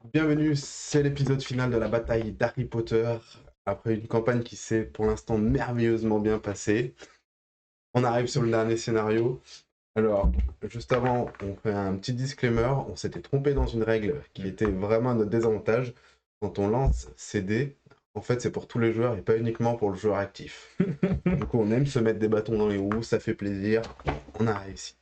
Bienvenue, c'est l'épisode final de la bataille d'Harry Potter. Après une campagne qui s'est pour l'instant merveilleusement bien passée, on arrive sur le dernier scénario. Alors, juste avant, on fait un petit disclaimer. On s'était trompé dans une règle qui était vraiment à notre désavantage. Quand on lance ces dés, en fait, c'est pour tous les joueurs et pas uniquement pour le joueur actif. Du coup, on aime se mettre des bâtons dans les roues, ça fait plaisir. On a réussi.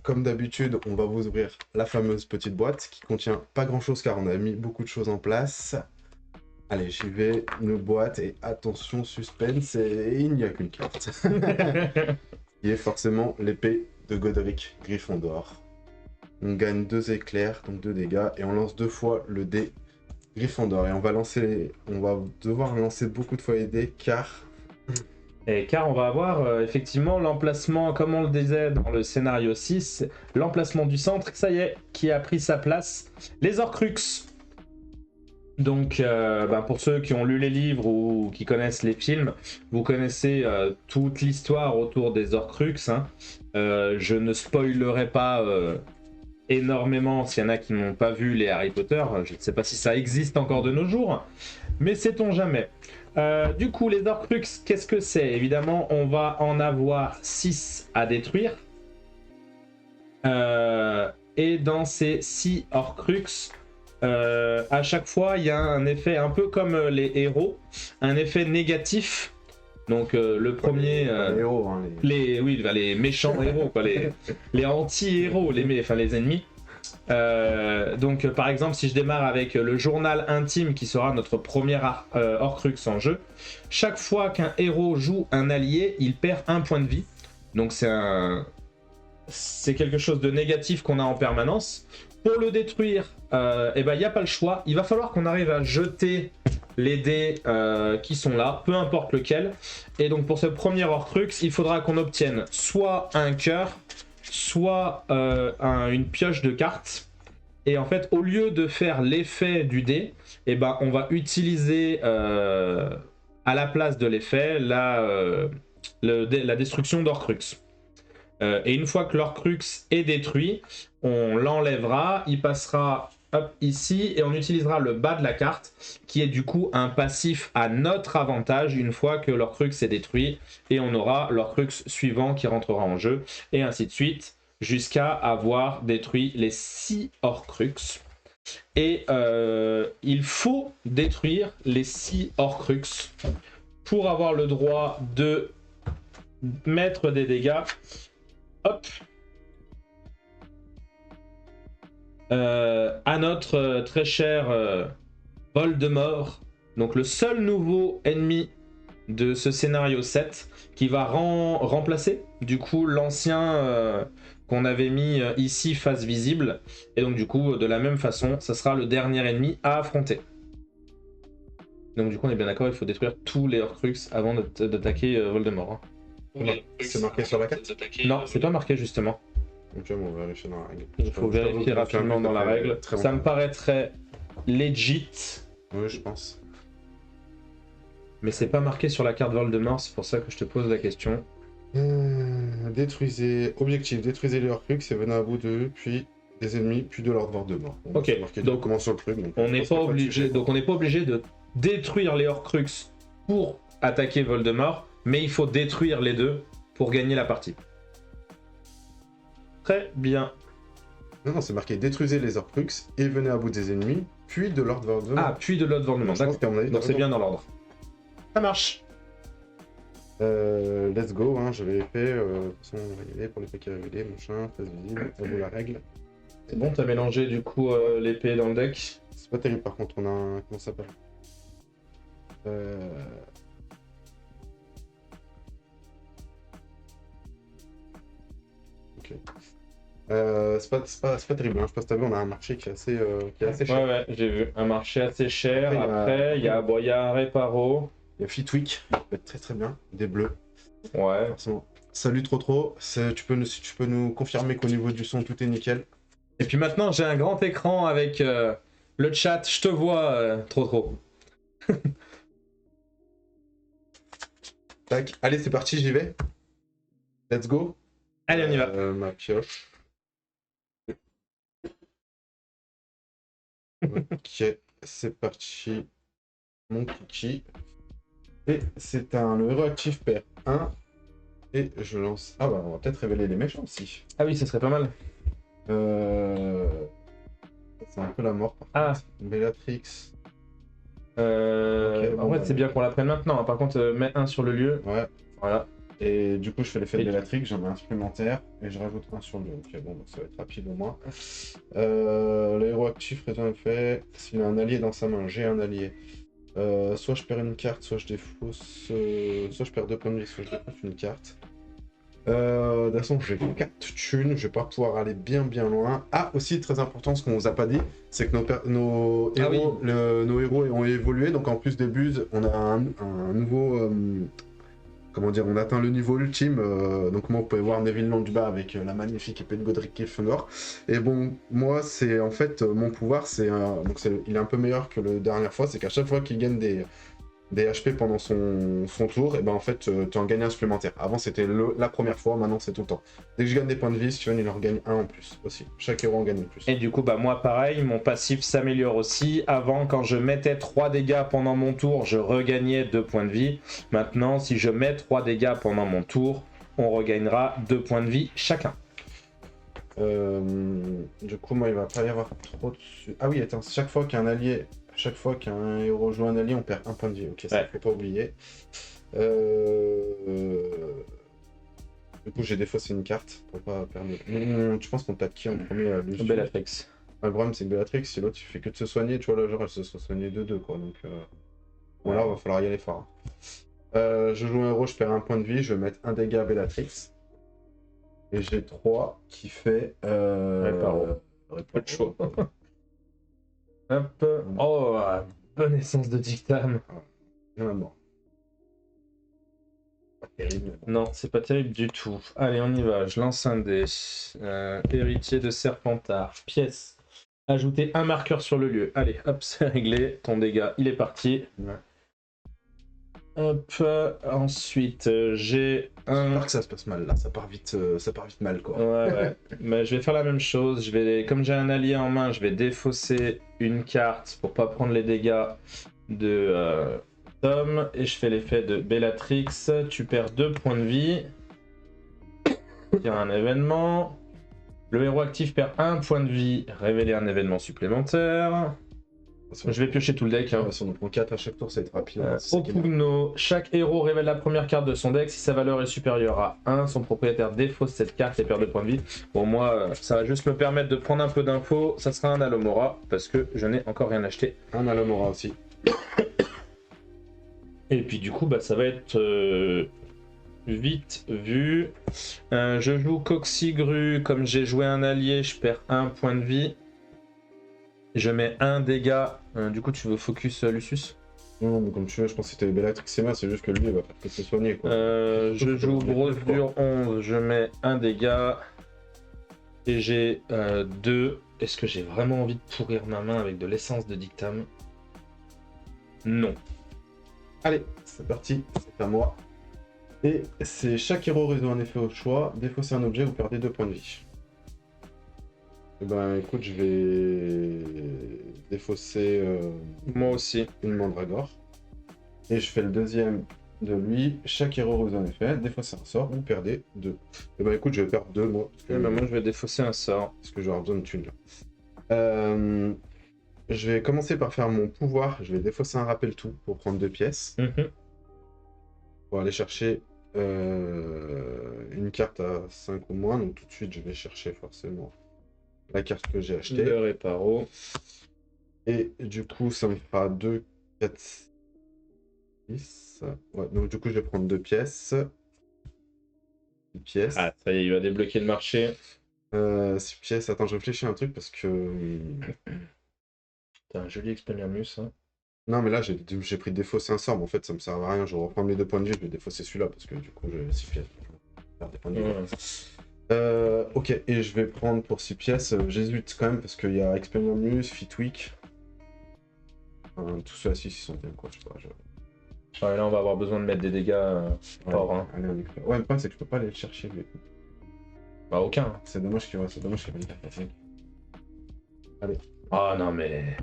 Comme d'habitude, on va vous ouvrir la fameuse petite boîte qui contient pas grand chose car on a mis beaucoup de choses en place. Allez, j'y vais, une boîte et attention, suspense, et il n'y a qu'une carte. Qui est forcément l'épée de Godric Gryffondor. On gagne 2 éclairs, donc 2 dégâts, et on lance 2 fois le dé Gryffondor. Et on va devoir lancer beaucoup de fois les dés car Et car on va avoir effectivement l'emplacement, comme on le disait dans le scénario 6, l'emplacement du centre, ça y est, qui a pris sa place, les Horcruxes. Donc pour ceux qui ont lu les livres ou qui connaissent les films, vous connaissez toute l'histoire autour des Horcruxes. Hein. Je ne spoilerai pas énormément s'il y en a qui n'ont pas vu les Harry Potter. Je ne sais pas si ça existe encore de nos jours, mais sait-on jamais. Du coup, les Horcruxes, qu'est-ce que c'est? Évidemment, on va en avoir 6 à détruire. Et dans ces 6 Horcruxes, à chaque fois, il y a un effet un peu comme les héros, un effet négatif. Donc le premier... les héros, hein, les méchants héros, quoi, les anti-héros, les ennemis. Donc par exemple si je démarre avec le journal intime qui sera notre premier Horcrux en jeu, chaque fois qu'un héros joue un allié, il perd un point de vie. Donc c'est quelque chose de négatif qu'on a en permanence. Pour le détruire, il n'y a pas le choix. Il va falloir qu'on arrive à jeter les dés qui sont là, peu importe lequel. Et donc pour ce premier Horcrux, il faudra qu'on obtienne soit un cœur, soit une pioche de cartes. Et en fait, au lieu de faire l'effet du dé, on va utiliser à la place de l'effet la destruction d'Horcrux. Et une fois que l'Horcrux est détruit, on l'enlèvera, il passera ici et on utilisera le bas de la carte qui est du coup un passif à notre avantage une fois que l'Horcrux est détruit et on aura l'Horcrux suivant qui rentrera en jeu et ainsi de suite jusqu'à avoir détruit les 6 Horcrux. Et il faut détruire les 6 Horcrux pour avoir le droit de mettre des dégâts. Hop. À notre très cher Voldemort, donc le seul nouveau ennemi de ce scénario 7 qui va remplacer du coup l'ancien qu'on avait mis ici face visible et donc du coup de la même façon ça sera le dernier ennemi à affronter. Donc du coup on est bien d'accord, il faut détruire tous les Horcruxes avant d'attaquer Voldemort. Hein. c'est marqué sur la carte. Non, c'est pas marqué justement. Ok, on va vérifier dans la règle. Il faut vérifier rapidement dans la règle. Ça me paraîtrait legit. Oui, je pense. Mais c'est pas marqué sur la carte Voldemort, c'est pour ça que je te pose la question. Détruisez. Objectif, détruisez les Horcruxes et venez à bout d'eux, puis des ennemis, puis de leur Voldemort. Bon, ok, donc comment sur le truc. On n'est pas obligé de détruire les Horcruxes pour attaquer Voldemort, mais il faut détruire les deux pour gagner la partie. Très bien. Non, c'est marqué détruisez les Horcruxes et venez à bout des ennemis, puis de Lord Voldemort. Ah, puis de Lord Voldemort, d'accord. Donc c'est bien dans l'ordre. Ça marche. Let's go, hein, j'avais fait. De toute façon, on va y aller pour l'épée qui est révélée, machin, face visible, ça vaut la règle. C'est bon, t'as mélangé du coup l'épée dans le deck. C'est pas terrible par contre, on a un. Comment ça s'appelle Ok. C'est pas terrible, hein. Je sais pas si t'as vu, on a un marché qui est assez cher. Ouais, j'ai vu. Un marché assez cher. Après, il y a un réparo. Il y a Fitwick, ça peut être très très bien. Des bleus. Ouais. Forcément. Salut trop. Tu peux nous confirmer qu'au niveau du son, tout est nickel. Et puis maintenant, j'ai un grand écran avec le chat. Je te vois, trop. Tac. Allez, c'est parti, j'y vais. Let's go. Allez, on y va. Ma pioche. Ok, c'est parti. Mon kiki. Et c'est le héros actif perd 1. Et je lance. Ah bah on va peut-être révéler les méchants aussi. Ah oui, ça serait pas mal. Euh... C'est un peu la mort par Ah. contre. Bellatrix. En fait, c'est bien qu'on la prenne maintenant. Par contre, mets un sur le lieu. Ouais. Voilà. Et du coup, je fais l'effet de Et Bellatrix, j'en mets un supplémentaire et je rajoute un sur le lieu. Ok, bon, bah, ça va être rapide au moins. Le héros actif résout un effet. S'il a un allié dans sa main, j'ai un allié. Soit je perds une carte, soit je défausse. Soit je perds 2 points de vie, soit je défausse une carte. De toute façon, j'ai 4 thunes, je vais pas pouvoir aller bien loin. Ah, aussi très important, ce qu'on vous a pas dit, c'est que nos héros, nos héros ont évolué. Donc en plus des buses, on a un nouveau. Comment dire, on atteint le niveau ultime. Donc moi, vous pouvez voir Neville Londuba avec la magnifique épée de Godric Gryffondor. Et bon, moi, c'est en fait mon pouvoir, il est un peu meilleur que la dernière fois, c'est qu'à chaque fois qu'il gagne des HP pendant son tour, et ben en fait, tu en gagnes un supplémentaire. Avant, c'était la première fois, maintenant, c'est tout le temps. Dès que je gagne des points de vie, Steven, il en gagne un en plus aussi. Chaque héros en gagne un plus. Et du coup, bah moi pareil, mon passif s'améliore aussi. Avant, quand je mettais 3 dégâts pendant mon tour, je regagnais 2 points de vie. Maintenant, si je mets 3 dégâts pendant mon tour, on regagnera 2 points de vie chacun. Du coup, moi, il va pas y avoir trop de... Ah oui, attends, chaque fois qu'un héros joue un allié, on perd un point de vie. Ok, ça, faut pas oublier. Du coup, j'ai défaussé une carte pour pas perdre. Tu penses qu'on tape qui en premier, Lucius ? Bellatrix. Le problème, c'est que Bellatrix, si l'autre il fait que de se soigner, tu vois, là, genre, elle se soit soignée de 2 quoi. Donc, bon, là, il va falloir y aller fort. Je joue un héros, je perds un point de vie, je vais mettre un dégât à Bellatrix. Et j'ai 3 qui fait. Réparo. Pas de choix. Hop. Oh, bonne essence de dictame. Il y en a mort. Pas terrible. Non, c'est pas terrible du tout. Allez, on y va. Je lance un dé. Héritier de Serpentard. Pièce. Ajouter un marqueur sur le lieu. Allez, hop, c'est réglé. Ton dégât, il est parti. Ouais. Hop. Ensuite, j'ai un. J'espère que ça se passe mal là. Ça part vite mal quoi. Ouais. Mais je vais faire la même chose. Comme j'ai un allié en main, je vais défausser une carte pour pas prendre les dégâts de Tom. Et je fais l'effet de Bellatrix. Tu perds 2 points de vie. Il y a un événement. Le héros actif perd 1 point de vie. Révéler un événement supplémentaire. Je vais piocher tout le deck. Hein. Si on en prend 4 à chaque tour, ça va être rapide. Au Pugno, chaque héros révèle la première carte de son deck. Si sa valeur est supérieure à 1, son propriétaire défausse cette carte et perd 2 points de vie. Bon, moi, ça va juste me permettre de prendre un peu d'infos. Ça sera un Alomora, parce que je n'ai encore rien acheté. Un Alomora aussi. Et puis du coup, bah, ça va être vite vu. Je joue Coxigru. Comme j'ai joué un allié, je perds 1 point de vie. Je mets un dégât. Du coup, tu veux focus Lucius ? Non, mais comme tu veux, je pense que c'était Bellatrix et moi, c'est juste que lui, il va faire que se soigner quoi. Je joue grosse dure 11, je mets un dégât. Et j'ai 2. Est-ce que j'ai vraiment envie de pourrir ma main avec de l'essence de dictame ? Non. Allez, c'est parti, c'est à moi. Et c'est chaque héros résout un effet au choix. Défausser un objet, vous perdez 2 points de vie. Et ben écoute, je vais défausser Moi aussi. une mandragore. Et je fais le deuxième de lui. Chaque héros résout un effet. Défausser un sort, vous perdez 2. Et ben écoute, je vais perdre 2 moi. Et ben moi je vais défausser un sort. Parce que j'aurai besoin de thunes là. Je vais commencer par faire mon pouvoir. Je vais défausser un rappel tout pour prendre 2 pièces. Pour aller chercher une carte à 5 ou moins. Donc tout de suite, je vais chercher forcément la carte que j'ai achetée. Le réparo. Et du coup, ça me fera 2, 4, 6. Ouais, donc du coup, je vais prendre 2 pièces. 6 pièces. Ah, ça y est, il va débloquer le marché. 6 pièces. Attends, je réfléchis à un truc parce que... T'as un joli Expelliarmus, hein. Non, mais là, j'ai pris défausser un sort, mais en fait, ça me sert à rien. Je vais reprendre mes 2 points de vie, je vais défausser celui-là, parce que du coup, j'ai 6 pièces. Je vais faire des points de vie. Ok, et je vais prendre pour 6 pièces. J'hésite quand même, parce qu'il y a Expelliarmus, Fitwick. Tous ceux-ci, ils sont bien, quoi. Je sais pas. Ouais, là, on va avoir besoin de mettre des dégâts forts. Hein. Allez, on est... Ouais, le problème, c'est que je peux pas aller le chercher, lui. Bah, aucun. C'est dommage qu'il y ait une carte facile. Allez, Ah non mais...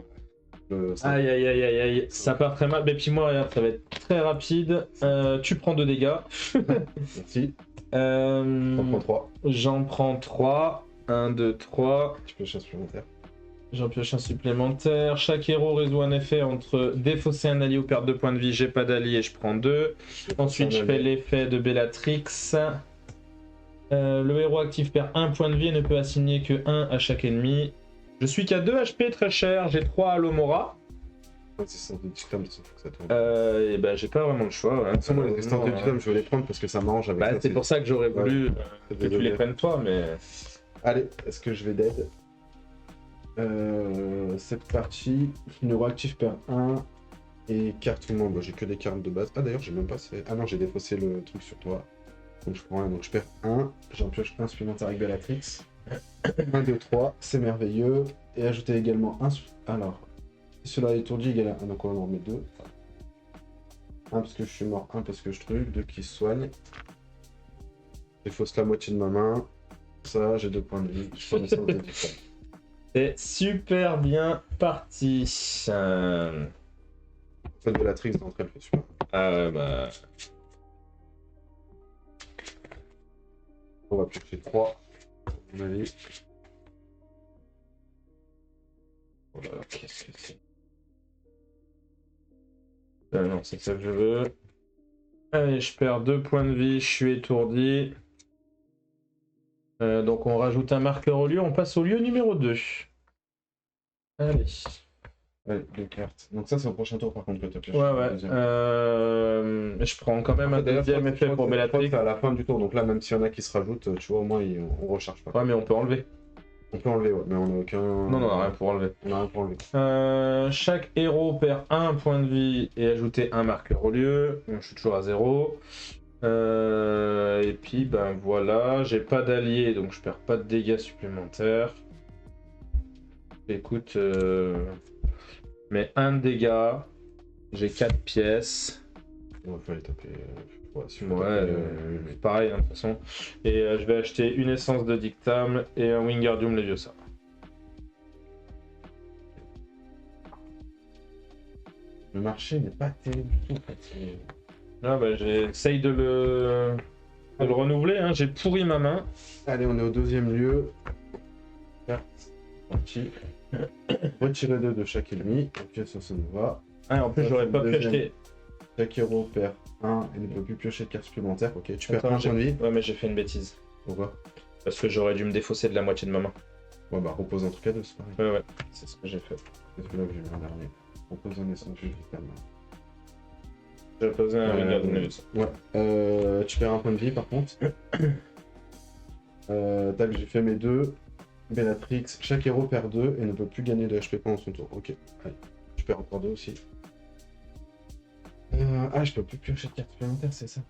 Ça- Aïe aïe aïe aïe aïe, ça part très mal. Mais puis moi, regarde, ça va être très rapide. Tu prends 2 dégâts. Merci. Euh, J'en prends 3. J'en prends 3. 1, 2, 3. Tu peux chasser supplémentaire. J'en pioche un supplémentaire. Chaque héros résout un effet entre défausser un allié ou perdre 2 points de vie. J'ai pas d'allié, je prends 2. Ensuite, je fais l'effet de Bellatrix. Le héros actif perd 1 point de vie et ne peut assigner que 1 à chaque ennemi. Je suis qu'à 2 HP, très cher. J'ai 3 à l'Omora. Ouais, c'est ça, de dictums, il faut que ça tourne. Et ben, j'ai pas vraiment le choix. Ouais. De toute façon, moi, les instants de dictums, je vais les prendre parce que ça m'arrange avec Bah, ça. c'est pour ça que j'aurais voulu que tu désolé. les prennes toi, mais. Allez, est-ce que je vais dead C'est parti. Neuroactif perd 1. Et carte ou membre, j'ai que des cartes de base. Ah d'ailleurs, j'ai même pas fait. Ah non, j'ai défaussé le truc sur toi. Donc je prends 1, donc je perds 1. J'en pioche 1 supplémentaire avec Bellatrix. 1, 2, 3, c'est merveilleux. Et ajouter également 1. Alors, si cela est étourdi, égal à 1, donc on en met 2. 1 parce que je suis mort, 1 parce que je truc, 2 qui se soigne. Je fausse la moitié de ma main. Ça, j'ai 2 points de vie. Je prends une séance de dictums. C'est super bien parti. En fait, Bellatrix d'entrée, elle fait super. Ah ouais, bah. On va piocher 3. À mon avis. Oh là là, qu'est-ce que c'est? Non, c'est ça que je veux. Allez, je perds 2 points de vie, je suis étourdi. Donc on rajoute un marqueur au lieu, on passe au lieu numéro 2. Allez. Ouais, 2 cartes. Donc ça, c'est au prochain tour par contre que tu as pioché. Ouais, ouais. Je prends quand même un deuxième effet pour Bellatrix. C'est à la fin du tour, donc là, même s'il y en a qui se rajoutent, tu vois, au moins, on recharge pas. Ouais, mais on peut enlever. On peut enlever, ouais, mais on n'a aucun... Non, non, rien pour enlever. On a rien pour enlever. Chaque héros perd 1 point de vie et ajouter un marqueur au lieu. Donc, je suis toujours à 0. Et puis, ben voilà, j'ai pas d'allié, donc je perds pas de dégâts supplémentaires. Écoute, mais 1 dégât, j'ai 4 pièces. Il va falloir taper... Ouais, pareil, hein, de toute façon. Et je vais acheter une essence de Dictam et un Wingardium Leviosa. Le marché n'est pas terrible du tout, en fait. Ah bah, j'essaye de le renouveler, hein. J'ai pourri ma main. Allez, on est au deuxième lieu. Carte, parti. Retirer 2 de chaque ennemi. Ok, ça nous va. Ah, en plus, Ça, j'aurais c'est pas le pu deuxième. acheter. Chaque héros perd 1 et ne peut plus piocher de carte supplémentaire. Ok, tu perds Attends, 1 point de vie. Ouais, mais j'ai fait une bêtise. Pourquoi? Parce que j'aurais dû me défausser de la moitié de ma main. Ouais, bah repose un truc à 2, c'est pareil. Ouais, ouais, c'est ce que j'ai fait. C'est celui-là que j'ai vu en dernier. Repose un essence de vitam. J'ai posé un Wingardium Leviosa. Ouais. Tu perds 1 point de vie par contre. Tac, j'ai fait mes 2. Bellatrix, chaque héros perd 2 et ne peut plus gagner de HP pendant son tour. Ok, allez. Tu perds encore 2 aussi. Je peux plus piocher de cartes supplémentaires, c'est ça?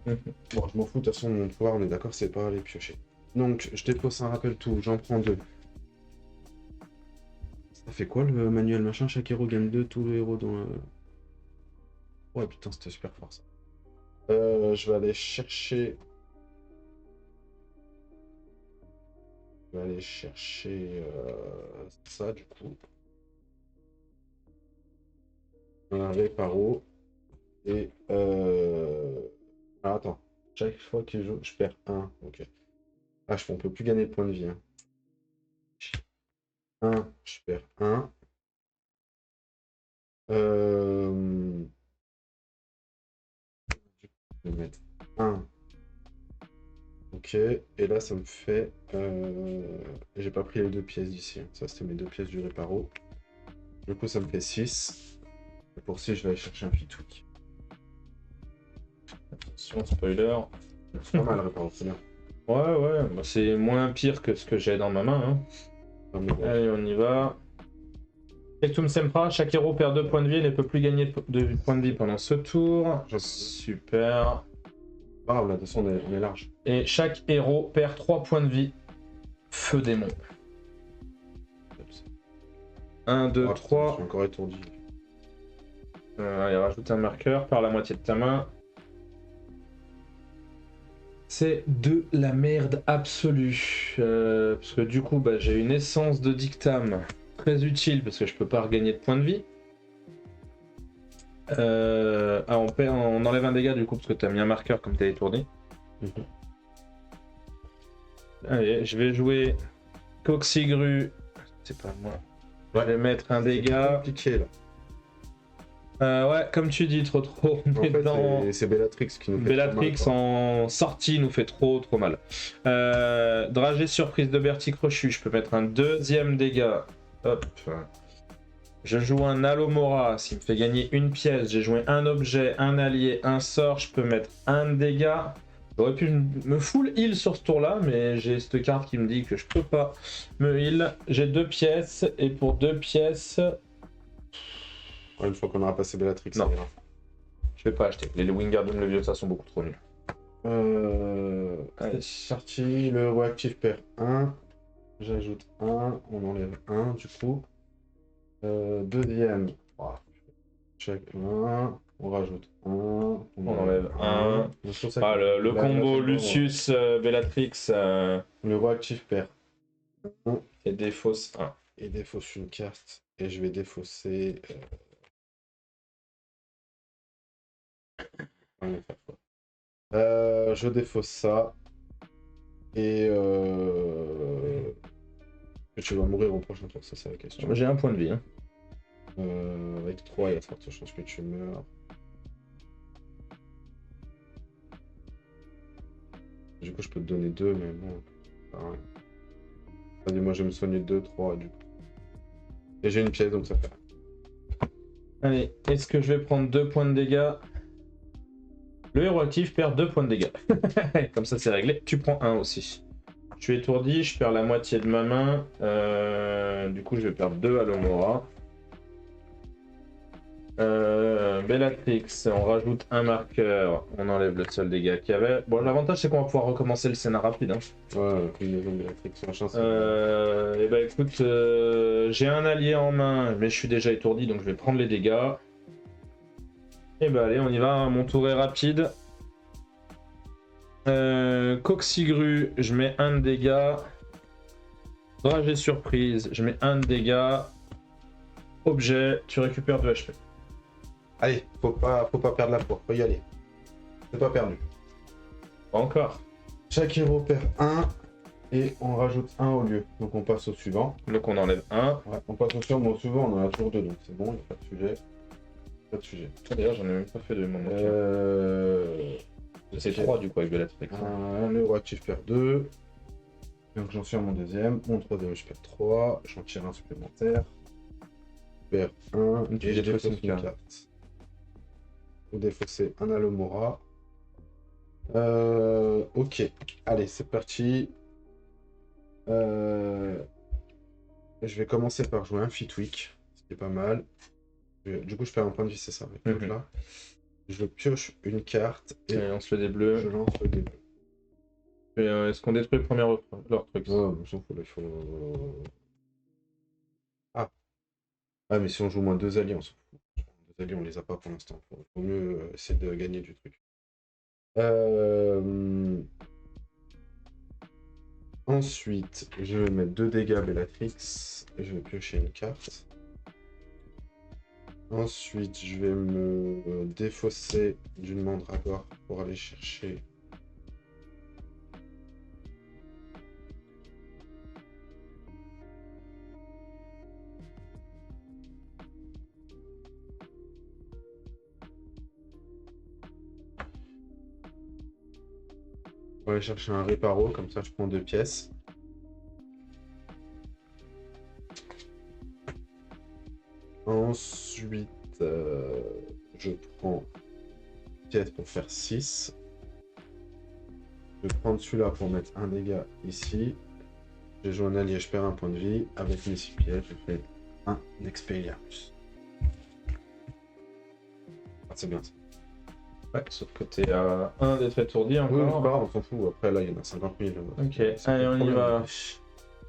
Bon, je m'en fous, de toute façon, mon pouvoir, on est d'accord, c'est pas aller piocher. Donc, je dépose un rappel tout, j'en prends 2. Ça fait quoi le manuel machin? Chaque héros gagne 2, tous les héros dans le... Ouais, putain, c'était super fort ça. Je vais aller chercher... ça du coup. Un réparo. Et ah, attends. Chaque fois que je perds 1. Ok. Ah, on peut plus gagner de points de vie. 1, je perds 1. Je vais mettre 1. Ok, et là ça me fait... J'ai pas pris les 2 pièces d'ici, hein. Ça c'était mes 2 pièces du réparo. Du coup ça me fait 6. Et pour 6 je vais aller chercher un fitwick. Attention, spoiler. C'est pas mal le réparo, c'est bien. Ouais, ouais, bah, c'est moins pire que ce que j'ai dans ma main. Hein. Non, mais bon. Allez, on y va. Tectum Sempra, chaque héros perd 2 points de vie et ne peut plus gagner de points de vie pendant ce tour. Super. Pas grave, là de toute façon on est large. Et chaque héros perd 3 points de vie. Feu démon. 1, 2, 3. Je suis encore étourdi. Allez, rajoute un marqueur par la moitié de ta main. C'est de la merde absolue. Parce que du coup, bah, j'ai une essence de Dictam très utile parce que je peux pas regagner de points de vie. On enlève un dégât du coup parce que tu as mis un marqueur comme tu es étourdi. Allez, je vais jouer Coxigru. C'est pas moi. Je vais mettre un dégât. Compliqué là. Ouais, comme tu dis, trop. En fait, c'est Bellatrix qui nous fait Bellatrix trop mal, en sortie nous fait trop mal. Dragée surprise de Bertie Crochu, je peux mettre un deuxième dégât. Hop. Je joue un Alomora, s'il me fait gagner une pièce. J'ai joué un objet, un allié, un sort, je peux mettre un dégât. J'aurais pu me full heal sur ce tour-là, mais j'ai cette carte qui me dit que je peux pas me heal. J'ai 2 pièces, et pour 2 pièces... Une fois qu'on aura passé Bellatrix, non. ça ira. Je vais pas acheter. Les Wingardium Leviosa sont beaucoup trop nuls. Allez, c'est parti. Le héros actif perd 1. J'ajoute 1. On enlève 1 du coup. Deuxième. Check 1. On rajoute 1. On enlève 1. Le combo Lucius Bellatrix. Le roi actif perd 1. Et défausse 1. Et défausse une carte. Et je vais défausser. Je défausse ça. Et tu vas mourir au prochain tour, ça c'est la question. J'ai un point de vie. Hein. Avec 3, il y a de fortes chances que tu meurs. Du coup, je peux te donner 2, mais bon. Pareil. Vas-y, moi je vais me soigner 2, 3 du coup. Et j'ai une pièce, donc ça fait. Allez, est-ce que je vais prendre 2 points de dégâts? Le héros actif perd 2 points de dégâts. Comme ça, c'est réglé. Tu prends 1 aussi. Je suis étourdi, je perds la moitié de ma main. Du coup, je vais perdre 2 à l'Omora. Bellatrix, on rajoute un marqueur, on enlève le seul dégât qu'il y avait. Bon, l'avantage c'est qu'on va pouvoir recommencer le scénar rapide. Hein. Ouais, une maison Bellatrix, machin. Et bah écoute, j'ai un allié en main, mais je suis déjà étourdi donc je vais prendre les dégâts. Et bah allez, on y va, hein. Mon tour est rapide. Coxigru, je mets 1 de dégâts. Dragée surprise, je mets 1 de dégâts. Objet, tu récupères 2 HP. Allez, faut pas perdre la foi, faut y aller. C'est pas perdu. Pas encore. Chaque héros perd 1 et on rajoute 1 au lieu. Donc on passe au suivant. Donc on enlève 1. Ouais, on passe au suivant, mais au suivant on en a toujours 2, donc c'est bon, il n'y a pas de sujet. Pas de sujet. D'ailleurs, j'en ai même pas fait de mon C'est 3 du coup avec Bellatrix. Un héros actif perd 2. Donc j'en suis à mon deuxième. Mon troisième, je perds 3. J'en tire un supplémentaire. Je perds 1 et je défausse une carte. Vous défaussez un Alomora. Ok, allez, c'est parti. Je vais commencer par jouer un Fitwick, ce qui est pas mal. Du coup, je perds un point de vie, c'est ça. Là. Je pioche une carte et on se fait des bleus. Je lance le dé bleu. Est-ce qu'on détruit leur truc? Non, on s'en fout, là, il faut... Ah, mais si on joue moins 2 alliés, on s'en fout. 2 alliés, on les a pas pour l'instant. Faut mieux essayer de gagner du truc. Ensuite, je vais mettre 2 dégâts à Bellatrix. Et je vais piocher une carte. Ensuite, je vais me défausser d'une mandragore pour aller chercher... On va aller chercher un réparo, comme ça je prends 2 pièces. Ensuite, je prends une pièce pour faire 6. Je vais prendre celui-là pour mettre un dégât ici. Je joue un allié, je perds un point de vie. Avec mes 6 pièces, je fais un Expelliarmus. Ah, c'est bien ça. Ouais, sauf que t'es à 1 d'être étourdi encore. Oui, on s'en fout. Après, là, il y en a 50 000. Ok, allez, on y va.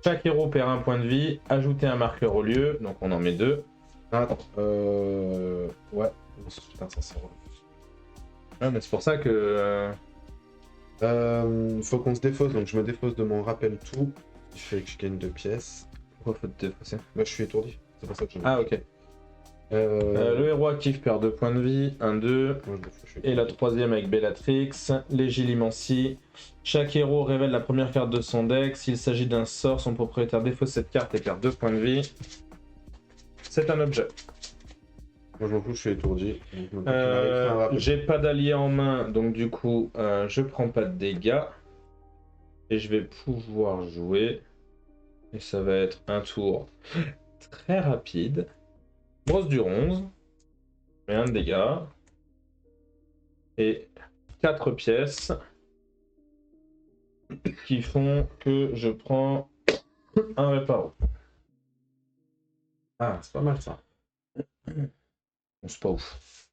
Chaque héros perd un point de vie. Ajouter un marqueur au lieu. Donc, on en met 2. Attends. Ouais. Putain, ça sort. Ouais, mais c'est pour ça que... faut qu'on se défausse. Donc, je me défausse de mon rappel tout. Ce qui fait que je gagne 2 pièces. Pourquoi faut te défausser? Bah, je suis étourdi. C'est pour ça que je. Ah, ok. Le héros actif perd 2 points de vie, 1-2. Moi, je le fais, je suis Et la étourdi. troisième avec Bellatrix, Légilimancie. Chaque héros révèle la première carte de son deck. S'il s'agit d'un sort, son propriétaire défausse cette carte et perd 2 points de vie. C'est un objet. Moi, je m'en fous, je suis étourdi. Donc, maintenant qu'il arrive, c'est un rappel. J'ai pas d'allié en main, donc du coup, je prends pas de dégâts. Et je vais pouvoir jouer. Et ça va être un tour très rapide. Brosse du 11. Et un de dégâts. Et 4 pièces. Qui font que je prends un réparo. Ah, c'est pas mal ça. Bon, c'est pas ouf.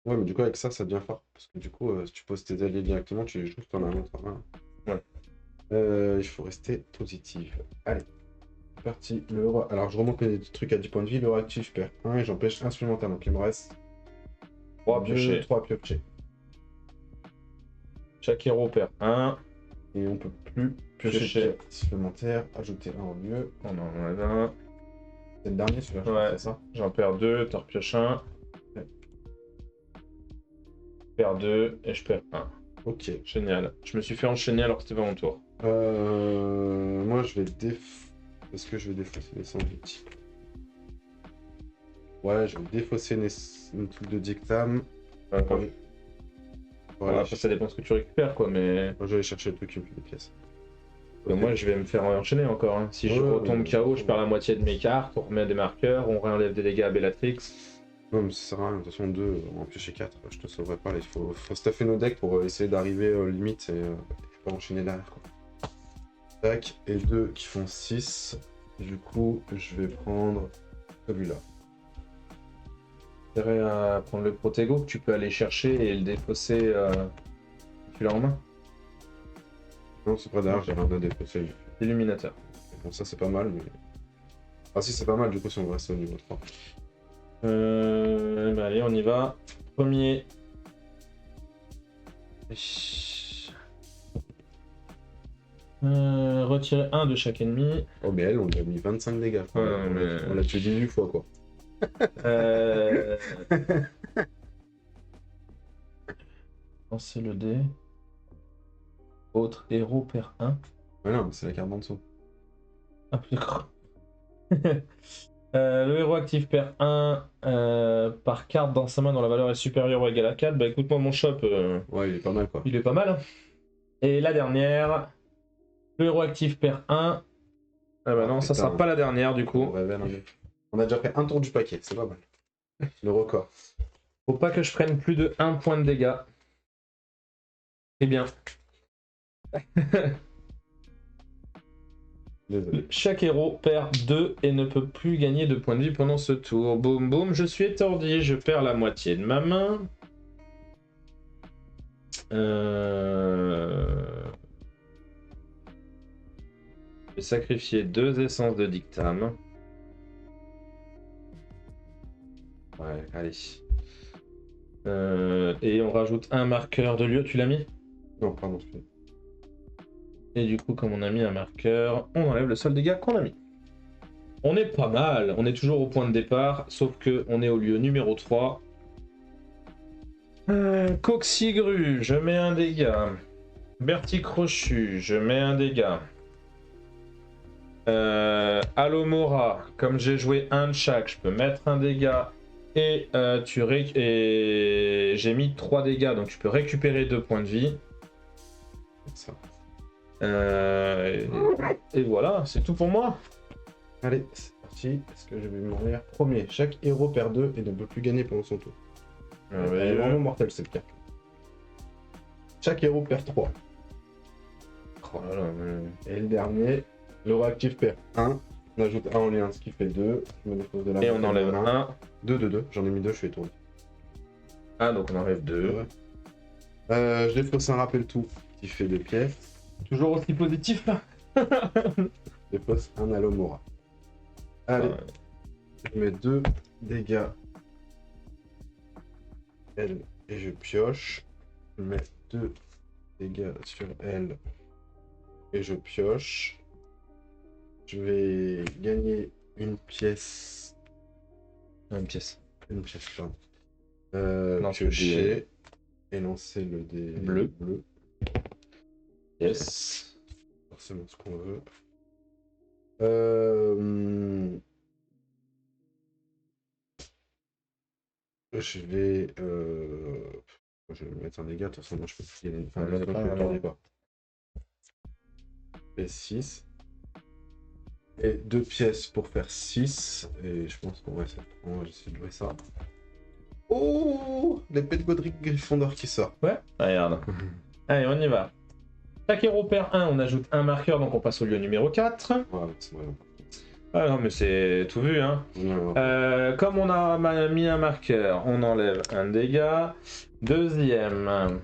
Ouais, mais du coup, avec ça, ça devient fort. Parce que du coup, si tu poses tes alliés directement, tu les joues, t'en as un autre. Voilà. Ouais. Il faut rester positif. Allez, c'est parti. Le roi. Alors, je remonte mes trucs à 10 points de vie. Le roi actif perd 1 et j'empêche un supplémentaire. Donc, il me reste 3 piochés. 3 piochés. Chaque héros perd 1. Et on peut plus piocher Piocher. de cartes supplémentaires. Ajouter un au lieu. On en enlève un. C'est le dernier, celui-là, je Ouais. crois, c'est ça. J'en perds 2, t'en repioches 1. Ouais. Je perds 2 et je perds 1. Ok. Génial. Je me suis fait enchaîner alors que c'était pas mon tour. Moi, je vais Est-ce que je vais défausser les sandwichs? Ouais, je vais défausser une truc de dictame. Ouais. Voilà. Après, ça dépend ce que tu récupères, quoi, mais Moi, je vais aller chercher le truc qui me fait des pièces. moi, je vais me faire enchaîner encore. Hein. Si je Ouais, retombe ouais, KO, ouais. je perds la moitié de mes cartes, on remet des marqueurs, on réenlève des dégâts à Bellatrix. Non, mais ça sert à rien. De toute façon, 2, on va en piocher 4. Je te sauverai pas. Là, il faut staffer nos decks pour essayer d'arriver limite et pas enchaîner derrière. Quoi. Tac, et 2 qui font 6. Du coup, je vais prendre celui-là. Intérêt à prendre le Protego que tu peux aller chercher et le défausser. Tu l'as en main. Non, c'est pas derrière, j'ai rien à défausser. Illuminateur. Bon, ça, c'est pas mal, mais. Ah, si, c'est pas mal, du coup, si on reste au niveau 3. Bah allez, on y va. Premier. Retirer 1 de chaque ennemi. Oh, mais elle, on lui a mis 25 dégâts. Ouais, non, mais- On l'a tué 18 fois, quoi. Lancer le dé. Autre héros perd 1. Ouais, non, mais c'est la carte d'en dessous. Ah, d'accord. Le héros actif perd 1 par carte dans sa main dont la valeur est supérieure ou égale à 4. Bah écoute-moi, mon shop, Ouais, il est pas mal, quoi. il est pas mal. Hein. Et la dernière, le héros actif perd 1. Ah bah non, ça putain. sera pas la dernière du coup. On a déjà fait un tour du paquet, c'est pas mal. Le record. Faut pas que je prenne plus de 1 point de dégâts. Eh bien. Désolé. Chaque héros perd 2 et ne peut plus gagner de points de vie pendant ce tour. Boum boum, je suis étourdi, je perds la moitié de ma main. Je vais sacrifier 2 essences de dictame. Ouais, allez. Et on rajoute un marqueur de lieu, tu l'as mis? Non, pardon. Et du coup, comme on a mis un marqueur, on enlève le seul dégât qu'on a mis. On est pas mal, on est toujours au point de départ, sauf que on est au lieu numéro 3. Coxigru, je mets un dégât. Bertie Crochu, je mets un dégât. Alomora, comme j'ai joué un de chaque, je peux mettre un dégât. Et, et j'ai mis 3 dégâts, donc tu peux récupérer 2 points de vie. Ça. Et voilà, c'est tout pour moi. Allez, c'est parti. Est-ce que je vais mourir premier? Chaque héros perd 2 et ne peut plus gagner pendant son tour. Elle est vraiment mortelle cette carte. Chaque héros perd 3. Oh là là, mais... Et le dernier, le réactif perd 1. On ajoute 1 en lien, ce qui fait 2. Je me dépose de la Et on enlève 1. 2 de 2. J'en ai mis 2, je suis étourdi. Ah, donc on enlève 2. Ouais. Je défausse un rappel tout qui fait 2 pièces. Toujours aussi positif là. Je défausse un Alomora. Allez, Ouais. je mets 2 dégâts. Elle et je pioche. Je mets 2 dégâts sur elle et je pioche. Je vais gagner une pièce. Une pièce. Une pièce, pardon. Lance le dé. Piocher et lancer le dé Bleu. bleu. Yes. Forcément ce qu'on veut. Je vais. Je vais mettre un dégât, de toute façon, moi je peux plus gagner. Enfin, Ouais, je pas, ne alors. tourner pas. Et 6. Et 2 pièces pour faire 6. Et je pense qu'on va essayer de jouer ça. Oh, l'épée de Godric Gryffondor qui sort. Ouais. Regarde. Allez, on y va. Chaque héros perd 1, on ajoute un marqueur, donc on passe au lieu numéro 4. Ouais, c'est vrai. Ah non, mais c'est tout vu, hein. Ouais. Comme on a mis un marqueur, on enlève un dégât. Deuxième.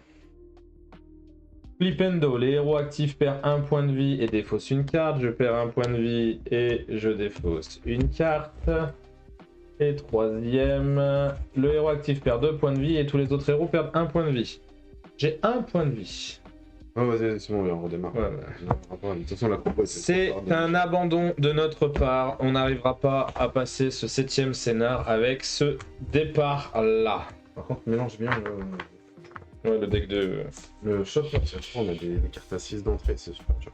Flipendo, les héros actifs perdent un point de vie et défaussent une carte. Je perds un point de vie et je défausse une carte. Et troisième, le héros actif perd 2 points de vie et tous les autres héros perdent un point de vie. J'ai un point de vie. Oh, vas-y, c'est bon, on redémarre. Ouais. De toute façon, la compo C'est un abandon de notre part. On n'arrivera pas à passer ce 7ème scénar avec ce départ-là. Par contre, mélange bien Ouais, le deck de... le shop. Je crois qu'on a des cartes à 6 d'entrée, c'est super dur.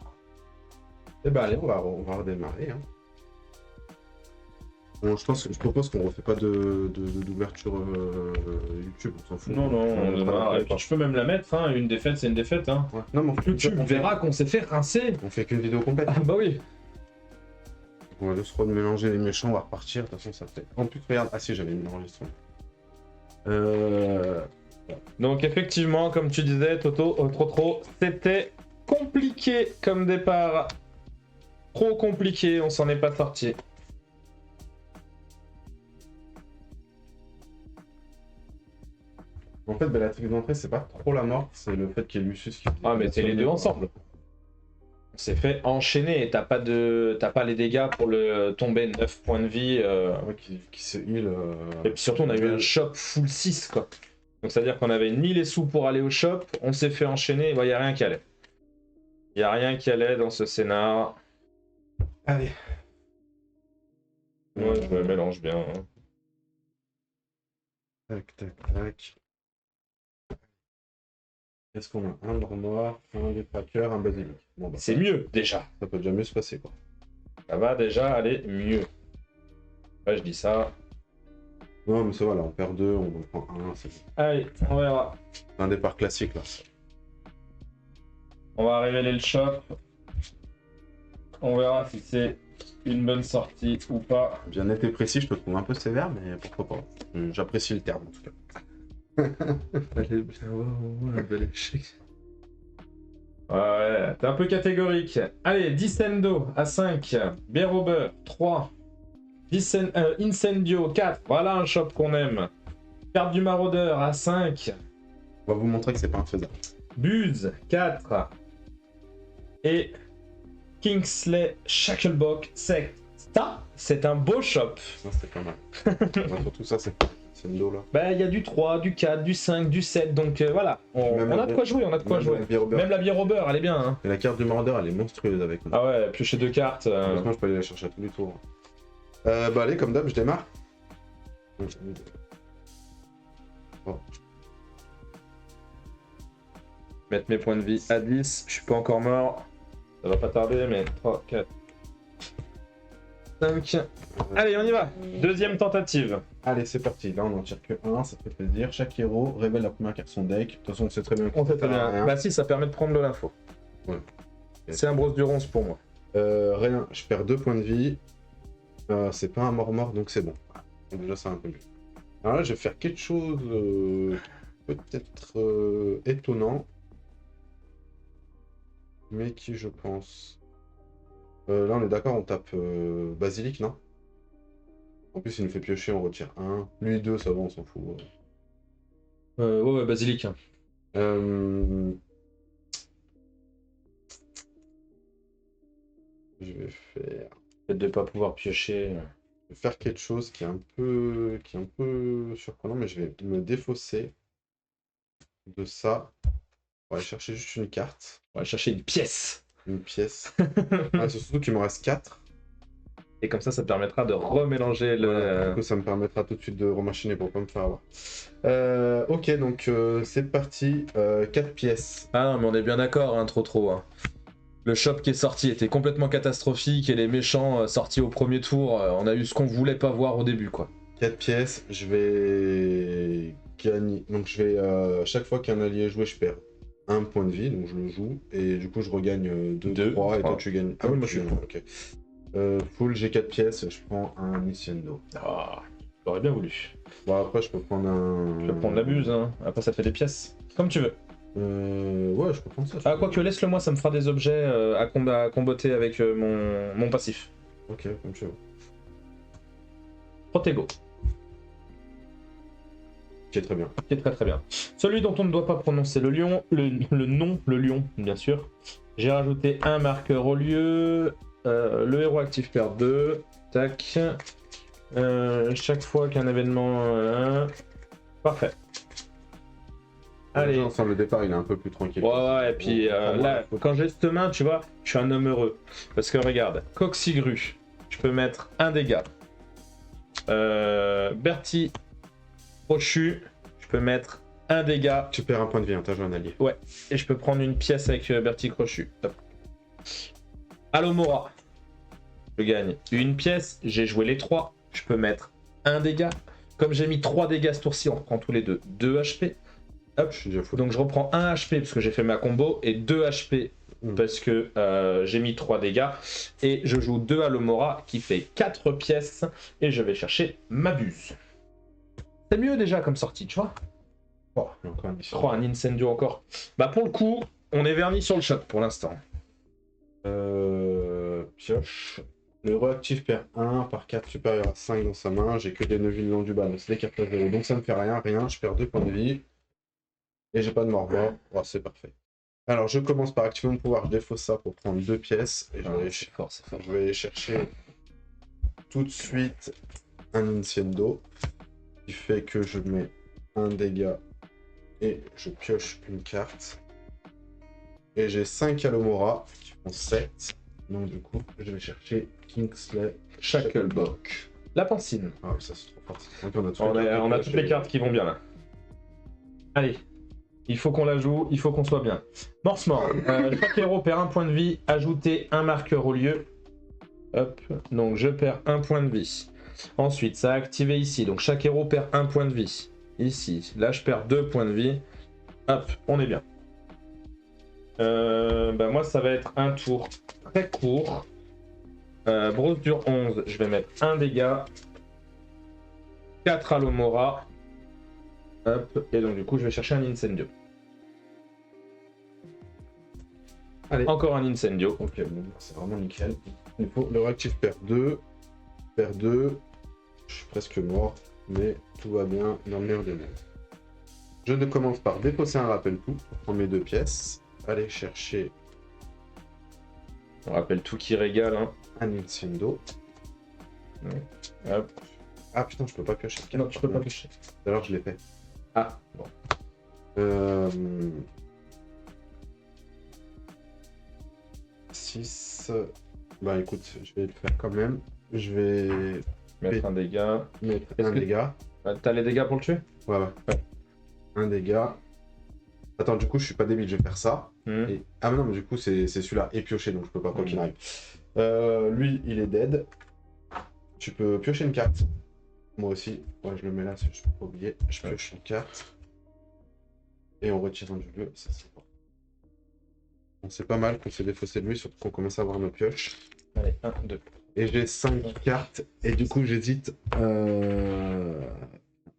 Et bah allez, on va redémarrer. Hein. Bon, je propose qu'on refait pas d'ouverture YouTube, on s'en fout. Non, on démarre. Et puis, je peux même la mettre, hein. Une défaite, c'est une défaite. Hein. Ouais. Non, mais Tu verras qu'on s'est fait rincer. On fait qu'une vidéo complète. Ah bah oui. On va juste mélanger les méchants, on va repartir. De toute façon, ça fait. En plus, regarde. Ah si, j'avais mis l'enregistrement. Donc effectivement, comme tu disais, Toto, trop, c'était compliqué comme départ. Trop compliqué, on s'en est pas sorti. En fait, Bellatrix d'entrée, c'est pas trop la mort, c'est le fait qu'il y ait Lucius qui. Ah, mais c'est les deux ensemble. On s'est fait enchaîner et t'as pas les dégâts pour le tomber 9 points de vie. Ouais, qui se heal. Et puis surtout, on a eu un shop full 6, quoi. Donc c'est-à-dire qu'on avait ni les sous pour aller au shop, on s'est fait enchaîner, il y a rien qui allait. Il y a rien qui allait dans ce scénar. Allez. Ouais, je me mélange bien. Hein. Tac, tac, tac. Est-ce qu'on a un bord noir, un détraqueur, un basilic? Bon, bah, C'est mieux, déjà. Ça peut déjà mieux se passer, quoi. Ça va déjà aller mieux. Ouais, je dis ça. Non, mais ça va, là, on perd 2, on en prend 1, c'est bon. Allez, on verra. Un départ classique, là. On va révéler le shop. On verra si c'est une bonne sortie ou pas. Bien net et précis, je te trouve un peu sévère, mais pourquoi pas. J'apprécie le terme, en tout cas. Fallait bien voir un bel échec. Ouais, t'es un peu catégorique. Allez, Dissendo à 5. Bière au beurre 3. Incendio 4. Voilà un shop qu'on aime. Carte du maraudeur à 5. On va vous montrer que c'est pas infaisable. Buse 4. Et Kingsley Shacklebock 7. Ça, c'est un beau shop. Non, c'était pas mal. Ouais, surtout ça, c'est une dos là. Bah, il y a du 3, du 4, du 5, du 7, donc voilà. On a de quoi jouer, on a de quoi jouer. Même la bière au beurre, elle est bien. Hein. Et la carte du maraudeur, elle est monstrueuse avec moi. Ah ouais, piocher 2 cartes. Honnêtement, je peux aller la chercher à tous les tours. Bah allez, comme d'hab, je démarre. Oh. Mettre mes points de vie à 10, je suis pas encore mort. Ça va pas tarder, mais 3, 4, 5. Allez, on y va. Deuxième tentative. Allez, c'est parti. Là, on n'en tire que 1, ça fait plaisir. Chaque héros révèle la première carte de son deck. De toute façon, on sait très bien que On fait ça sert à bien. rien. Bah si, ça permet de prendre de l'info. Ouais. C'est un brosse du ronce pour moi. Rien, je perds 2 points de vie. C'est pas un mort-mort, donc c'est bon. Donc déjà, c'est un peu mieux. Alors là, je vais faire quelque chose peut-être étonnant. Mais qui, je pense... là, on est d'accord, on tape Basilic, non? En plus, il nous fait piocher, on retire 1. Lui, 2, ça va, on s'en fout. Ouais, basilic. Je vais faire... Le fait de pas pouvoir piocher. Je vais faire quelque chose qui est un peu surprenant, mais je vais me défausser de ça. On va aller chercher juste une carte, On va chercher une pièce. une pièce. Ah, c'est surtout qu'il me reste 4. Et comme ça te permettra de remélanger le... Du coup, ça me permettra tout de suite de remachiner pour pas me faire avoir. Ok, donc c'est parti. 4 pièces. Ah non, mais on est bien d'accord, hein, trop. Hein. Le shop qui est sorti était complètement catastrophique et les méchants sortis au premier tour, on a eu ce qu'on voulait pas voir au début, quoi. 4 pièces, je vais gagner. Donc je vais, chaque fois qu'un allié est joué, je perds un point de vie, donc je le joue. Et du coup, je regagne 2, 3, et toi tu gagnes. Ah oui, moi tu je suis gagnes, full. ok. Full, j'ai 4 pièces, je prends un Nintendo. Ah, j'aurais bien voulu. Bon, après, je peux prendre un. Je vais prendre la buse, hein. Après ça te fait des pièces. Comme tu veux. Ouais, je peux prendre ça. Ah, quoique, laisse-le moi, ça me fera des objets à comboter avec mon passif. Ok, comme tu veux. Protego. Ok, très bien. Ok, très bien. Celui dont on ne doit pas prononcer le lion, le nom, le lion, bien sûr. J'ai rajouté un marqueur au lieu. Le héros actif perd 2. Tac. Chaque fois qu'un événement... Parfait. Allez. Ensemble, le départ, il est un peu plus tranquille. Ouais, et puis là, faut... quand j'ai cette main, tu vois, je suis un homme heureux. Parce que regarde, Coxigru, je peux mettre un dégât. Bertie Crochu, je peux mettre un dégât. Tu perds un point de vie, hein, t'as joué un allié. Ouais, et je peux prendre une pièce avec Bertie Crochu. Hop. Alomora, je gagne une pièce, j'ai joué les 3, je peux mettre un dégât. Comme j'ai mis 3 dégâts ce tour-ci, on reprend tous les deux 2 HP. Hop. Je suis déjà fou. Donc je reprends 1 HP parce que j'ai fait ma combo et 2 HP parce que j'ai mis 3 dégâts. Et je joue 2 Alomora qui fait 4 pièces et je vais chercher ma buse. C'est mieux déjà comme sortie, tu vois. Oh, encore un incendio encore. Bah pour le coup, on est vernis sur le shot pour l'instant. Pioche. Le héros actif perd 1 par carte supérieure à 5 dans sa main. J'ai que des Neuville long du bas, donc c'est des cartes à 0. Donc ça me fait rien. Je perds 2 points de vie. Et j'ai pas de mort-mort. Oh, c'est parfait. Alors je commence par activer mon pouvoir. Je défausse ça pour prendre 2 pièces. Et C'est fort. je vais aller chercher tout de suite un Incendio. Qui fait que je mets un dégât. Et je pioche une carte. Et j'ai 5 Alomora qui font 7. Donc du coup, je vais chercher Kingsley Shacklebock. La pancine. Ah ça c'est trop fort. On a toutes les cartes qui vont bien là. Allez, il faut qu'on la joue, il faut qu'on soit bien. Morse-mort. Chaque héros perd un point de vie, ajoutez un marqueur au lieu. Hop, donc je perds un point de vie. Ensuite, ça a activé ici, donc chaque héros perd un point de vie. Ici, là je perds 2 points de vie. Hop, on est bien. Moi ça va être un tour très court. Brosse dure 11, je vais mettre un dégât. 4 Alomora. Hop, et donc du coup je vais chercher un Incendio. Allez. Encore un Incendio. Ok, bon, c'est vraiment nickel. Il faut le réactif perd 2. Perd 2. Je suis presque mort, mais tout va bien dans le meilleur des mondes. Je ne commence par défausser un rappel tout pour prendre mes 2 pièces. Aller chercher. On rappelle tout qui régale. Hein. Un Incendio. Hop. Ah putain, je peux pas piocher. Non, tu peux pas piocher. Alors je l'ai fait. Ah, bon. 6. Bah écoute, je vais le faire quand même. Je vais Mettre un dégât. mettre un dégât. T'as les dégâts pour le tuer? Ouais. Un dégât. Attends, du coup, je suis pas débile, je vais faire ça. Et... Ah, mais non, mais du coup, c'est celui-là est pioché, donc je peux pas quoi qu'il arrive. Lui, il est dead. Tu peux piocher une carte. Moi aussi. Ouais, je le mets là, je peux pas oublier. Je pioche une carte. Et on retire un du lieu. Ça, c'est bon. Bon, c'est pas mal qu'on s'est défaussé de lui, surtout qu'on commence à avoir nos pioches. Allez, 1, 2. Et j'ai 5 cartes. Et du coup, j'hésite.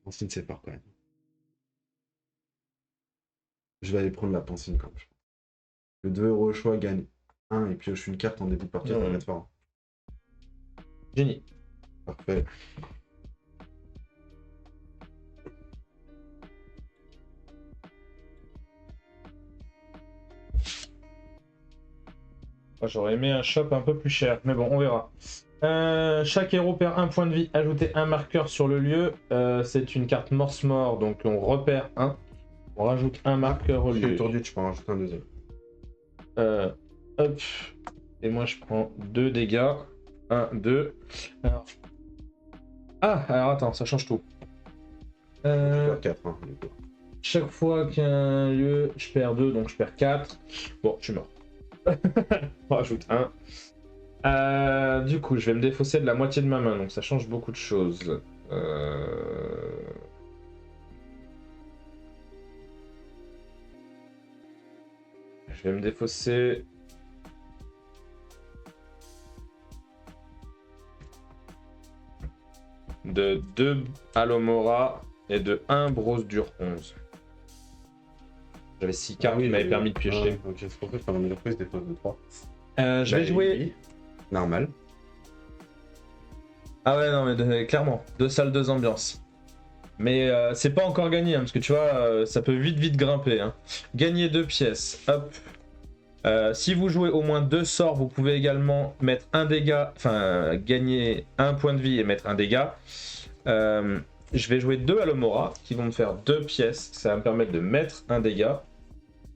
Pancine, c'est fort quand même. Je vais aller prendre la pancine quand même. Le 2 euros au choix gagne 1 et pioche une carte en début de partie. Ça va être fort. Génie. Parfait. J'aurais aimé un shop un peu plus cher, mais bon, on verra. Chaque héros perd un point de vie. Ajoutez un marqueur sur le lieu. C'est une carte morse-mort, donc on repère un. On rajoute un marqueur au Je suis lieu. étourdi, tu peux en rajouter un deuxième. Hop. Et moi, je prends 2 dégâts. 1, 2. Alors... Ah, alors attends, ça change tout. Je perds 4, hein, du coup. Chaque fois qu'il y a un lieu, je perds 2, donc je perds 4. Bon, je suis mort. On rajoute 1. Du coup, je vais me défausser de la moitié de ma main, donc ça change beaucoup de choses. Je vais me défausser... de 2 Alomora et de 1 Brosse Dur 11. J'avais 6 cartes qui m'avaient permis de piocher. Ok, c'est pour ça que je t'en ai prise des fausses de 3. Je vais jouer... Normal. Ah ouais, non, mais clairement, 2 salles, 2 ambiances. Mais c'est pas encore gagné, hein, parce que tu vois, ça peut vite grimper. Hein. Gagner 2 pièces, hop. Si vous jouez au moins 2 sorts, vous pouvez également mettre un dégât, enfin gagner 1 point de vie et mettre un dégât. Je vais jouer 2 Alomora qui vont me faire 2 pièces, ça va me permettre de mettre un dégât.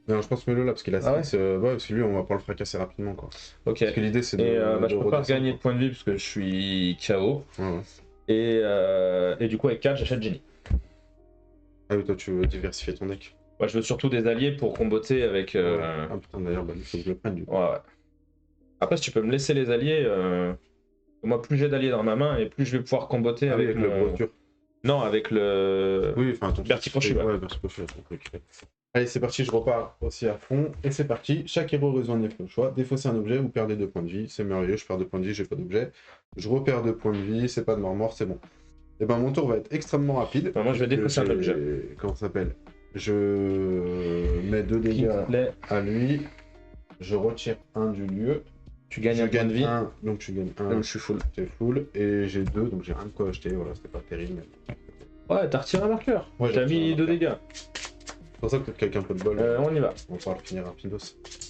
Non, je pense mets-le là parce qu'il a Ah ouais ouais, parce que lui on va pas le fracasser rapidement quoi. Ok. Parce que l'idée c'est de. Et de je peux pas redescendre, gagner de quoi. points de vie parce que je suis KO. Ouais. Et du coup avec 4 j'achète Jenny. Ah oui, toi tu veux diversifier ton deck. Ouais, je veux surtout des alliés pour comboter avec. Ah putain, d'ailleurs, bah, il faut que je le prenne du coup. Ouais. Après, si tu peux me laisser les alliés, moi, plus j'ai d'alliés dans ma main et plus je vais pouvoir comboter avec, avec mon... le brosse dur. Non, avec le. Oui, enfin, ton Verticrochet, ouais. Ouais, verticrochet, ton truc. Allez, c'est parti, je repars aussi à fond. Et c'est parti. Chaque héros résout un choix. Défausser un objet ou perdez 2 points de vie. C'est merveilleux, je perds 2 points de vie, j'ai pas d'objet. Je repère 2 points de vie, c'est pas de mort, c'est bon. Et ben mon tour va être extrêmement rapide. Enfin, moi, je vais défausser un objet. Comment ça s'appelle? Je mets 2 dégâts à lui. Je retire 1 du lieu. Tu gagnes un point de vie. Donc tu gagnes 1. Donc je suis full. T'es full. Et j'ai 2, donc j'ai rien de quoi acheter. Voilà, c'était pas terrible. Mais... Ouais, t'as retiré un marqueur. Ouais, t'as mis 2 dégâts. C'est pour ça que peut-être qu'avec un peu de bol, on y va. on pourra le finir rapidos.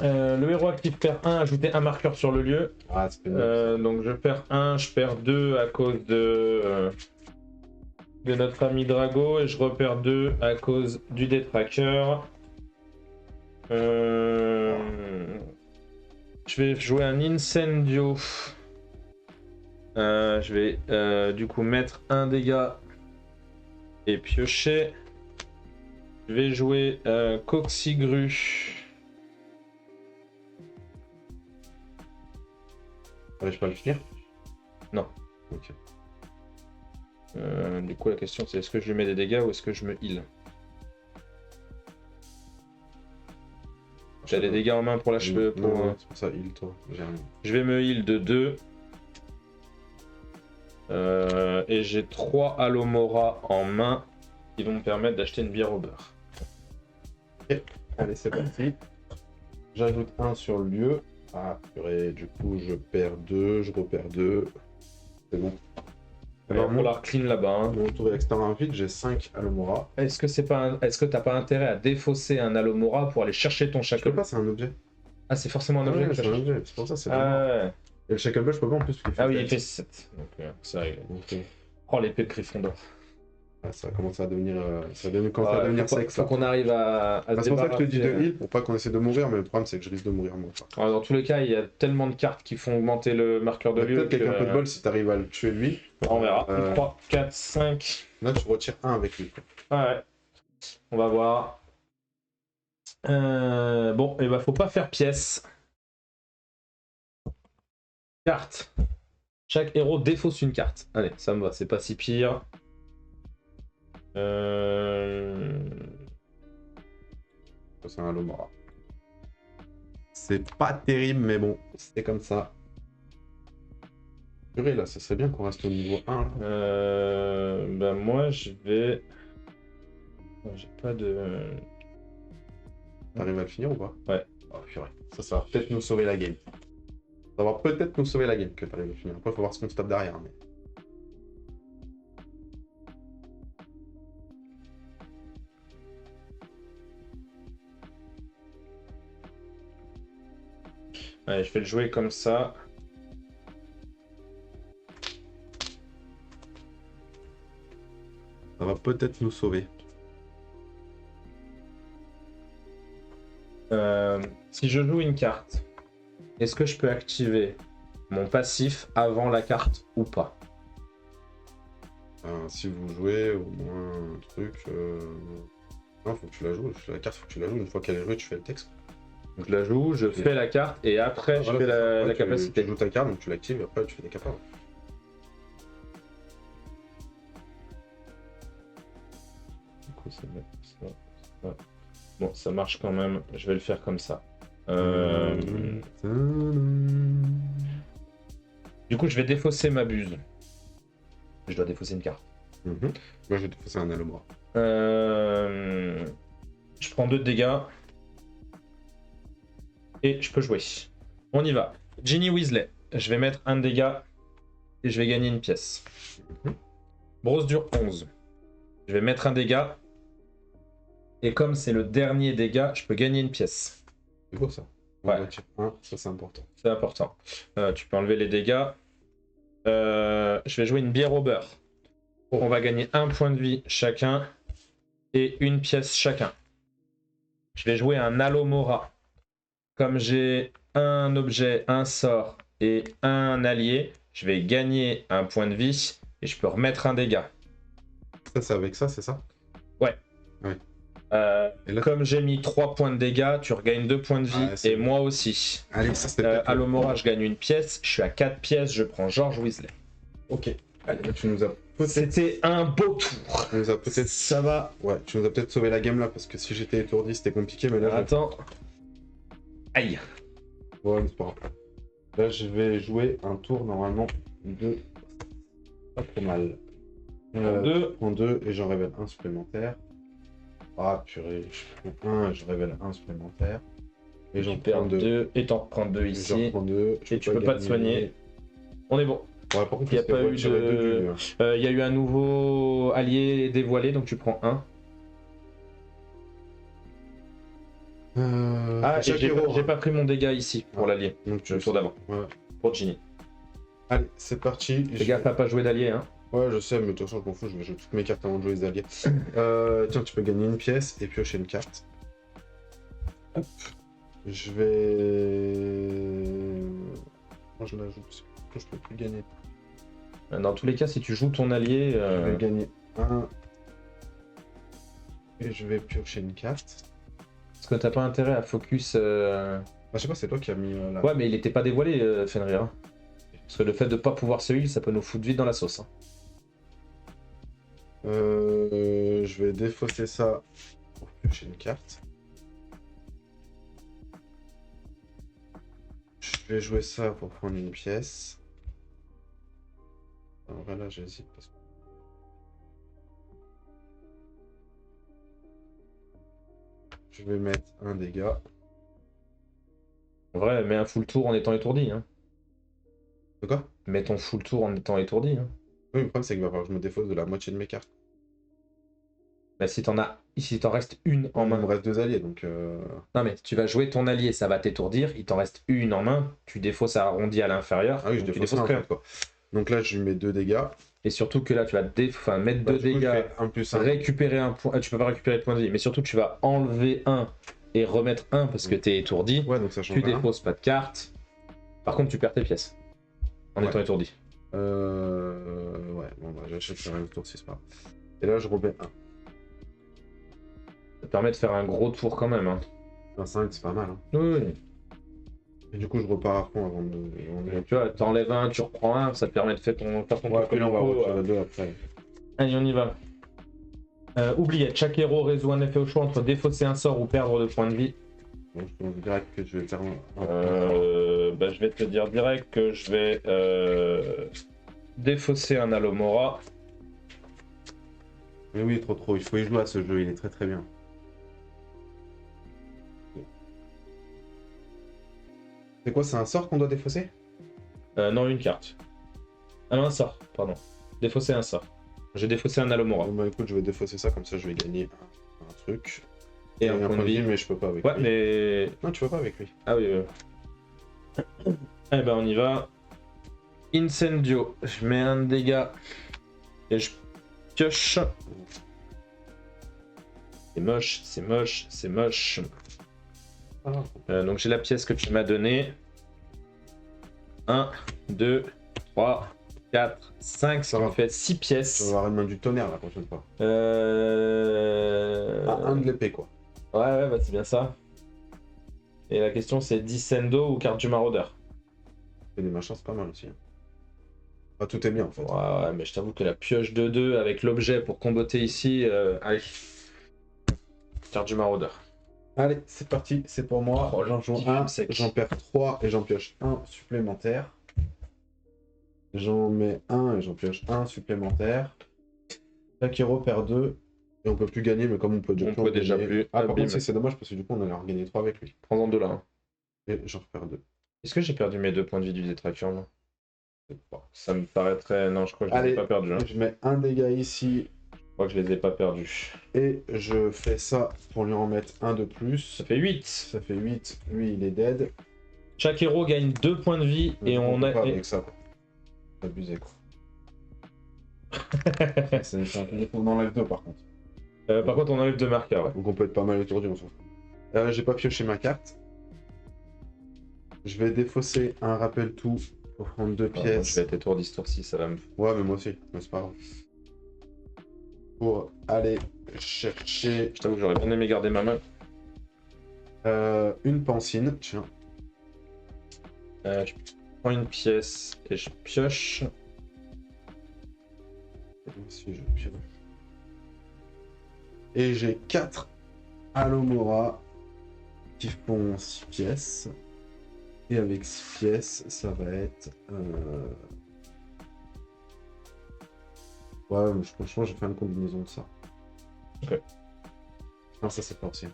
Le héros actif perd 1, ajoutez un marqueur sur le lieu. Ah, c'est pénible. Donc je perds 1, je perds 2 à cause de notre ami Drago et je repère 2 à cause du Détraqueur. Je vais jouer un Incendio. Je vais du coup mettre un dégât et piocher. Je vais jouer Coxigru. J'arrive pas à le finir? Non. Ok. Du coup la question c'est est-ce que je lui mets des dégâts ou est-ce que je me heal? J'ai des dégâts en main pour l'achever. Non, c'est pour ça, heal toi. Je vais me heal de 2. Et j'ai 3 Alomora en main qui vont me permettre d'acheter une bière au beurre. Ok, allez c'est parti. J'ajoute 1 sur le lieu. Ah purée, du coup je perds 2, je repère 2. C'est bon. Alors pour la clean là-bas. Hein. Mon tour est extrêmement rapide, j'ai 5 Alomora. Est-ce que t'as pas intérêt à défausser un Alomora pour aller chercher ton Je shackle? peux pas, c'est un objet. Ah c'est forcément un objet Ouais, que c'est un objet, c'est pour ça c'est ouais. Et le shackle je peux pas en plus. Ah oui, il fait 7. Donc c'est réglé. Okay. Oh l'épée de Gryffondor. Ah, ça commence à devenir, ça commence à devenir sexe. Faut qu'on arrive à se c'est pour ça que je te dis de débarrasser, heal, pour pas qu'on essaie de mourir, mais le problème c'est que je risque de mourir moi. Alors, dans tous les cas, il y a tellement de cartes qui font augmenter le marqueur de lieu. Peut-être qu'avec un peu de bol, si t'arrives à le tuer lui. On verra. 3, 4, 5. Là, tu retires 1 avec lui. Ouais. On va voir. Bon, et bah faut pas faire pièce. Carte. Chaque héros défausse une carte. Allez, ça me va, c'est pas si pire. C'est un Alomora. C'est pas terrible, mais bon, c'est comme ça. Purée, là, ça serait bien qu'on reste au niveau 1. Bah moi, je vais... J'ai pas de... T'arrives à le finir ou pas? Ouais. Oh, purée. Ça va peut-être nous sauver la game. Ça va peut-être nous sauver la game que t'arrives à le finir. Après, faut voir ce qu'on se tape derrière. Mais... Allez, je vais le jouer comme ça. Ça va peut-être nous sauver. Si je joue une carte, est-ce que je peux activer mon passif avant la carte ou pas? Si vous jouez au moins un truc... Non, faut que tu la joues. La carte, faut que tu la joues. Une fois qu'elle est jouée, tu fais le texte. Donc je la joue, je fais la carte et après je fais la capacité. Tu joues ta carte, donc tu l'actives et après tu fais des capables. Du coup, ça. Bon, ça marche quand même. Je vais le faire comme ça. Du coup, je vais défausser ma buse. Je dois défausser une carte. Moi, je vais défausser un Alomora. Je prends 2 de dégâts. Et je peux jouer. On y va. Ginny Weasley. Je vais mettre un dégât et je vais gagner une pièce. Brosse dure 11. Je vais mettre un dégât. Et comme c'est le dernier dégât, je peux gagner une pièce. C'est beau ça. Ouais. Ça c'est important. C'est important. Tu peux enlever les dégâts. Je vais jouer une bière au beurre. On va gagner 1 point de vie chacun et une pièce chacun. Je vais jouer un Alomora. Comme j'ai un objet, un sort et un allié, je vais gagner 1 point de vie et je peux remettre un dégât. Ça c'est avec ça, c'est ça? Ouais. Ouais. Là, comme j'ai mis 3 points de dégâts, tu regagnes 2 points de vie et moi aussi. Allez, ça c'était Alomora, je gagne une pièce, je suis à 4 pièces, je prends George Weasley. Ok. Allez, tu nous as peut-être... C'était un beau tour. Tu nous as peut-être... Ça va. Ouais, tu nous as peut-être sauvé la game là, parce que si j'étais étourdi, c'était compliqué, mais là... Attends. Aïe. Ouais, mais c'est pas grave. Là, je vais jouer un tour normalement de... Pas trop mal. Je prends 2 et j'en révèle un supplémentaire. Ah purée, je prends 1 et je révèle un supplémentaire. Et j'en prends 2. Et t'en reprends 2 ici. J'en prends 2. Et tu peux pas te soigner. On est bon. Ouais, par contre, il n'y a pas eu de... Il y a eu un nouveau allié dévoilé, donc tu prends 1. J'ai pas pris mon dégât ici pour l'allié. Donc le tour d'avant. Ouais. Pour Ginny. Allez, c'est parti. Fais gaffe à pas jouer d'allié, hein. Ouais, je sais, mais de toute façon, je m'en fous, je vais jouer toutes mes cartes avant de jouer les alliés. Tiens, tu peux gagner une pièce et piocher une carte. Hop. Je vais... Moi, je la joue, parce que je peux plus gagner. Dans tous les cas, si tu joues ton allié... Je vais gagner 1. Et je vais piocher une carte. Parce que t'as pas intérêt à focus... je sais pas, c'est toi qui as mis là. Ouais, mais il était pas dévoilé, Fenrir. Parce que le fait de pas pouvoir se heal, ça peut nous foutre vite dans la sauce. Hein. Je vais défausser ça pour piocher une carte. Je vais jouer ça pour prendre une pièce. En vrai, là, j'hésite parce que... Je vais mettre un dégât. En vrai, mets un full tour en étant étourdi. Hein. De quoi? Mets ton full tour en étant étourdi. Hein. Oui, le problème, c'est qu'il va falloir que je me défausse de la moitié de mes cartes. Bah, si t'en restes une en main. Il me reste 2 alliés, donc... Non, mais tu vas jouer ton allié, ça va t'étourdir. Il t'en reste une en main. Tu défausses arrondi à l'inférieur. Ah oui, je défausse rien. Quoi. Donc là, je lui mets 2 dégâts. Et surtout que là, tu vas mettre 2 dégâts, un plus 1. récupérer un point. Tu peux pas récupérer de point de vie, mais surtout, tu vas enlever 1 et remettre 1 parce que t'es étourdi. Ouais, donc ça change tu défausses pas de carte. Par contre, tu perds tes pièces en étant étourdi. Ouais, bon, bah, j'achète sur un tour si c'est pas grave. Et là, je remets 1. Ça te permet de faire un gros tour quand même. Hein. Un 5, c'est pas mal. Hein. Oui. Et du coup, je repars à fond avant de... Donc, tu vois, t'enlèves 1, tu reprends 1, ça te permet de faire ton tour comme on va retirer 2 après. Allez, on y va. Oubliette, chaque héros résout un effet au choix entre défausser un sort ou perdre de points de vie. Bon, je te dirais que je vais faire je vais te dire direct que je vais défausser un Alomora. Mais oui, trop. Il faut y jouer à ce jeu, il est très très bien. C'est quoi, c'est un sort qu'on doit défausser? Non, une carte. Ah non, un sort, pardon. Défausser un sort. J'ai défaussé un Alomora. Bon, bah écoute, je vais défausser ça, comme ça je vais gagner un truc. Et un point de vie, mais je peux pas avec lui. Ouais, mais... Non, tu peux pas avec lui. Ah oui, Eh ben, on y va. Incendio. Je mets un dégât. Et je pioche. C'est moche, c'est moche, c'est moche. Donc j'ai la pièce que tu m'as donnée. 1, 2, 3, 4, 5, ce qui me fait 6 Tu vas pièces. avoir une main du tonnerre la prochaine fois. Ah, Ouais, un de l'épée, quoi. ouais, bah c'est bien ça. Et la question c'est Dissendo ou carte du maraudeur. Et des machins, c'est pas mal aussi. Hein. Ah, tout est bien en fait. Ouais, mais je t'avoue que la pioche de 2 avec l'objet pour comboter ici, allez. Carte du maraudeur. Allez, c'est parti, c'est pour moi. Oh, J'en joue le un, sec. j'en perds 3 et j'en pioche un supplémentaire. J'en mets un et j'en pioche un supplémentaire. Chaque héros perd 2 et on peut plus gagner, mais comme on peut On peut déjà gagner- plus. Ah, Ah, par bim. contre, si c'est dommage parce que du coup, on allait en gagner 3 avec lui. Prends-en 2 là. Hein. Et j'en repère 2. Est-ce que j'ai perdu mes 2 points de vie du détraquant? Ça me paraîtrait. Non, je crois que je les ai Allez, pas perdus. Hein. je mets un dégât ici Je crois que je les ai pas perdus. et je fais ça pour lui en mettre un de plus. Ça fait 8. Ça fait 8. Lui, il est dead. Chaque héros gagne 2 points de vie et on peut a. pas avec ça, quoi. C'est abusé, quoi. C'est un peu défaut. On enlève 2 par contre. Par contre, on enlève 2 marqueurs. Ouais. Donc on peut être pas mal étourdi, on s'en fout. J'ai pas pioché ma carte. Je vais défausser un rappel tout pour prendre 2 Je pièces. vais être étourdi ce tour-ci, ça va me. Ouais, mais moi aussi, mais c'est pas grave. Pour aller chercher Je t'avoue que j'aurais bien aimé garder ma main. une pancine. Tiens, Je prends une pièce et je pioche. si je pioche. Et j'ai 4 Alomora qui font 6 pièces. Et avec 6 pièces, ça va être. Ouais, mais franchement, j'ai fait une combinaison de ça. Ok. Non, ça c'est pas aussi.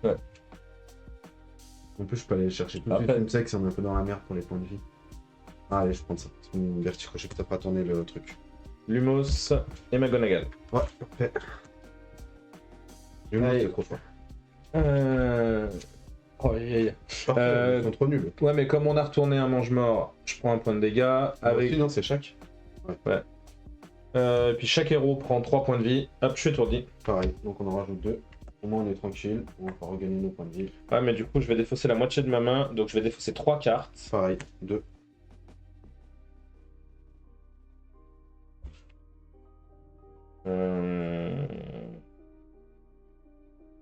Ouais. En plus, je peux aller chercher tout de suite Après- une sec si on est un peu dans la merde pour les points de vie. Ah, allez, je prends ça. C'est mon vertigo, je sais que t'as pas tourné le truc. Lumos et McGonagall. Ouais, parfait. Lumos, Allez. c'est trop fort. Oh, aïe, aïe. Parfait, ils sont trop nuls. Ouais, mais comme on a retourné un mange-mort, je prends un point de dégâts. Avec... Aussi, non, c'est chaque. Et puis chaque héros prend 3 points de vie. Hop, je suis étourdi. Pareil, donc on en rajoute 2. Au moins, on est tranquille. On va pouvoir regagner nos points de vie. Ouais, mais du coup, je vais défausser la moitié de ma main. Donc je vais défausser 3 cartes. Pareil, 2.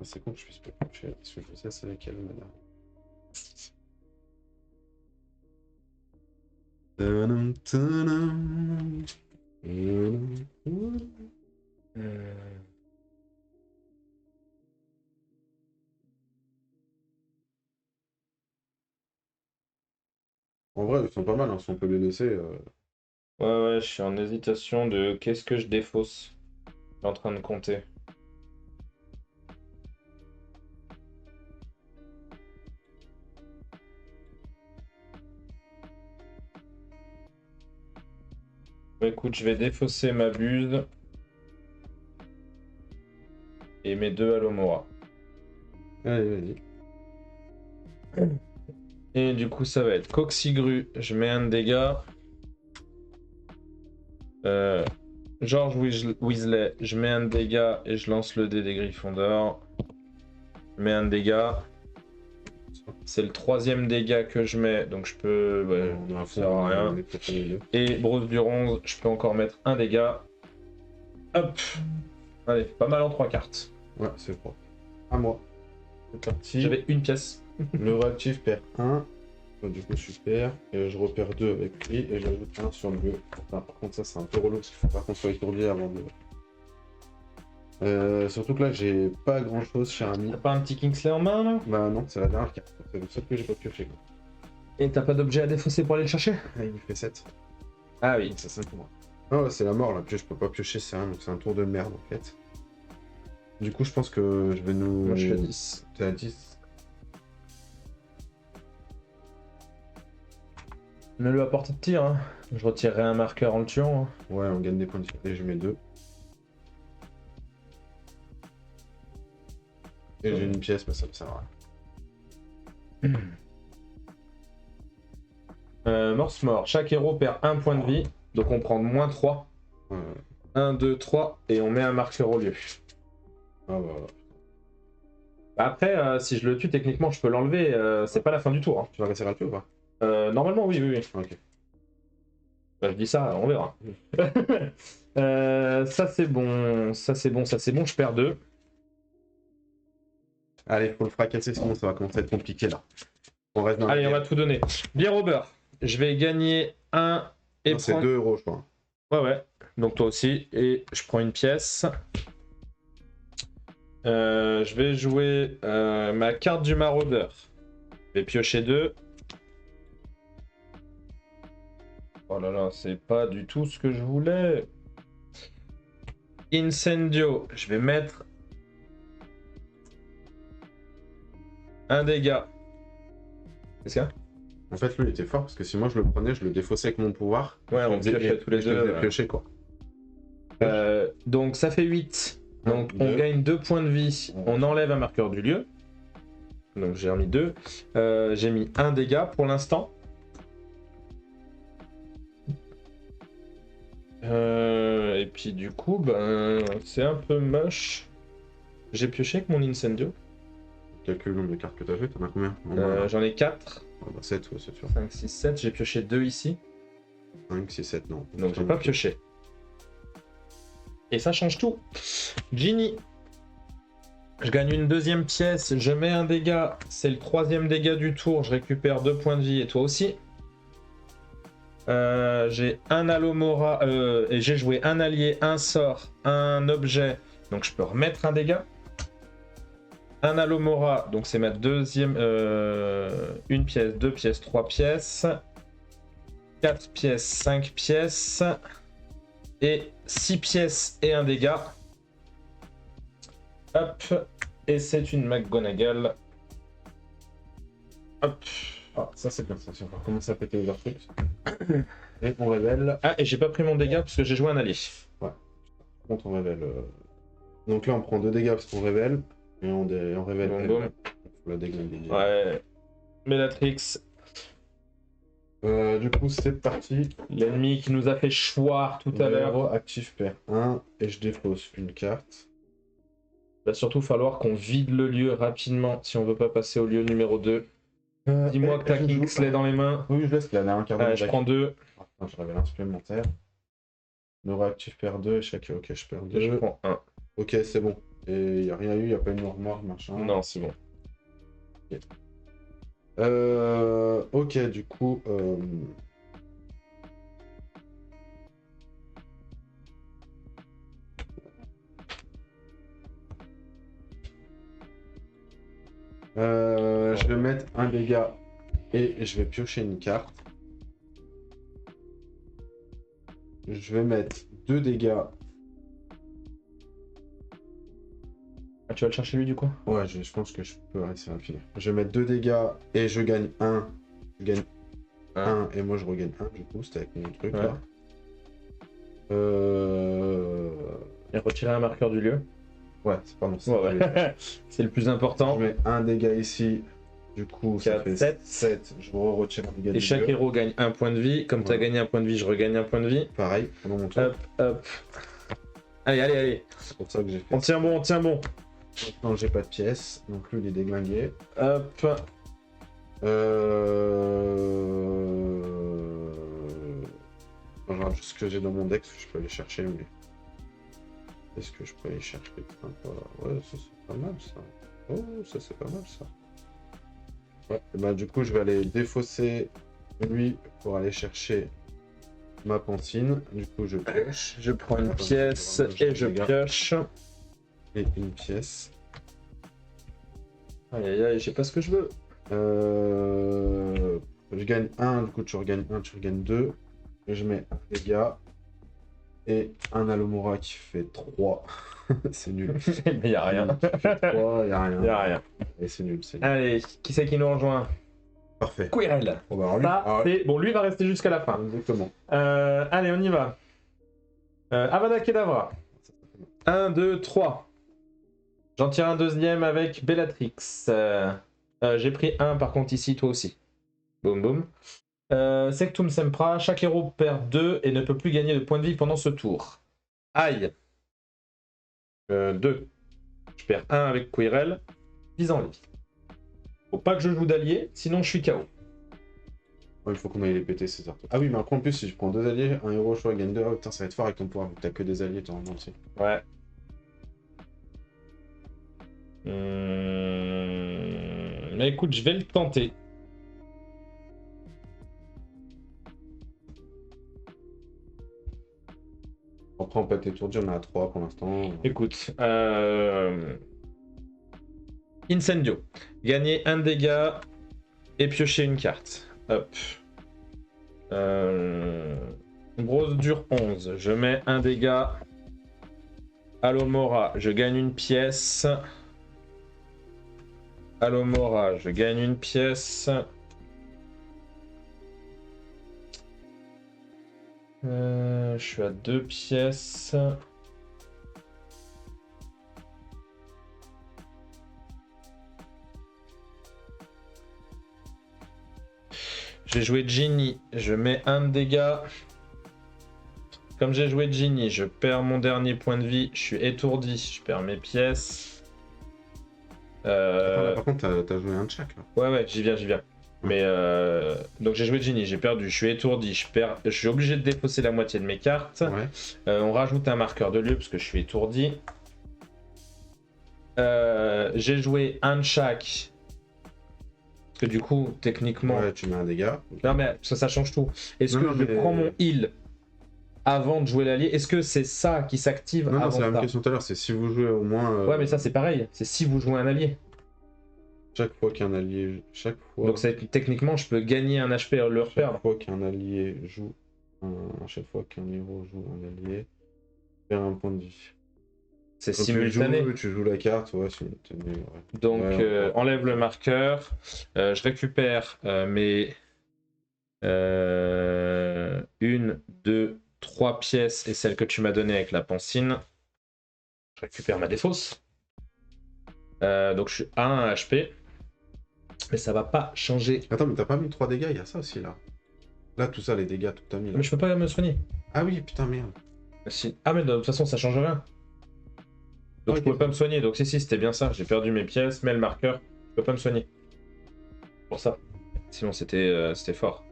C'est con que je puisse pas toucher, parce que je sais c'est laquelle maintenant. Tadam, tadam. En vrai, ils sont pas mal, hein, si on peut les laisser. Ouais, je suis en hésitation de qu'est-ce que je défausse. Je suis en train de compter. Bah, écoute, je vais défausser ma buse. Et mes 2 Alomora. Allez, vas-y. Et du coup, ça va être Coxigru, je mets un de dégâts. George Weasley, je mets un de dégâts et je lance le dé des Gryffondors. Je mets un de dégâts. C'est le 3e dégât que je mets, donc je peux. Ouais, On a un ça sert à rien. on est peut-être au milieu. Et Bruce du 11, je peux encore mettre un dégât. Hop. Allez, pas mal en 3 cartes. Ouais, c'est propre. À moi. C'est parti. J'avais une pièce. Le réactif perd 1. Du coup, super. Et je repère 2 avec lui et j'ajoute 1 sur le bleu. Enfin, par contre, ça, c'est un peu relou parce qu'il faut pas qu'on soit étourdi avant de. Surtout que là, j'ai pas grand chose, cher ami. T'as pas un petit Kingsley en main là? Bah, non, c'est la dernière carte. C'est le seul que j'ai pas pioché. Quoi. Et t'as pas d'objet à défausser pour aller le chercher? Ah, il me fait 7. Ah oui. Ça, 5 pour moi. Ah, ouais, c'est la mort là. Puis je peux pas piocher, c'est rien. Donc, c'est un tour de merde en fait. Du coup, je pense que je vais nous. Moi je suis à 10. T'es à 10. Ne lui apporte de tir, hein. Je retirerai un marqueur en le tuant. Hein. Ouais, on gagne des points de vie. Et je mets 2. Et j'ai une pièce, mais ça me sert à rien. Morse mort. Chaque héros perd un point de vie. Donc on prend moins 3. 1, 2, 3. Et on met un marqueur au lieu. Ah, voilà. Après, si je le tue, techniquement, je peux l'enlever. C'est pas la fin du tour. Hein. Tu vas réussir à le tuer ou pas? Normalement, oui, oui, oui. Ok. Bah, je dis ça, on verra. Ça c'est bon, ça c'est bon, ça c'est bon, je perds 2. Allez, faut le fracasser, sinon ça va commencer à être compliqué là. On reste dans la Allez, on guerre. va tout donner. Bière au beurre. Je vais gagner 1 et Non, c'est prendre... 2 €, je crois. Ouais, ouais. Donc toi aussi. Et je prends une pièce. Je vais jouer ma carte du maraudeur. Je vais piocher 2. Oh là là, c'est pas du tout ce que je voulais. Incendio. Je vais mettre un dégât. Qu'est-ce qu'il y a? En fait, lui, il était fort parce que si moi je le prenais, je le défaussais avec mon pouvoir. Ouais, on piochait tous les je le deux. faisais piocher, quoi. Donc ça fait 8. Donc on Deux. gagne 2 points de vie. On enlève un marqueur du lieu. Donc j'ai remis 2. J'ai mis 1 dégât pour l'instant. Et puis du coup, ben, c'est un peu moche. J'ai pioché avec mon Incendio. Calcule le nombre de cartes que t'as fait, t'en as combien? J'en ai 4. 7, ouais, c'est sûr. 5, 6, 7. J'ai pioché 2 ici. 5, 6, 7, non. Donc j'ai pas pioché. Et ça change tout. Ginny. Je gagne une deuxième pièce, je mets un dégât. C'est le 3e dégât du tour. Je récupère 2 points de vie et toi aussi. J'ai un Alomora et j'ai joué un allié, un sort, un objet. Donc je peux remettre un dégât. Un Alomora, donc c'est ma deuxième. Une pièce, 2 pièces, 3 pièces. 4 pièces, 5 pièces. Et 6 pièces et un dégât. Hop. Et c'est une McGonagall. Hop. Ah, ça c'est bien, ça. On va commencer à péter les trucs. Et on révèle. Ah, et j'ai pas pris mon dégât parce que j'ai joué un allié. Ouais. Par contre, on révèle. Donc là, on prend 2 dégâts parce qu'on révèle. Et on révèle. Boum, elle. boum. Faut la déglinguer. Ouais. Bellatrix. Du coup, c'est parti. L'ennemi qui nous a fait choir tout à l'heure. Héros actif perd 1 et je défausse une carte. Il va surtout falloir qu'on vide le lieu rapidement si on veut pas passer au lieu numéro 2. Dis-moi que t'as Kingsley dans les mains. Oui, je laisse, il a un quart Allez, je prends 2. Ah, je révèle un supplémentaire. Héros actif perd 2 et chaque. Ok, je perds 2. Je prends 1. Ok, c'est bon. Et il n'y a rien eu, il n'y a pas une mort, machin. Non, c'est bon. Ok, du coup. Je vais mettre un dégât et je vais piocher une carte. Je vais mettre 2 dégâts. Ah, tu vas le chercher lui du coup? Ouais, je pense que je peux réussir à le finir. Je vais mettre 2 dégâts et je gagne 1. Je gagne 1 et moi je regagne 1 du coup, c'était avec mon truc Ouais. là. Et retirer un marqueur du lieu. Ouais, c'est pardon. Ouais. C'est le plus important. Je mets un dégât ici. Du coup, ça 4, fait 7. 7. Je retire un dégât Et du chaque lieu. héros gagne un point de vie. Comme tu as Voilà. gagné un point de vie, je regagne un point de vie. Pareil, pendant mon tour. Hop, hop. Allez, allez, allez. C'est pour ça que j'ai fait. On tient bon, on tient bon. Maintenant, j'ai pas de pièces. Donc lui, il est déglingué. Hop. Je regarde juste ce que j'ai dans mon deck, je peux aller chercher, mais... Est-ce que je peux aller chercher? Ouais, ça c'est pas mal ça. Oh, ça c'est pas mal ça. Ouais, et bah du coup je vais aller défausser lui pour aller chercher ma pantine. Du coup je pioche. Je prends une pièce et je pioche. Et une pièce. Aïe aïe aïe, je sais pas ce que je veux. Je gagne 1, du coup tu regagnes 1, tu regagnes 2. Et je mets un dégât. Et un Alomora qui fait 3. C'est nul. Mais y a rien. Qui fait 3, y a rien. Y a rien. Et c'est nul, c'est nul. Allez, qui c'est qui nous rejoint? Parfait. Quirrell. Bon, bah, alors, lui... Ça, alors, c'est... Bon, lui va rester jusqu'à la fin. exactement. Allez, on y va. Avada Kedavra. 1, 2, 3. J'en tire un deuxième avec Bellatrix. J'ai pris 1 par contre ici, toi aussi. Boum boum. Sectum Sempra, chaque héros perd 2 et ne peut plus gagner de points de vie pendant ce tour. Aïe. 2. Je perds 1 avec Quirrell. 10 en vie. Faut pas que je joue d'allié, sinon je suis KO. il faut qu'on aille les péter ces artes. Ah oui, mais après en plus, si je prends 2 alliés, un héros au choix gagne 2. Ah putain, ça va être fort avec ton pouvoir, vu que t'as que des alliés, t'es en entier. Ouais. Mais écoute, je vais le tenter. Après, on peut être étourdi, on est à 3 pour l'instant. Écoute, Incendio. Gagner un dégât et piocher une carte. Hop. Grosse dure 11. Je mets un dégât. Alomora, je gagne une pièce. Alomora, je gagne une pièce. Je suis à 2 pièces. J'ai joué Ginny, je mets un dégât. Comme j'ai joué Ginny, je perds mon dernier point de vie. Je suis étourdi, je perds mes pièces. Attends, là, par contre, t'as joué un de chaque là. Ouais, j'y viens. Mais donc j'ai joué Ginny, j'ai perdu, je suis étourdi, je suis obligé de défausser la moitié de mes cartes. Ouais. On rajoute un marqueur de lieu parce que je suis étourdi. J'ai joué un de chaque. Parce que du coup, techniquement. Ouais, tu mets un dégât. Non, mais ça change tout. Est-ce que je prends mon heal avant de jouer l'allié? Est-ce que c'est ça qui s'active avant ça? Non, c'est la même question tout à l'heure, c'est si vous jouez au moins. Ouais, mais ça c'est pareil, c'est si vous jouez un allié. Chaque fois qu'un allié. Chaque fois. Donc techniquement, je peux gagner un HP et le reperdre. Chaque fois qu'un allié joue. Chaque fois qu'un héros joue un allié, perd un point de vie. C'est Quand simultané. Tu joues la carte, ouais, simultané. Ouais. Donc Ouais. enlève le marqueur. Je récupère mes 1, 2, 3 pièces et celle que tu m'as donnée avec la pancine. Je récupère ma défausse. Donc je suis à 1 HP. Mais ça va pas changer. Attends, mais t'as pas mis 3 dégâts, il y a ça aussi là. Là, tout ça, les dégâts, tout t'as mis là. Mais je peux pas me soigner. Ah oui, putain, merde. Ah, mais de toute façon, ça change rien. Donc je pouvais pas me soigner. Donc si, c'était bien ça. J'ai perdu mes pièces, mais le marqueur, je peux pas me soigner. Pour ça. Sinon, c'était fort.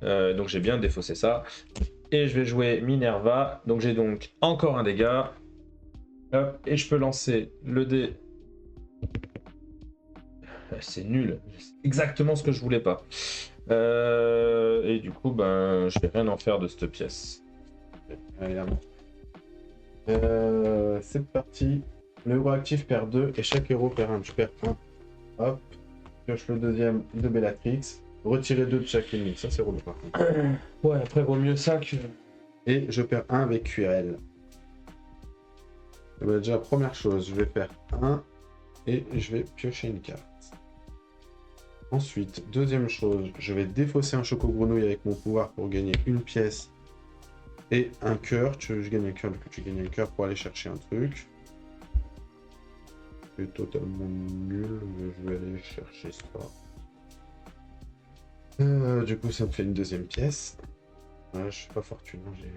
Donc j'ai bien défaussé ça. Et je vais jouer Minerva. Donc j'ai donc encore un dégât. Hop, et je peux lancer le dé. C'est nul. C'est exactement ce que je voulais pas. Et du coup, ben, je vais rien en faire de cette pièce. Allez, c'est parti. Le héros actif perd 2 et chaque héros perd 1. Tu perds 1. Hop. Pioche le deuxième de Bellatrix. Retirer 2 de chaque ennemi. Ça, c'est relou par contre. Ouais, après, vaut mieux ça que. Et je perds 1 avec QRL. Et ben, déjà, première chose, je vais faire 1 et je vais piocher une carte. Ensuite, deuxième chose, je vais défausser un choco-grenouille avec mon pouvoir pour gagner une pièce et un cœur. Je gagne un cœur, du coup tu gagnes un cœur pour aller chercher un truc. C'est totalement nul, mais je vais aller chercher ça. Du coup, ça me fait une deuxième pièce. Je suis pas fortuné, j'ai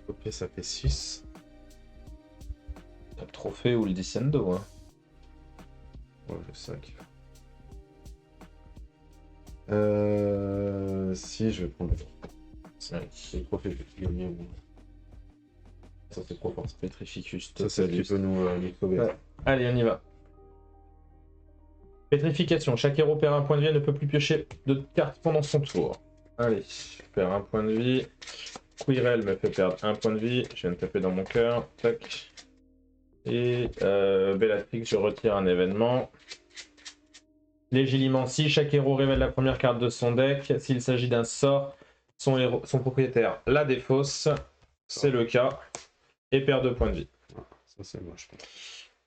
2 pièces, ça fait 6. T'as le trophée ou le Descendo, hein. Ouais, le 5. Si, je vais prendre le trophée. C'est le trophée, je vais tout gagner. Bon. Ça, c'est trop fort. Petrificus. Ça, c'est ce qui peut nous sauver. Ouais. Allez, on y va. Pétrification. Chaque héros perd un point de vie et ne peut plus piocher de cartes pendant son tour. Allez, je perds un point de vie. Quirrell me fait perdre un point de vie. Je viens de taper dans mon cœur. Tac. Et Bellatrix, je retire un événement. Légilimancie, chaque héros révèle la première carte de son deck. S'il s'agit d'un sort, son propriétaire la défausse. C'est le cas. Et perd 2 points de vie. Ça, c'est moche.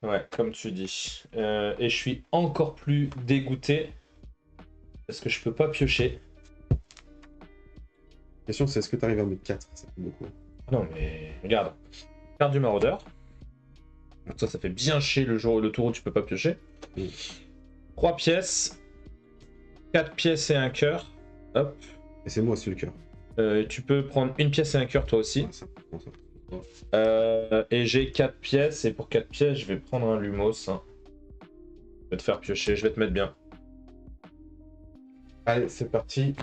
Ouais, comme tu dis. Et je suis encore plus dégoûté. Parce que je peux pas piocher. La question, c'est est-ce que tu arrives à mettre 4? Ça fait beaucoup. Non, mais regarde. Carte du maraudeur. Donc ça fait bien chier le tour où tu peux pas piocher. 3 pièces. 4 pièces et un cœur. Hop. Et c'est moi aussi le cœur. Tu peux prendre une pièce et un cœur toi aussi. Ouais, ça. Et j'ai 4 pièces. Et pour 4 pièces, je vais prendre un Lumos. Hein. Je vais te faire piocher. Je vais te mettre bien. Allez, c'est parti.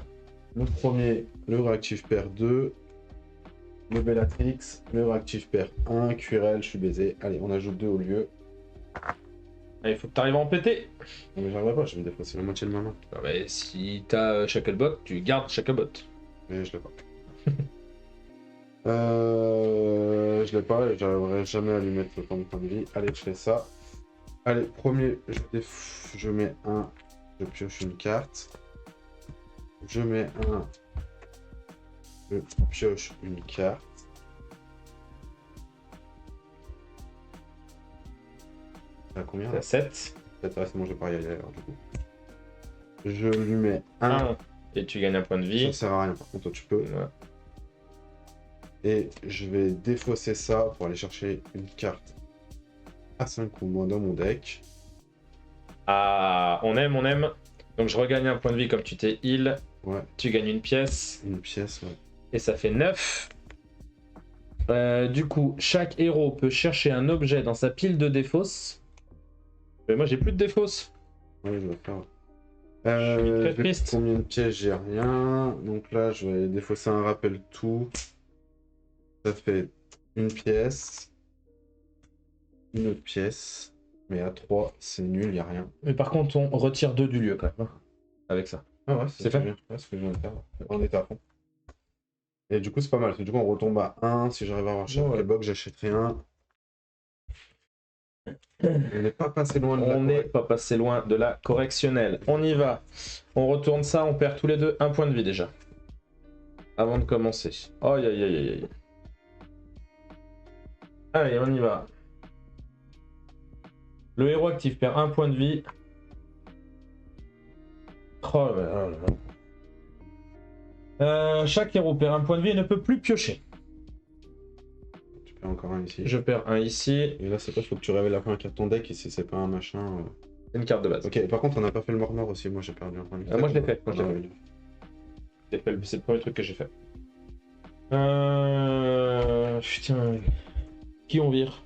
Le premier, le réactif perd 2. Le Bellatrix, le réactif perd 1. Quirel, je suis baisé. Allez, on ajoute 2 au lieu. Allez, faut que t'arrives à en péter. Non, mais j'arriverai pas, je vais me défausser la moitié de ma main. Non, mais si t'as Shacklebot, tu gardes Shacklebot. Mais je l'ai pas. Je l'ai pas et j'arriverai jamais à lui mettre autant de points de vie. Allez, je fais ça. Allez, premier, je mets un. Je pioche une carte. Je mets un. Je pioche une carte. T'as combien T'as là? 7. Peut-être c'est bon, je vais pas y aller alors du coup. Je lui mets un. 1. Et tu gagnes un point de vie. Ça sert à rien, par contre, toi tu peux. Ouais. Et je vais défausser ça pour aller chercher une carte à 5 ou moins dans mon deck. Ah, on aime, on aime. Donc je regagne un point de vie comme tu t'es heal. Ouais, Tu gagnes une pièce. une pièce, ouais. Et ça fait 9. Du coup, chaque héros peut chercher un objet dans sa pile de défausse. Mais moi j'ai plus de défausse. Ouais, je vais faire. Je suis très triste. Combien de pièces? J'ai rien. Donc là, je vais défausser un rappel tout. Ça fait une pièce. Une autre pièce. Mais à 3, c'est nul, il a rien. Mais par contre, on retire 2 du lieu quand même. Avec ça. Ah ouais, C'est fait. bien. Ouais, c'est ce que je viens de faire. On était à fond. Et du coup, c'est pas mal. Du coup, on retombe à 1. Si j'arrive à avoir chaque box, j'achèterai un. On n'est pas passé loin de la On n'est correcte. pas passé loin de la correctionnelle. On y va. On retourne ça, on perd tous les deux un point de vie déjà. Avant de commencer. Aïe aïe aïe aïe aïe. Allez, on y va. Le héros actif perd un point de vie. Oh là là. Chaque héros perd un point de vie et ne peut plus piocher. Tu perds encore un ici. Je perds un ici. Et là, c'est pas, faut que tu révèles la première carte de ton deck et si c'est pas un machin. C'est une carte de base. Ok, par contre, on n'a pas fait le mort-mort aussi. Moi, j'ai perdu un point de vie. Moi, je l'ai fait. C'est le premier truc que j'ai fait. Putain. Qui on vire?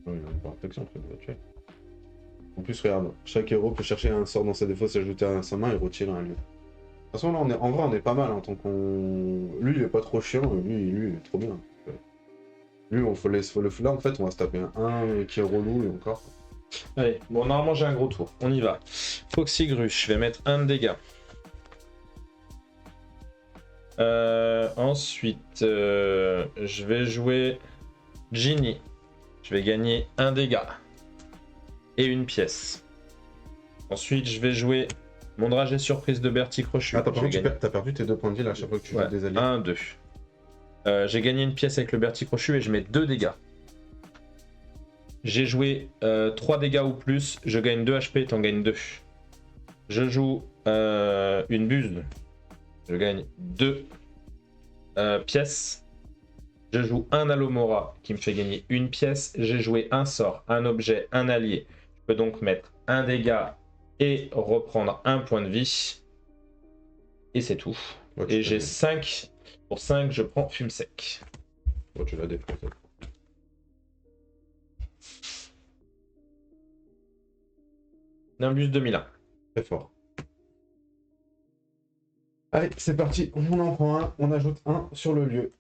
Oui, il y a une protection, après, il va tuer. En plus, regarde, chaque héros peut chercher un sort dans sa défausse, s'ajouter à sa main et retirer un lieu. De toute façon, là, en vrai, on est pas mal. Hein, tant qu'on... Lui, il est pas trop chiant, lui, il est trop bien. Lui, faut le là, en fait, on va se taper un qui est relou et encore. Allez, bon, normalement, j'ai un gros tour. On y va. Foxygruche, je vais mettre un de dégâts. Ensuite, je vais jouer Ginny. Je vais gagner un dégât et une pièce. Ensuite, je vais jouer mon dragé surprise de Bertie Crochu. Attends, par contre, t'as perdu tes 2 points de vie là, à chaque fois que tu joues des alliés. 1, 2. J'ai gagné une pièce avec le Bertie Crochu et je mets 2 dégâts. J'ai joué 3 dégâts ou plus, je gagne 2 HP, t'en gagnes 2. Je joue une buse, je gagne 2 pièces. Je joue un Alomora qui me fait gagner une pièce. J'ai joué un sort, un objet, un allié. Je peux donc mettre un dégât et reprendre un point de vie. Et c'est tout. Ouais, et j'ai 5. Pour 5, je prends fume sec. Bon, tu l'as défoncé. Nimbus 2001. Très fort. Allez, c'est parti. On en prend un, on ajoute un sur le lieu.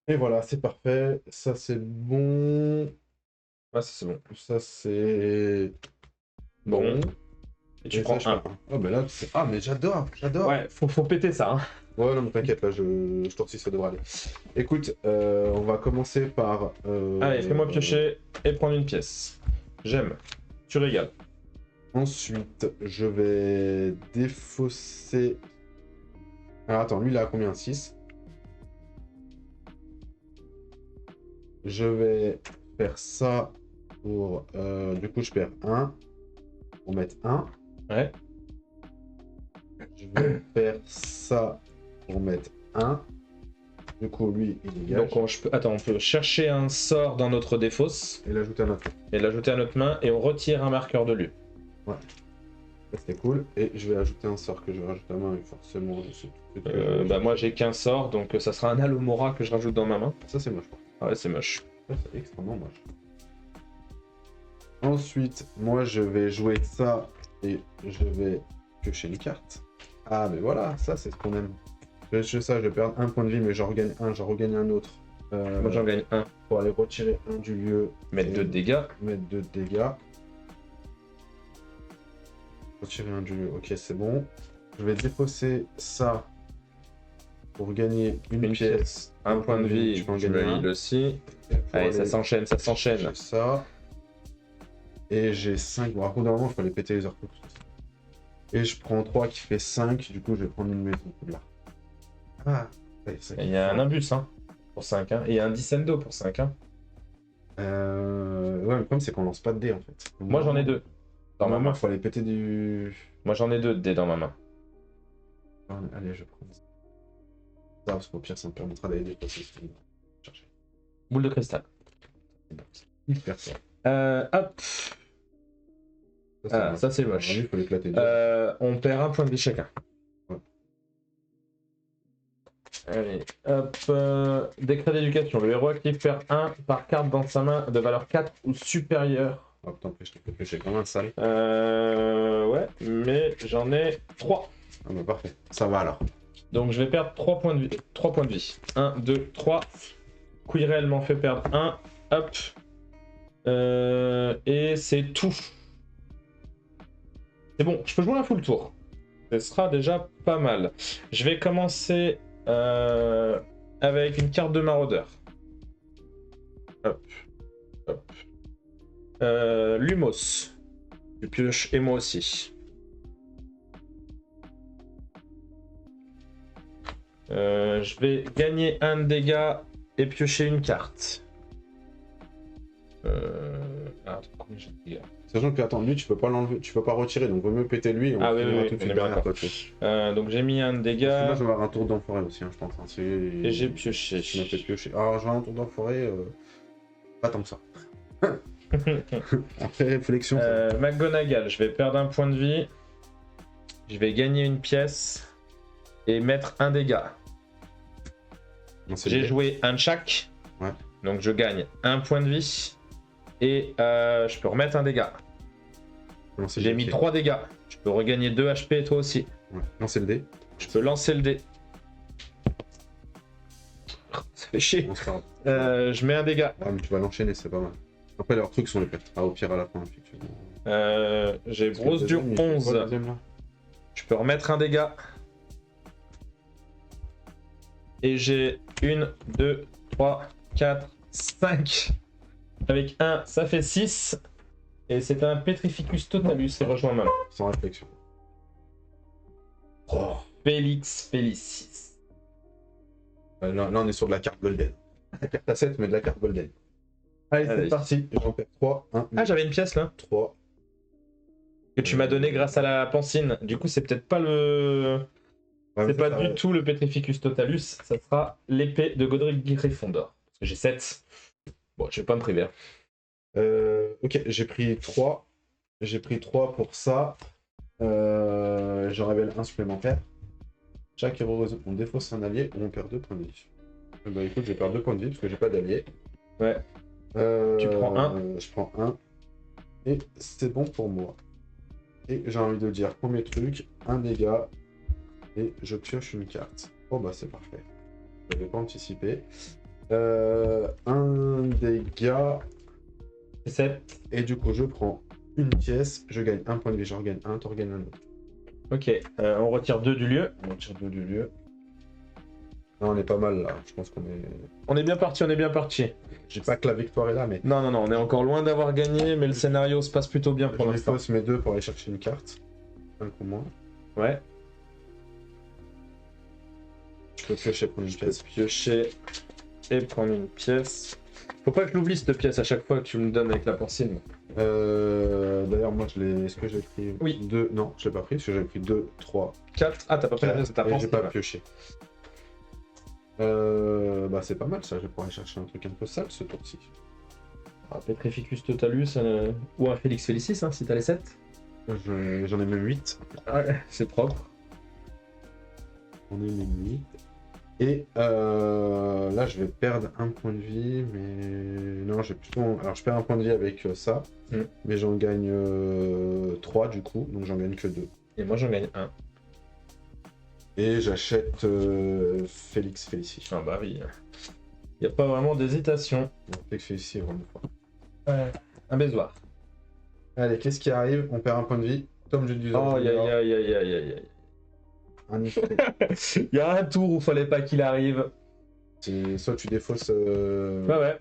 Et voilà, c'est parfait. Ça, c'est bon. Ah, ça, c'est bon. Ça, c'est Bon. Et tu prends un. Oh, ben là, c'est... Ah, mais j'adore. Ouais, faut péter ça. Hein. Ouais, non, mais t'inquiète, là, je tortille, ça devrait aller. Écoute, on va commencer par... Allez, fais-moi piocher et prendre une pièce. J'aime. Tu régales. Ensuite, je vais défausser... Alors, attends, lui, il a combien? 6. Je vais faire ça pour... du coup, je perds 1. Pour mettre 1. Ouais. Je vais faire ça pour mettre 1. Du coup, lui, il dégage. Donc, on peut chercher un sort dans notre défausse. Et l'ajouter à notre main. Et l'ajouter à notre main. Et on retire un marqueur de lieu. Ouais. C'était cool. Et je vais ajouter un sort que je rajoute à ma main. Forcément, moi, j'ai qu'un sort. Donc, ça sera un Alomora que je rajoute dans ma main. Ça, c'est moche. Ah ouais, c'est moche. Ça, c'est extrêmement moche. Ensuite, moi, je vais jouer ça. Et je vais piocher une carte. Ah, mais voilà, ça, c'est ce qu'on aime. Je fais ça, je vais perdre un point de vie, mais j'en regagne un, j'en regagne un autre. Moi j'en gagne un. Pour aller retirer un du lieu. Mettre et 2 de dégâts. Mettre 2 de dégâts. Retirer un du lieu, ok, c'est bon. Je vais défausser ça pour gagner une pièce. Un point de vie, je peux en je gagner me un. heal aussi. Pour Allez, ça aller s'enchaîne, ça s'enchaîne. chercher ça. Et j'ai 5. Bon, à coup d'un moment, il faut aller péter les Horcruxes. Et je prends 3 qui fait 5. Du coup, je vais prendre une maison. Là. Ah, ouais, ça Il y a un imbus hein, pour 5. Hein. Et il y a un Dissendo pour 5. Hein. Ouais, le problème, c'est qu'on lance pas de dés en fait. Donc, Moi j'en ai 2 dans ma main. Il faut aller péter du. Moi j'en ai 2 de dés dans ma main. Allez, je prends ça. Parce qu'au pire, ça me permettra d'aller déplacer ce qu'il chercher. Boule de cristal. Hyper ça. Hop. Ah, ça c'est moche. Il faut l'éclater. On perd un point de vie chacun. Ouais. Allez, hop. Décret d'éducation. Le héros actif perd 1 par carte dans sa main de valeur 4 ou supérieure. Oh putain, je t'ai fait pêcher comme un sale. Ouais, mais j'en ai 3. Ah bah parfait, ça va alors. Donc je vais perdre 3 points de vie. 3 points de vie. 1, 2, 3. Couille réellement fait perdre 1. Hop. Et c'est tout. C'est bon, je peux jouer un full tour. Ce sera déjà pas mal. Je vais commencer avec une carte de maraudeur. Hop. Hop. Lumos. Je pioche et moi aussi. Je vais gagner un de dégâts et piocher une carte. Combien j'ai de dégâts ? Sachant que attends, lui tu peux pas l'enlever, tu peux pas retirer, donc vaut mieux péter lui et on finira tout de suite derrière toi. Donc j'ai mis un de dégâts. Moi je vais avoir un tour d'enfoiré aussi, hein, je pense. Hein. Et j'ai pioché. Tu m'as fait piocher. Alors j'ai un tour d'enfoiré, pas tant que ça. Après réflexion. McGonagall, je vais perdre un point de vie. Je vais gagner une pièce et mettre un dégât. J'ai joué un de chaque. Ouais. Donc je gagne un point de vie. Et je peux remettre un dégât. J'ai mis 3 dégâts. Je peux regagner 2 HP toi aussi. Ouais. Lancer le dé. Je peux lancer le dé. Ça fait chier. Je mets un dégât. Ah, mais tu vas l'enchaîner, c'est pas mal. Après, leurs trucs sont les pertes. Ah, au pire, à la fin, effectivement. J'ai brosse du 11. Je peux remettre un dégât. Et j'ai 1, 2, 3, 4, 5. Avec 1, ça fait 6. Et c'est un Petrificus Totalus et rejoint ma main. Sans réflexion. Oh. Félix Félicis. Là, on est sur de la carte golden. La carte à 7, mais de la carte golden. Allez, c'est parti. J'en perds 3. 1, ah, j'avais une pièce là. 3. Que tu m'as donné grâce à la pancine. Du coup, c'est peut-être pas le. Ouais, c'est pas du tout le Petrificus Totalus. Ça sera l'épée de Godric Gryffondor. Parce que j'ai 7. Bon, je vais pas me priver. Ok, j'ai pris 3. J'ai pris 3 pour ça. J'en révèle un supplémentaire. Chaque héros, on défausse un allié ou on perd 2 points de vie. Bah écoute, je vais perdre 2 points de vie parce que j'ai pas d'allié. Ouais. Tu prends 1. Je prends 1. Et c'est bon pour moi. Et j'ai envie de dire premier truc, un dégât. Et je pioche une carte. Bon bah c'est parfait. Je n'avais pas anticipé. Un dégât. 7. Et du coup je prends une pièce, je gagne un point de vie, j'en gagne un, t'en gagnes un autre. Ok, on retire 2 du lieu. On retire 2 du lieu. Non, on est pas mal là, je pense qu'on est... On est bien parti, on est bien parti. Je dis pas que la victoire est là, mais... Non, on est encore loin d'avoir gagné, mais le scénario se passe plutôt bien pour l'instant. Je défausse mes 2 pour aller chercher une carte. Un coup moins. Ouais. Je peux piocher pour une pièce. Piocher et prendre une pièce. Faut pas que je l'oublie cette pièce à chaque fois que tu me donnes avec la porcine. D'ailleurs, moi, je l'ai. Est-ce que j'ai pris 2 Non, je l'ai pas pris parce que j'avais pris 2, 3, 4. Ah, t'as pas pris la pièce, c'est ta porcine. J'ai pas pioché. Bah, c'est pas mal ça. Je vais pouvoir aller chercher un truc un peu sale ce tour-ci. Un Petrificus Totalus ou un Félix Félicis hein, si t'as les 7. J'en ai même 8. Ouais, c'est propre. J'en ai même 8. Et là, je vais perdre un point de vie, mais non, j'ai plutôt. Alors, je perds un point de vie avec ça, mais j'en gagne 3 du coup, donc j'en gagne que 2. Et moi, j'en gagne 1. Et j'achète Félix Félicie. Ah bah oui. Il n'y a pas vraiment d'hésitation. Félix Félicie est vraiment fort. Ouais. Un baisoir. Allez, qu'est-ce qui arrive? On perd un point de vie. Tom Junior. Oh, aïe aïe aïe aïe aïe aïe. Un effet. Il y a un tour où fallait pas qu'il arrive. Soit tu défausses. Ouais.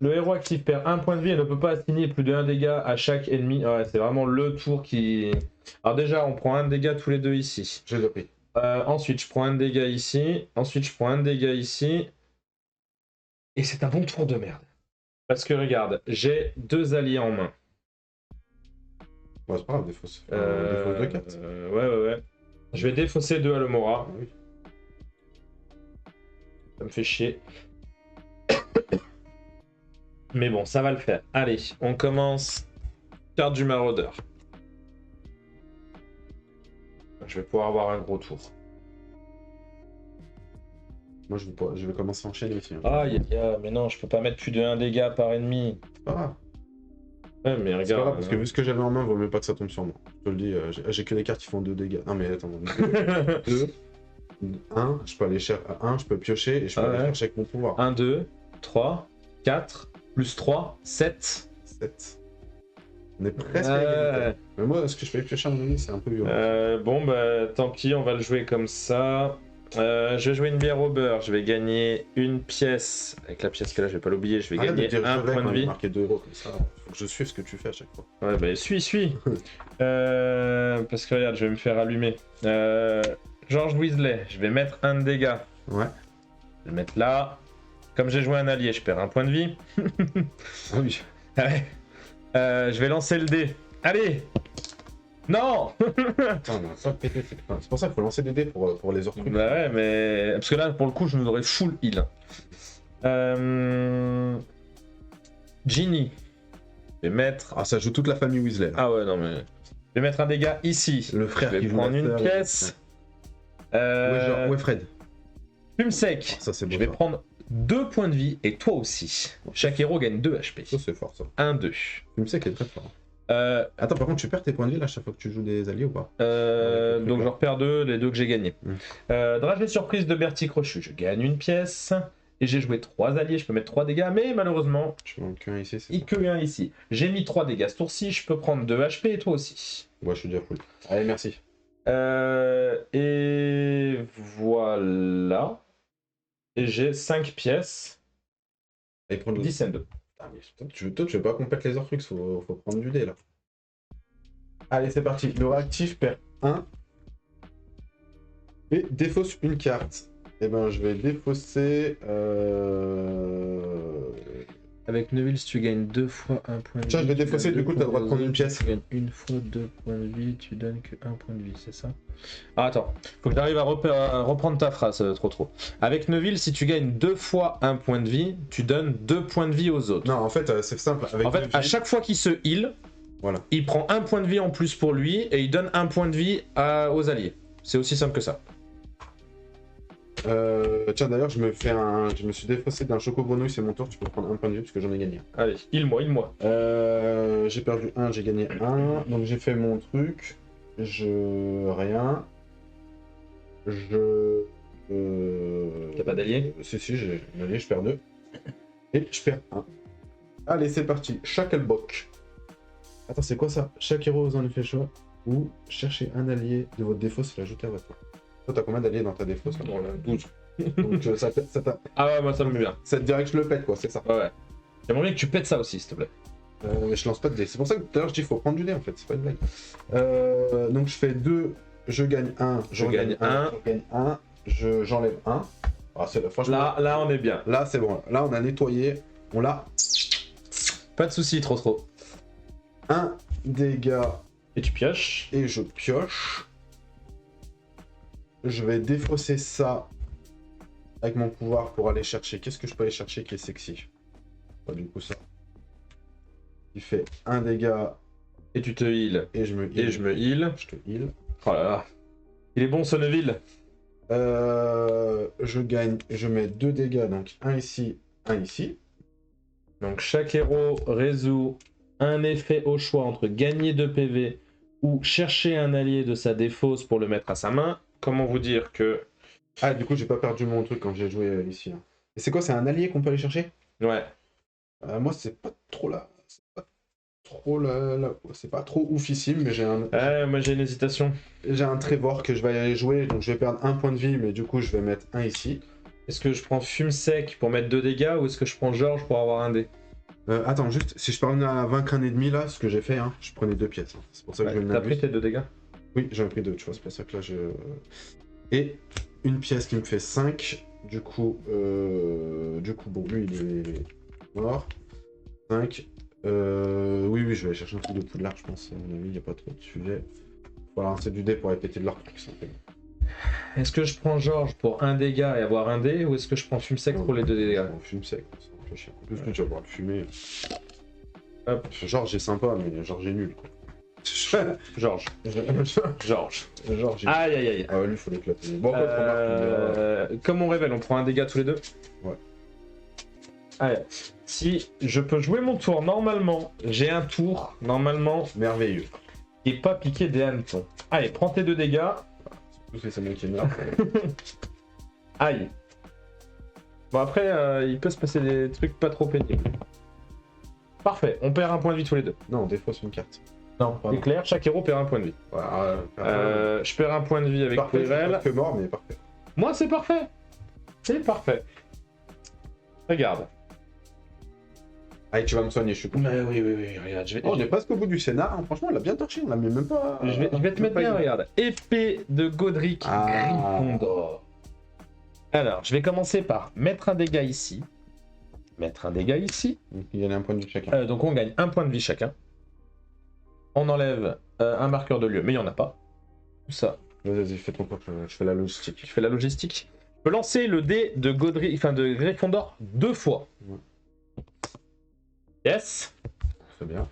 Le héros actif perd un point de vie et ne peut pas assigner plus de 1 dégât à chaque ennemi. Ouais, c'est vraiment le tour qui... Alors déjà, on prend un dégât tous les deux ici. J'ai le prix. Ensuite, je prends un dégât ici. Ensuite, je prends un dégât ici. Et c'est un bon tour de merde. Parce que regarde, j'ai 2 alliés en main. Ouais, c'est pas grave, défausse. Défausse de 4. Ouais. Je vais défausser 2 à l'Omora. Ah, oui. Ça me fait chier. Mais bon, ça va le faire. Allez, on commence. Carte du maraudeur. Je vais pouvoir avoir un gros tour. Moi, je vais commencer à enchaîner ici. Mais non, je peux pas mettre plus de 1 dégât par ennemi. C'est pas grave. Ouais, mais regarde. C'est pas grave, parce que vu ce que j'avais en main, vaut mieux pas que ça tombe sur moi. Je te le dis, j'ai que des cartes qui font 2 dégâts. Non, mais attends. 2, 1, je peux aller chercher 1, je peux piocher et je peux aller chercher avec mon pouvoir. 1, 2, 3, 4, plus 3, 7. 7. On est presque à égalité. Mais moi, ce que je fais piocher à mon avis, c'est un peu violent. Bon, bah tant pis, on va le jouer comme ça. Je vais jouer une bière au beurre. Je vais gagner une pièce. Avec la pièce que là, je vais pas l'oublier. Je vais gagner un point de vie. Marquer 2 euros comme ça. Faut que je suive ce que tu fais à chaque fois. Ouais, bah suis. Parce que regarde, je vais me faire allumer. George Weasley, je vais mettre un de dégâts. Ouais. Je vais le mettre là. Comme j'ai joué un allié, je perds un point de vie. Ah oui. Allez. Je vais lancer le dé. Allez. Non. Attends, c'est pour ça qu'il faut lancer des dés pour les Horcruxes. Bah ouais, mais... Parce que là, pour le coup, je nous aurais full heal. Ginny. Je vais mettre... Ah, ça joue toute la famille Weasley. Là. Ah ouais, non mais... Je vais mettre un dégât ici. Le frère je vais qui joue prendre la une sœur, pièce. Ouais, Fred. Plume sec. Ça, c'est beau. Je vais prendre 2 points de vie et toi aussi. Chaque héros gagne 2 HP. Ça, c'est fort, ça. 1, 2. Tu me sais qu'il est très fort. Attends, par contre, tu perds tes points de vie là, chaque fois que tu joues des alliés ou pas? Donc je repère 2, les 2 que j'ai gagnés. Dragée surprise de Bertie Crochu. Je gagne une pièce. Et j'ai joué 3 alliés, je peux mettre 3 dégâts, mais malheureusement, je manque qu'un ici. Il que un ici. J'ai mis 3 dégâts ce tour-ci, je peux prendre 2 HP et toi aussi. Ouais, je suis déjà full. Allez, merci. Et voilà. Et j'ai 5 pièces. Et prendre 10 and 2. Tu veux pas qu'on pète les Horcruxes, faut prendre du dé là. Allez, c'est parti. Le réactif perd 1. Et défausse une carte. Et ben, je vais défausser. Avec Neville, si tu gagnes 2 fois 1 point de vie. Tiens, je vais défausser, du coup, t'as le droit de prendre une pièce. Tu gagnes une fois 2 points de vie, tu donnes que 1 point de vie, c'est ça? Ah, attends, faut que j'arrive à reprendre ta phrase, trop. Avec Neville, si tu gagnes 2 fois 1 point de vie, tu donnes 2 points de vie aux autres. Non, en fait, c'est simple. Avec en fait, Neville, à chaque fois qu'il se heal, voilà. Il prend 1 point de vie en plus pour lui et il donne 1 point de vie aux alliés. C'est aussi simple que ça. Tiens, d'ailleurs, je me suis défaussé d'un choco grenouille, c'est mon tour, tu peux prendre 1 point de vie parce que j'en ai gagné. Allez, heal-moi. J'ai perdu 1, j'ai gagné 1, donc j'ai fait mon truc. Rien. T'as pas d'allié? Si, j'ai un allié, je perds 2. Et je perds 1. Allez, c'est parti. Shacklebuck. Attends, c'est quoi ça? Chaque héros aux un effet choix ou cherchez un allié de votre défausse et l'ajouter à votre. Toi, t'as combien d'alliés dans ta défausse là? Bon, là, 12. Donc ça t'a. Ah ouais, moi ça me met bien. Ça te dirait que je le pète, quoi, c'est ça. Ouais. J'aimerais bien que tu pètes ça aussi, s'il te plaît. Mais je lance pas de dés. C'est pour ça que tout à l'heure je dis qu'il faut prendre du dé en fait, c'est pas une blague. Donc je fais 2, je gagne 1, je gagne 1, je gagne 1, j'enlève 1. Ah, franchement, là on est bien. Là c'est bon, là on a nettoyé, on l'a. Pas de soucis, trop. 1 dégât. Et tu pioches. Et je pioche. Je vais défausser ça avec mon pouvoir pour aller chercher. Qu'est-ce que je peux aller chercher qui est sexy? Pas du coup ça. Il fait 1 dégât. Et tu te heal. Et je me heal. Et je me heal. Je te heal. Oh là là. Il est bon ce Neville. Je gagne, je mets 2 dégâts, donc 1 ici, 1 ici. Donc chaque héros résout un effet au choix entre gagner 2 PV ou chercher un allié de sa défausse pour le mettre à sa main. Comment vous dire que... Ah, du coup, j'ai pas perdu mon truc quand j'ai joué ici. Là. Et c'est quoi, c'est un allié qu'on peut aller chercher? Ouais. Moi, c'est pas trop là. C'est pas trop c'est pas trop oufissime, mais Moi j'ai une hésitation. j'ai un Trevor que je vais aller jouer, donc je vais perdre un point de vie, mais du coup, je vais mettre un ici. Est-ce que je prends fume sec pour mettre 2 dégâts ou est-ce que je prends Georges pour avoir un dé? Attends, juste, si je parvenais à vaincre un ennemi là, ce que j'ai fait, hein, je prenais 2 pièces. Hein. C'est pour ça que je Ouais, le t'as pris tes 2 dégâts? Oui, j'en ai pris 2, tu vois, c'est pour ça que là je. Et une pièce qui me fait 5. Du coup, bon, lui il est mort. 5. Oui, je vais aller chercher un truc de Poudlard, je pense. À mon avis, il n'y a pas trop de sujet. Voilà, c'est du dé pour aller péter de l'or. Est-ce que je prends Georges pour un dégât et avoir un dé ou est-ce que je prends fume sec pour les 2 dégâts? On fume sec, ça réfléchir. En plus, tu vas pouvoir le fumer. Hop. Georges est sympa, mais Georges est nul. Quoi. Georges. Georges. Georges. Aïe aïe aïe. Ah ouais, lui, il faut l'éclater. Bon, après, comme on révèle, on prend un dégât tous les deux. Ouais. Allez. Si je peux jouer mon tour normalement, j'ai un tour normalement merveilleux. Qui est pas piqué des hannetons. Allez, prends tes 2 dégâts. Surtout que c'est moi qui meurt. Aïe. Bon après, il peut se passer des trucs pas trop pénibles. Parfait, on perd un point de vie tous les deux. Non, on défausse une carte. Non, c'est clair, chaque héros perd un point de vie. Je perds un point de vie avec Quirrell. Je suis mort, mais parfait. Moi, c'est parfait. C'est parfait. Regarde. Allez, tu vas me soigner, je suis content. Oui, regarde. On est presque au bout du scénar, hein. Franchement, on l'a bien torché, on l'a mis même pas. Je vais te mettre bien, regarde. Épée de Godric Gryffondor. Alors, je vais commencer par mettre un dégât ici. Mettre un dégât ici. Donc, il y a un point de vie chacun. Donc, on gagne un point de vie chacun. On enlève un marqueur de lieu, mais il n'y en a pas. Tout ça. Vas-y, fais ton propre, je fais la logistique. Je fais la logistique. Je peux lancer le dé de de Gryffondor 2 fois. Ouais. Yes. C'est bien.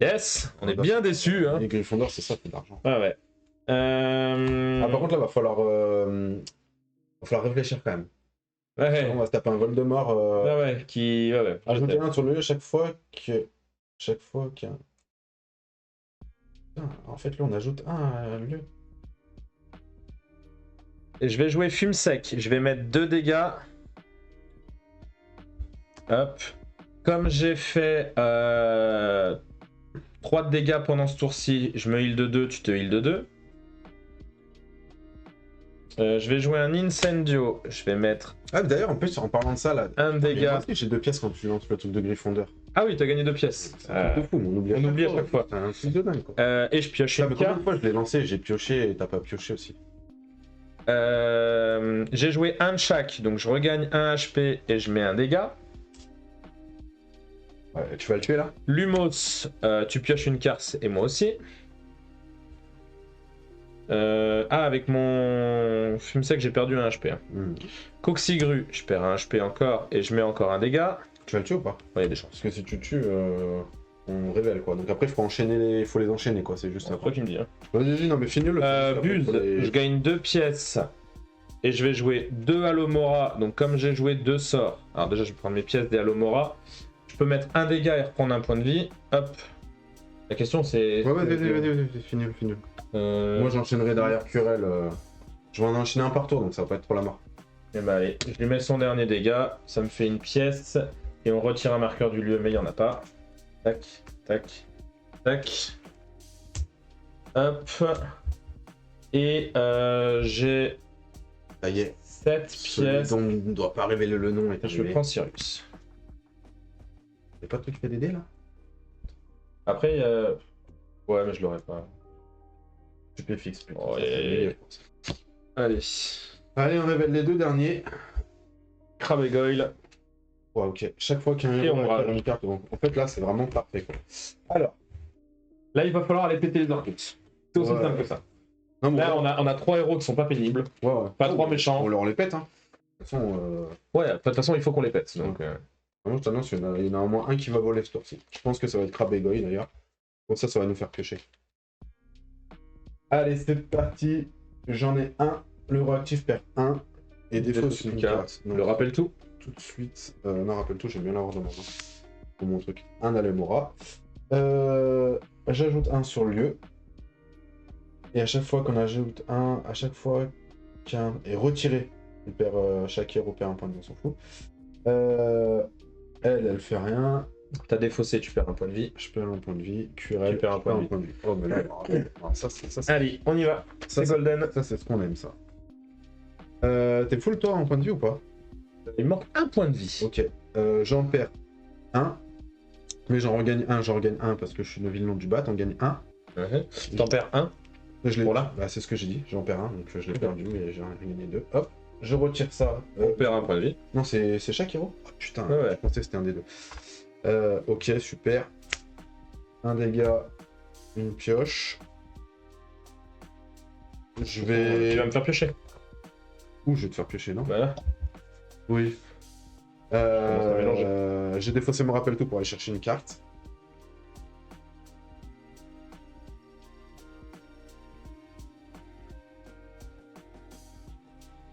Yes. On est bien déçus. Hein. Les Gryffondor, c'est ça, c'est de l'argent. Ah ouais. Par contre, là, va falloir réfléchir quand même. Ouais. On va se taper un Voldemort. Ouais. Ajouter un sur le lieu chaque fois qu'il y a. Putain, en fait, là, on ajoute un lieu. Et je vais jouer fume sec. Je vais mettre 2 dégâts. Hop. Comme j'ai fait 3 de dégâts pendant ce tour-ci, je me heal de 2, tu te heal de 2. Je vais jouer un Incendio. Je vais mettre. Ah, d'ailleurs, en plus, en parlant de ça, là. Un dégât. J'ai 2 pièces quand tu lances le truc de Gryffondor. Ah oui, t'as gagné 2 pièces. C'est un truc de fou, mais on oublie à chaque fois. C'est un truc de dingue, quoi. Et je pioche une Combien carte. de fois je l'ai lancé, j'ai pioché et t'as pas pioché aussi. J'ai joué un de chaque, donc je regagne un HP et je mets un dégât. Ouais, tu vas le tuer là? Lumos, tu pioches une carte et moi aussi. Avec mon fume sec, j'ai perdu un HP. Hein. Coxigru, je perds un HP encore et je mets encore un dégât. Tu vas le tuer ou pas? Ouais, il y a des chances. Parce que si tu tues, on révèle quoi. Donc après, il faut les enchaîner quoi. C'est juste ça. C'est toi qui me dis. Hein. Vas-y, non mais finis-le. Buse, je gagne 2 pièces. Et je vais jouer 2 Alomora. Donc comme j'ai joué 2 sorts. Alors déjà, je vais prendre mes pièces des Alomora. Je peux mettre un dégât et reprendre un point de vie. Hop. La question c'est. Ouais, vas-y, finis-le. Moi j'enchaînerai derrière Quirrell. Je vais en enchaîner un par tour donc ça va pas être trop la mort. Et bah allez, je lui mets son dernier dégât. Ça me fait une pièce. Et on retire un marqueur du lieu, mais il n'y en a pas. Tac, tac, tac. Hop. Et j'ai. Ça y est. 7 pièces. Dont on ne doit pas révéler le nom. Je prends Sirius. Y'a pas toi qui fais des dés là? Après, ouais, mais je l'aurais pas. Stupéfixe plutôt. Oh, allez. Allez, on révèle les 2 derniers. Crabe et Goyle. Ouais, ok. Chaque fois qu'il y a un héros avec une carte, donc en fait là c'est vraiment parfait quoi. Alors. Là, il va falloir aller péter les orques. C'est aussi simple que ça. Non, là, on a 3 héros qui sont pas pénibles. Ouais. Pas 3 méchants. On les pète, hein. De toute façon. Ouais, de toute façon, il faut qu'on les pète. Donc, moi, je t'annonce, il y en a au moins un qui va voler ce tour-ci. Je pense que ça va être Crabe et Goy d'ailleurs. Pour ça va nous faire piocher. Allez, c'est parti. J'en ai un. Le réactif perd 1. Et défausse une carte. Le rappelle tout. Tout de suite. Non, rappelle tout, j'aime bien l'avoir dans mon main. Pour mon truc. Un Alemora. J'ajoute un sur le lieu. Et à chaque fois qu'on ajoute un, à chaque fois qu'un est retiré, chaque héros perd un point de vie, on s'en fout. Elle fait rien. T'as défaussé, tu perds un point de vie. Je perds un point de vie. Curel, Tu perds un je point de vie. point de vie. Oh, mais non, non, ça, c'est Allez, on y va. ça, C'est golden. ça, c'est ce qu'on aime, ça. T'es full toi en point de vie ou pas? Il manque un point de vie. Ok. J'en perds un. Mais j'en regagne un parce que je suis le vilain du bat, on gagne un. T'en perds un. Je l'ai Pour là. Bah, c'est ce que j'ai dit, j'en perds un, donc je l'ai perdu, mais j'ai gagné deux. Hop, je retire ça. On perd un point de vie. Non, c'est chaque héros. Oh, putain, Ouais. je pensais que c'était un des deux. Ok, super. Un dégât, une pioche. Je vais. Tu vas me faire piocher. Ouh, je vais te faire piocher, non? Voilà. Oui. J'ai défaussé mon rappel tout pour aller chercher une carte.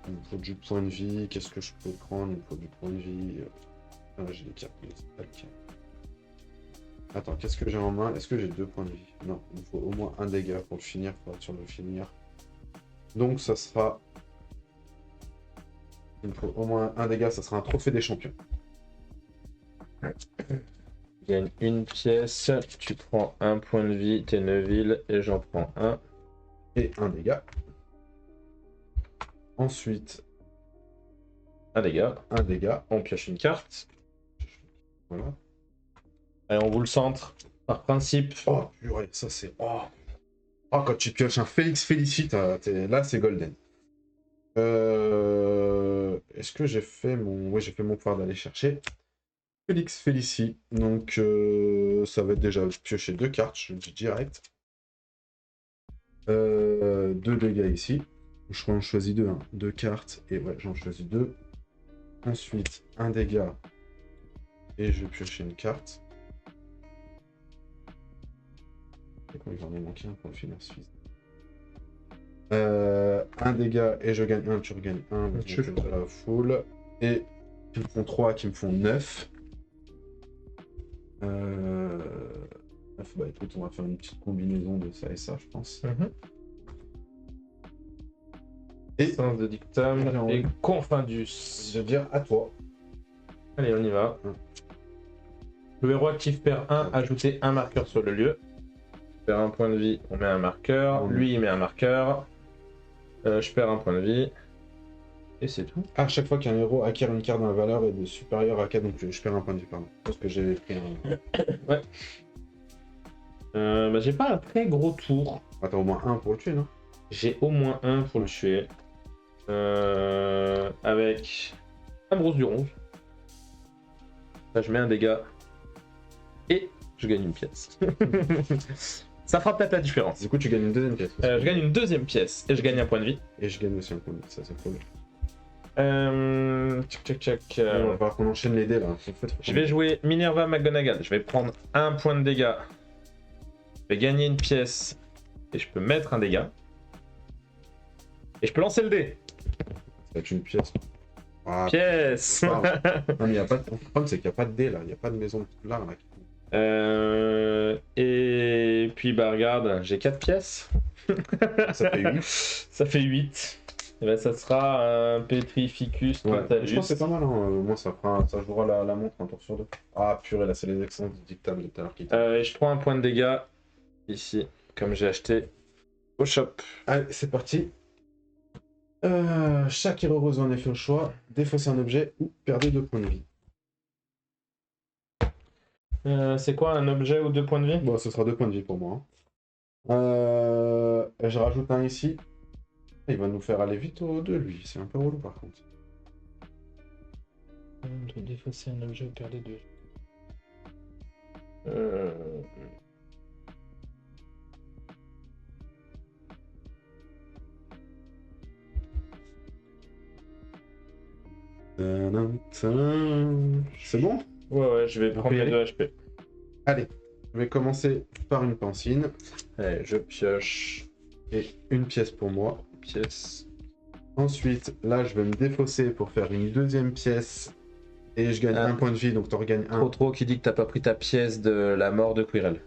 Il me faut du point de vie. Qu'est-ce que je peux prendre? Il me faut du point de vie. J'ai des cartes. Mais c'est pas le cas. Attends, qu'est-ce que j'ai en main? Est-ce que j'ai 2 points de vie? Non, il me faut au moins un dégât pour le finir, pour être sûr de le finir. Donc ça sera... Il me faut au moins un dégât, ça sera un trophée des champions. Tu gagnes une pièce, tu prends un point de vie, t'es Neuville, et j'en prends un. Et un dégât. Ensuite, Un dégât. un dégât. On pioche une carte. Voilà. Allez, on vous le centre. Par principe. Oh, purée, ça c'est... Oh. Oh, quand tu pioches un Félix Félicite, là c'est golden. Est-ce que j'ai fait mon... Oui, j'ai fait mon pouvoir d'aller chercher Félix Félicie. Donc, ça va être déjà piocher 2 cartes, je le dis direct. 2 dégâts ici. Je crois que j'en choisis 2. 2 cartes, et ouais, j'en choisis 2. Ensuite, un dégât. Et je vais piocher une carte. Et quand il va m'en manquer un pour le finir suffisant. Un dégât et je gagne un, tu regagnes un. Donc je fais la full. Et qui me font 3, qui me font 9. 9, bah écoute, on va faire une petite combinaison de ça et ça, je pense. Et Sens de dictum et confindus. je vais dire à toi. Allez, on y va. Le héros actif perd 1, ajoutez un marqueur sur le lieu. Perd un point de vie, on met un marqueur. Lui, il met un marqueur. Je perds un point de vie. Et c'est tout. À chaque fois qu'un héros acquiert une carte dont la valeur est de supérieure à 4, donc je perds un point de vie, pardon. Parce que j'avais pris un... Ouais. Bah, j'ai pas un très gros tour. Ah, t'as au moins un pour le tuer, non? J'ai au moins un pour le tuer. Avec un brosse du ronge. Là, je mets un dégât. Et je gagne une pièce. Ça fera peut-être la différence. Du coup, tu gagnes une deuxième pièce. Je gagne une deuxième pièce et je gagne un point de vie. Et je gagne aussi un point de vie, ça c'est cool. Tchac. On va falloir qu'on enchaîne les dés là. Je vais jouer Minerva McGonagall. Je vais prendre un point de dégâts. Je vais gagner une pièce. Et je peux mettre un dégât. Et je peux lancer le dé. Ça va être une pièce. Ah, Pièce. non, mais y a pas de... Le problème, c'est qu'il n'y a pas de dés là. Il n'y a pas de maison là. Et puis bah regarde, j'ai 4 pièces. Ça fait 8. Ça fait 8. Et ben ça sera un Petrificus Ouais, Totalus. je pense que c'est pas mal. Hein. Moi, ça jouera la montre un tour sur 2. Ah purée, là, c'est les excellents du dictable de tout à l'heure qui... Et je prends un point de dégâts ici, comme j'ai acheté au shop. Allez, c'est parti. Chaque héros reçoit un effet au choix, défausser un objet ou perdre 2 points de vie. C'est quoi un objet ou 2 points de vie? Bon, ce sera 2 points de vie pour moi. Je rajoute un ici. Il va nous faire aller vite au 2, lui. C'est un peu relou par contre. De défausser un objet ou perdre 2. C'est bon? Ouais, je vais prendre mes 2 HP. Allez, je vais commencer par une pancine. Allez, je pioche. Et une pièce pour moi. Pièce. Ensuite, là, je vais me défausser pour faire une deuxième pièce Et je gagne Ah. un point de vie, donc t'en regagnes un. Trop qui dit que t'as pas pris ta pièce de la mort de Quirrell.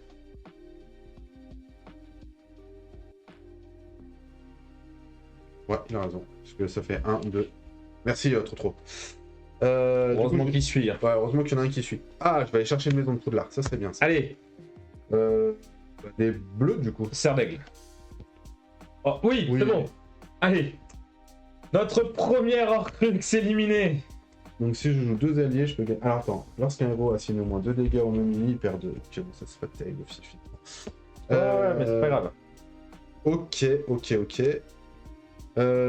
Ouais, il a raison. Parce que ça fait 1, 2. Merci, trop. Heureusement qu'il suit. Hein. Ouais, heureusement qu'il y en a un qui suit. Ah, je vais aller chercher une maison de Poudlard, ça c'est bien ça. Allez, Des bleus du coup. serre d'aigle. Oh, oui, Oui. c'est bon. Allez. Notre première Horcrux éliminée. Donc si je joue 2 alliés, je peux gagner. Alors attends, lorsqu'un héros assigné au moins 2 dégâts au même ennemi, il perd 2. Ok, bon, ça c'est pas terrible, Fifi. Ouais, mais c'est pas grave. Ok.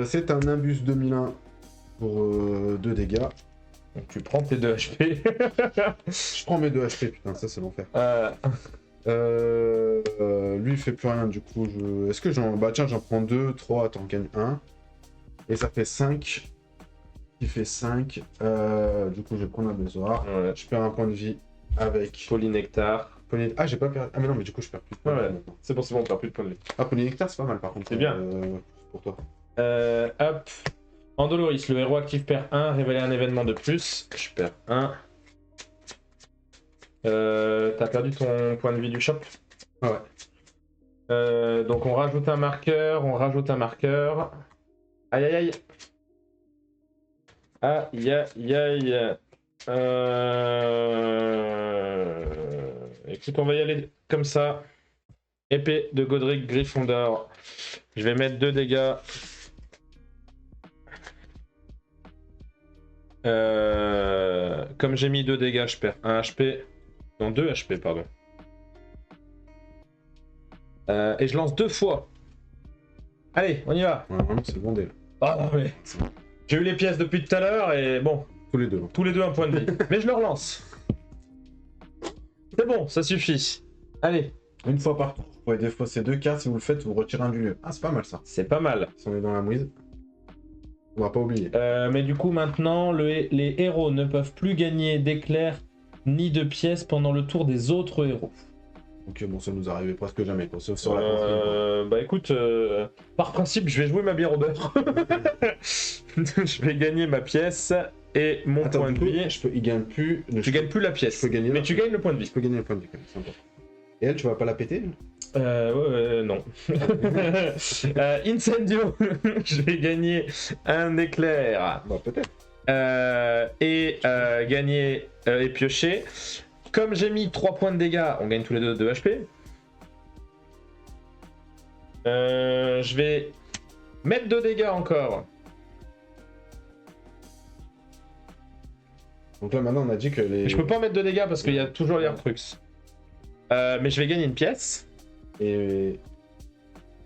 C'est un Nimbus 2001 pour 2 dégâts. Donc tu prends tes 2 HP. Je prends mes 2 HP, putain, ça c'est l'enfer. Lui il fait plus rien, du coup je... Est-ce que j'en... Bah tiens, j'en prends 2, 3, attends, gagne 1. Et ça fait 5. Qui fait 5. Du coup je vais prendre un besoin. Ouais. Je perds un point de vie avec... Polynectar. Ah, j'ai pas perdu... Ah mais non, mais du coup je perds plus de points de vie Ouais. maintenant. C'est bon, on perd plus de points de vie. Ah, Polynectar c'est pas mal par contre. C'est bien. Pour toi. Hop. Andoloris, le héros actif perd 1, révéler un événement de plus. Je perds 1. T'as perdu ton point de vie du shop. Ah ouais. Donc on rajoute un marqueur, Aïe aïe aïe. Aïe aïe aïe. Écoute, on va y aller comme ça. Épée de Godric Gryffondor. Je vais mettre 2 dégâts. Comme j'ai mis 2 dégâts, je perds 1 HP. Non, 2 HP, pardon. Et je lance 2 fois. Allez, on y va. Ouais, vraiment c'est bondé là. Ah non, mais... J'ai eu les pièces depuis tout à l'heure et bon, Tous les deux. Hein. tous les deux un point de vie. Mais je le relance. C'est bon, ça suffit. Allez, Une fois par tour. Vous pouvez défausser 2 cartes, si vous le faites, vous retirez un du lieu. Ah, c'est pas mal ça. c'est pas mal. Si on est dans la mouise. On va pas oublier. Mais du coup, maintenant, les héros ne peuvent plus gagner d'éclairs ni de pièces pendant le tour des autres héros. Ok, bon, ça nous arrivait presque jamais, quoi, sauf sur la config. Bah écoute, par principe, je vais jouer ma bière au beurre. Je vais gagner ma pièce et mon Attends, point du de coup, vie. il gagne plus. Tu gagnes plus la pièce, je peux gagner mais là. tu gagnes le point de vie. Je peux gagner le point de vie quand même, c'est important. Et elle, tu vas pas la péter Non. Incendio, je vais gagner un éclair Bah, peut-être. et gagner et piocher. Comme j'ai mis 3 points de dégâts, on gagne tous les deux 2 HP. Je vais mettre 2 dégâts encore. Donc là, maintenant, on a dit que les. Mais je peux pas mettre 2 dégâts parce qu'il y a toujours les Horcrux. Mais je vais gagner une pièce. Et.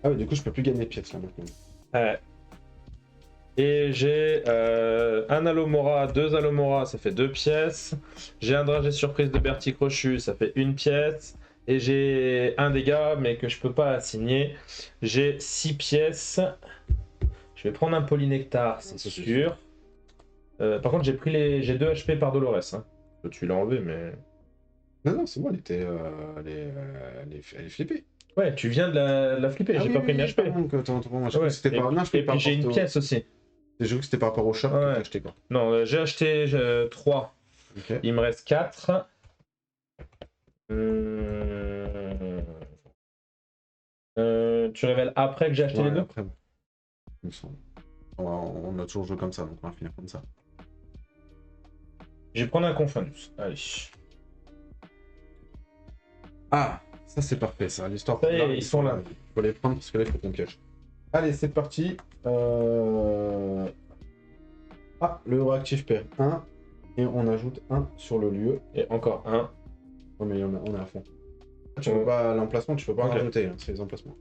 Ah, ouais, du coup, je peux plus gagner de pièces là maintenant. Et j'ai un Alomora, 2 Alomora, ça fait 2 pièces. J'ai un dragé surprise de Bertie Crochu, ça fait 1 pièce. Et j'ai un dégât, mais que je peux pas assigner. J'ai 6 pièces. Je vais prendre un Polynectar, c'est Ça, c'est sûr. Par contre, j'ai 2 HP par Dolores. Hein. Tu l'as enlevé, mais... Non, c'est bon, elle était. Elle est flippée. Ouais, tu viens de la flipper, j'ai pas pris mes HP. Attends, moi, je crois Ouais. que c'était Et, par. Non, je et peux pas. puis j'ai une pièce aussi. J'ai vu que c'était par rapport au shop que Ouais. t'as acheté quoi. Non, j'ai acheté 3. Ok. Il me reste 4. Tu révèles après que j'ai acheté Ouais, les deux. après, il me semble. On a toujours joué comme ça, donc on va finir comme ça. Je vais prendre un Confundus. Allez. Ah, ça c'est parfait, ça. L'histoire. Ça y est, ils sont là. Il faut les prendre parce que là, il faut qu'on pioche. Allez, c'est parti. Ah, le héros actif perd 1 et on ajoute 1 sur le lieu. Et encore un. Ouais, mais on est à fond. Tu peux pas l'emplacement, tu peux pas en Ok. rajouter, hein, c'est les emplacements.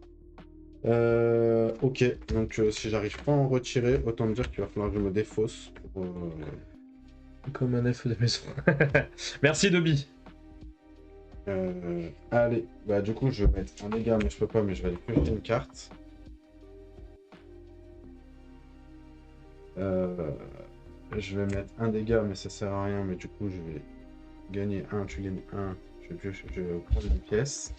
Ok, donc si j'arrive pas à en retirer, autant me dire qu'il va falloir que je me défausse pour. Comme un F de maison. Merci Dobby. Allez, bah du coup je vais mettre un dégât, mais je peux pas, mais je vais aller piocher une carte. Je vais mettre un dégât, mais ça sert à rien, mais du coup je vais gagner 1, tu gagnes 1, je vais prendre une pièce.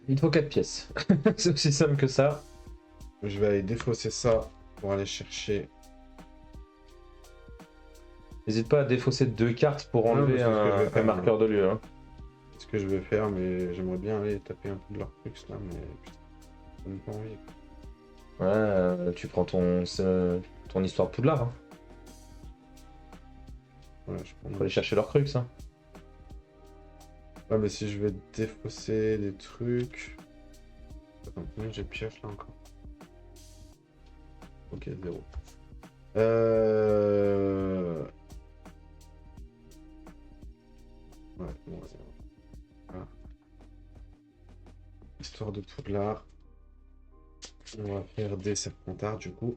Il te faut 4 pièces. C'est aussi simple que ça. Je vais aller défausser ça pour aller chercher N'hésite pas à défausser 2 cartes pour Non, enlever mais c'est ce que je vais un faire, marqueur de lieu. Hein. C'est ce que je vais faire, mais j'aimerais bien aller taper un peu de leur trucs là, mais putain, ça donne pas envie. Ouais, tu prends ton histoire de Poudlard. Hein. Ouais, je prends. Faut aller chercher leur crux. Hein. Ah, mais si je vais défausser des trucs. Attends, combien j'ai pioche là encore? Ok, 0. Ouais, bon, 0. Voilà. Histoire de Poudlard. On va faire des serpentards du coup.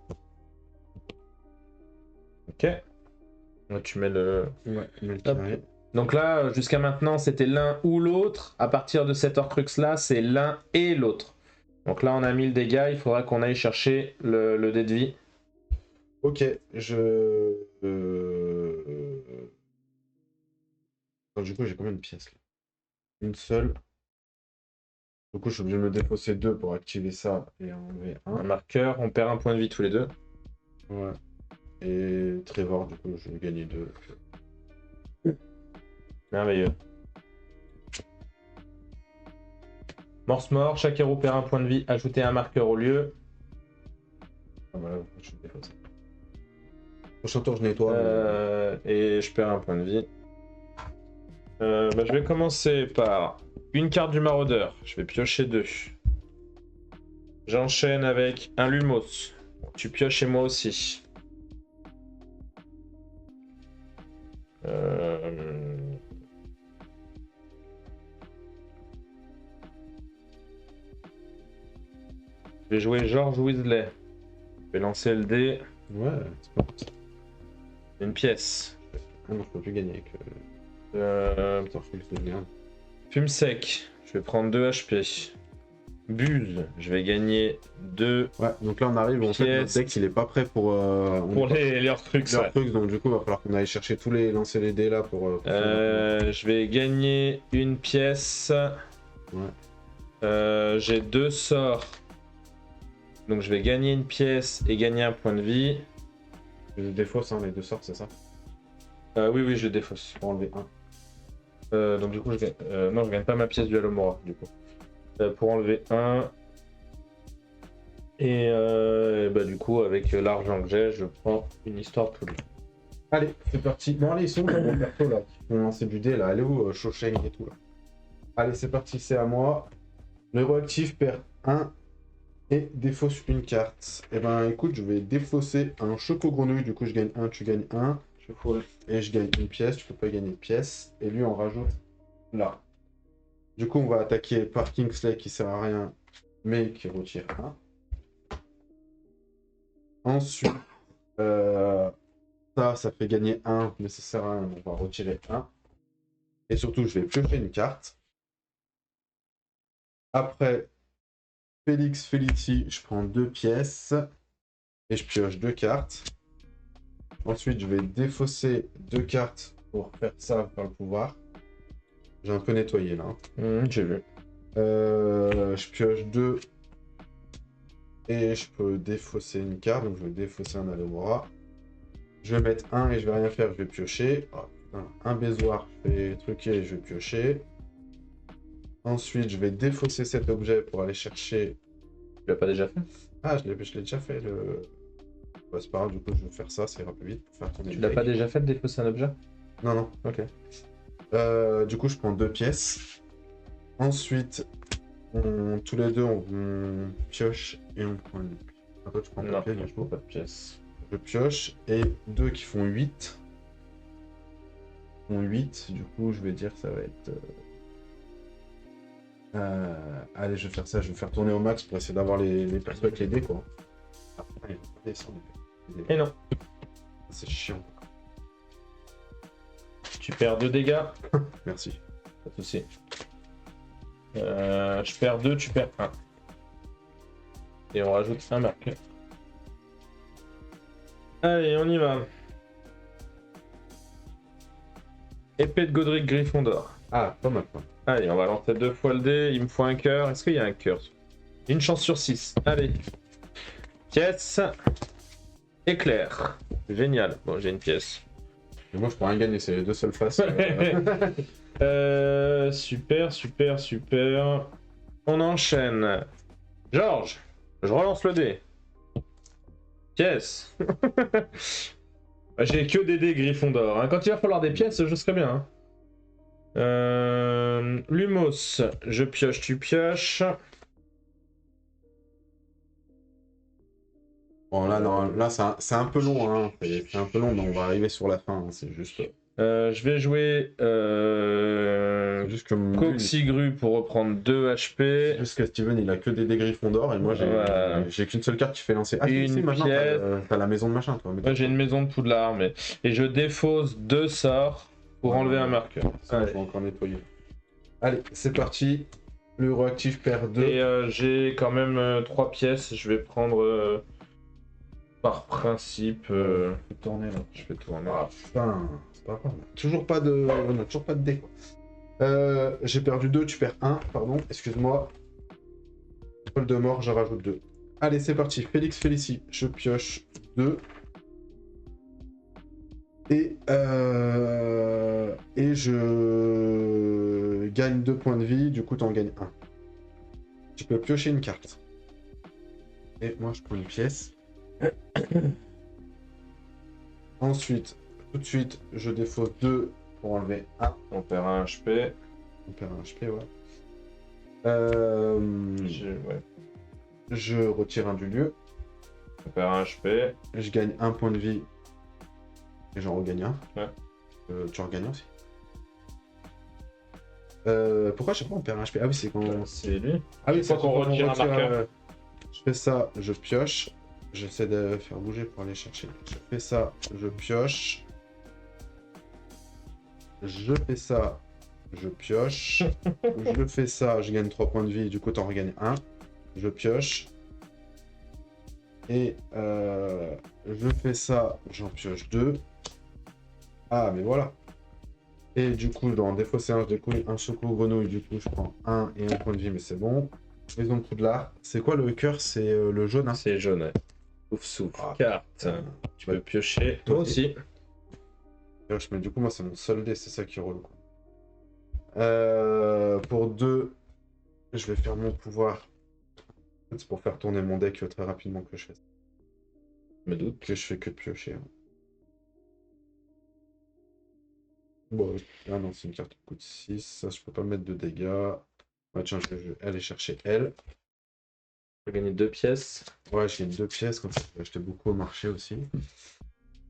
Ok. Là, tu mets le. Ouais, mais le Hop. carré. Donc là, jusqu'à maintenant, c'était l'un ou l'autre. À partir de cet Horcrux-là, c'est l'un et l'autre. Donc là, on a mis le dégât. Il faudra qu'on aille chercher le dé de vie. Ok, Alors, du coup, j'ai combien de pièces là? Une seule. Du coup, je suis obligé de me défausser 2 pour activer ça et enlever Un 1. marqueur. On perd un point de vie tous les deux. Ouais. Et Trevor, du coup, je vais gagner 2. Merveilleux. Morse mort. Chaque héros perd un point de vie. Ajoutez un marqueur au lieu. Ah bah là, je vais me défausser. Prochain tour, je nettoie. Et je perds un point de vie. Je vais commencer par une carte du maraudeur. Je vais piocher 2. J'enchaîne avec un Lumos. Tu pioches et moi aussi. Je vais jouer George Weasley. Je vais lancer le dé. Ouais, c'est pas grave. Une pièce. Ah non, je peux plus gagner avec Horcrux de merde. Fume sec. Je vais prendre 2 HP. Buse. Je vais gagner 2 Ouais, donc là on arrive, en fait, notre pièces. deck il est pas prêt pour, Pour les Horcrux. les Ouais. Horcrux, donc du coup il va falloir qu'on aille chercher tous les, lancer les dés là pour Je vais gagner une pièce. Ouais. J'ai 2 sorts. Donc je vais gagner une pièce et gagner un point de vie. Je défausse les 2 sorts, c'est ça? Oui, je défausse. Pour enlever 1. Donc du coup, non, je gagne pas ma pièce du Alomora, du coup. Pour enlever 1. Et du coup, avec l'argent que j'ai, je prends une histoire poule. Allez, c'est parti. Bon, allez, ils sont où les bons persos là qui vont lancer du dé là? Allez où Shosheng et tout là? Allez, c'est parti, c'est à moi. Le héros actif perd 1 et défausse une carte. Et ben écoute, je vais défausser un choco-grenouille, du coup je gagne 1, tu gagnes 1. Je full et je gagne une pièce, tu peux pas gagner de pièce. Et lui on rajoute là. Du coup on va attaquer par Kingsley qui sert à rien, mais qui retire 1. Ensuite, ça fait gagner 1, mais ça sert à rien, on va retirer 1. Et surtout, je vais piocher une carte. Après, Félix Felici, je prends 2 pièces. Et je pioche 2 cartes. Ensuite, je vais défausser 2 cartes pour faire ça par le pouvoir. J'ai un peu nettoyé là. J'ai vu. Je pioche 2. Et je peux défausser une carte. Donc je vais défausser un Alomora. Je vais mettre 1 et je vais rien faire. Je vais piocher. Oh, putain. Un baisoir. Je vais truquer et je vais piocher. Ensuite, je vais défausser cet objet pour aller chercher. Tu l'as pas déjà fait? Ah, je l'ai déjà fait. Bah, c'est pas grave, du coup, je vais faire ça. Ça ira plus vite pour faire tourner Tu le l'as deck. pas déjà fait de défausser un objet? Non, non. Ok. Du coup, je prends 2 pièces. Ensuite, tous les deux, on pioche et on prend une. Ah, toi, tu prends Non, pas de pièce, je du prends coup. pas de pièce. Je pioche et 2 qui font 8. Font 8, du coup, je vais dire que ça va être. Allez, je vais faire ça, je vais faire tourner au max pour essayer d'avoir les persos avec les dés, quoi. Ah, allez, descend les dés. Et non. C'est chiant. Tu perds 2 dégâts. Merci. Pas de soucis. Je perds 2, tu perds 1. Et on rajoute un marqueur. Allez, on y va. Épée de Godric Gryffondor. Ah, pas mal, quoi. Allez, on va lancer 2 fois le dé. Il me faut un cœur. Est-ce qu'il y a un cœur? Une chance sur 6. Allez. Pièce. Éclair. Génial. Bon, j'ai une pièce. Et moi, je peux rien gagner, c'est les deux seules faces. Super, super, super. On enchaîne. Georges, je relance le dé. Pièce. J'ai que des dés Gryffondor. Hein. Quand il va falloir des pièces, je serai bien. Hein. Lumos, je pioche, tu pioches. Bon, là, non, là c'est un peu long, hein. C'est un peu long, mais on va arriver sur la fin. Hein. C'est juste. Je vais jouer Juste comme. Coxigru pour reprendre 2 HP. Juste que Steven, il a que des Gryffondor et moi, j'ai qu'une seule carte qui fait lancer. Ah, Une maintenant, pièce. t'as la maison de machin, toi. Moi, j'ai une maison de Poudlard, mais. Et je défausse 2 sorts pour enlever un marqueur. Ça, je vais encore nettoyer. Allez, c'est parti. Le réactif perd 2. Et j'ai quand même 3 pièces. Je vais prendre par principe. Je vais tourner là. Je vais tourner. Ah putain, c'est pas grave. On a toujours pas de dé. J'ai perdu 2, tu perds 1, pardon, excuse-moi. Paul de mort, je rajoute 2. Allez, c'est parti. Félix Félicie, je pioche 2. Et je gagne 2 points de vie, du coup t'en gagnes 1. Tu peux piocher une carte. Et moi je prends une pièce. Ensuite, tout de suite, je défausse 2 pour enlever 1. On perd un HP. On perd un HP, ouais. Ouais. Je retire un du lieu. On perd un HP. Je gagne 1 point de vie. Et j'en regagne un. Ouais. Tu en regagnes aussi. Pourquoi chaque fois on perd un HP? Ah oui, c'est quand. C'est lui. Ah oui, c'est qu'on retire un marqueur. Je fais ça, je pioche. J'essaie de faire bouger pour aller chercher. Je fais ça, je pioche. Je fais ça, je pioche. Je fais ça, je gagne 3 points de vie, du coup t'en regagnes 1. Je pioche. Et je fais ça, j'en pioche 2. Ah, mais voilà. Et du coup, dans défausser un, je découle un secours grenouille, du coup je prends 1 et 1 point de vie, mais c'est bon. Maison de Poudlard. C'est quoi le cœur? C'est le jaune, hein? C'est jaune, ouais. Ouf, souffle. Ah, Carte. Tu peux piocher. Toi aussi. Pioche, mais du coup, moi, c'est mon seul dé, c'est ça qui est relou. Pour 2, je vais faire mon pouvoir. C'est pour faire tourner mon deck très rapidement que je fais ça. Je me doute. Que je fais que de piocher. Hein. Bon, ah non, c'est une carte qui coûte 6. Ça, je peux pas mettre de dégâts. Ouais, tiens, je vais aller chercher elle. Je vais gagner 2 pièces. Ouais, j'ai gagné 2 pièces, comme ça, je peux acheter beaucoup au marché aussi.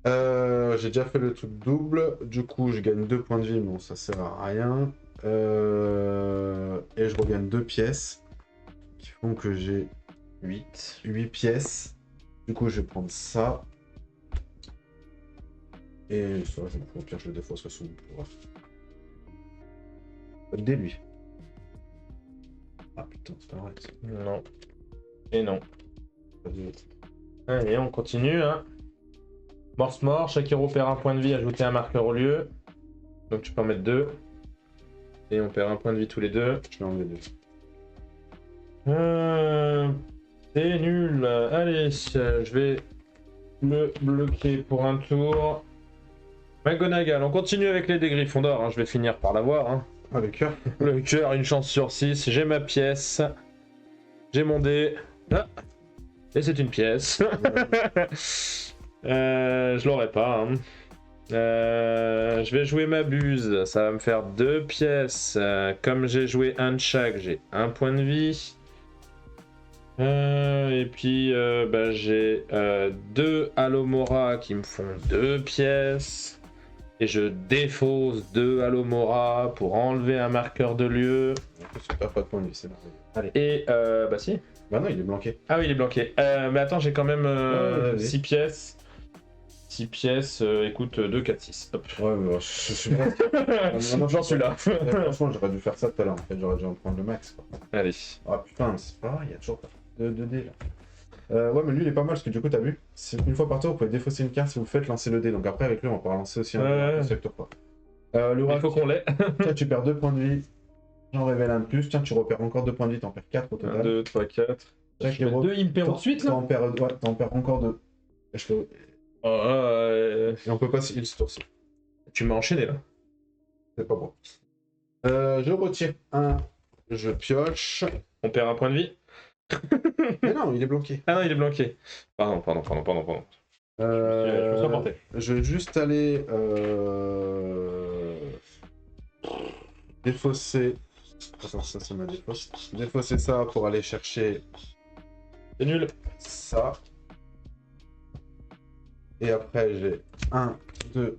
J'ai déjà fait le truc double. Du coup, je gagne 2 points de vie, mais bon, ça sert à rien. Et je regagne 2 pièces. Qui font que j'ai 8 pièces. Du coup, je vais prendre ça. Et ça, je au pire, je le défausserai sous mon pouvoir. Dès lui. Ah putain, c'est pas vrai. Non. Et non. Pas de... Allez, on continue. Hein. Morse-mort, chaque héros perd un point de vie, ajouter un marqueur au lieu. Donc tu peux en mettre 2. Et on perd un point de vie tous les deux. Je vais enlever 2. C'est nul. Allez, je vais le bloquer pour un tour. McGonagall, on continue avec les dés Gryffondor. Hein. Je vais finir par l'avoir. Hein. Ah, le cœur. Le cœur, une chance sur 6. J'ai ma pièce. J'ai mon dé. Ah. Et c'est une pièce. Je l'aurai pas. Hein. Je vais jouer ma buse. Ça va me faire 2 pièces. Comme j'ai joué un de chaque, j'ai 1 point de vie. Et puis j'ai 2 Alomora qui me font 2 pièces. Et je défausse 2 Alomora pour enlever un marqueur de lieu. Je perds pas de point de vie, c'est merveilleux. Allez. Et si. Bah non, il est blanqué. Ah oui, il est blanqué. Mais attends, j'ai quand même 6 pièces. 6 pièces, écoute, 2, 4, 6. Hop. Ouais, mais je suis bien. J'en suis là. Franchement, j'aurais dû faire ça tout à l'heure. En fait, j'aurais dû en prendre le max. Quoi. Allez. Ah putain, c'est pas vrai, il y a toujours pas de dés là. Ouais, mais lui il est pas mal parce que du coup, t'as vu, une fois par tour, vous pouvez défausser une carte si vous faites lancer le dé. Donc après, avec lui, on va pouvoir lancer aussi un secteur. Quoi. Il faut qu'on l'ait. Tiens, tu perds 2 points de vie. J'en révèle un de plus. Tiens, tu repères encore 2 points de vie. T'en perds 4 au total. 1, 2, 3, 4. Chaque héros. 2, il me perd ensuite là. T'en perds encore 2. Et on peut pas se heal ce tour-ci. Tu m'as enchaîné là. C'est pas bon. Je retire un, je pioche. On perd un point de vie. Mais non, il est bloqué. Ah non, il est bloqué. Pardon. Je me suis emporté. Je vais juste aller défausser. Attends, ça c'est ma défausse. Défausser ça pour aller chercher C'est nul. ça. Et après j'ai 1, 2,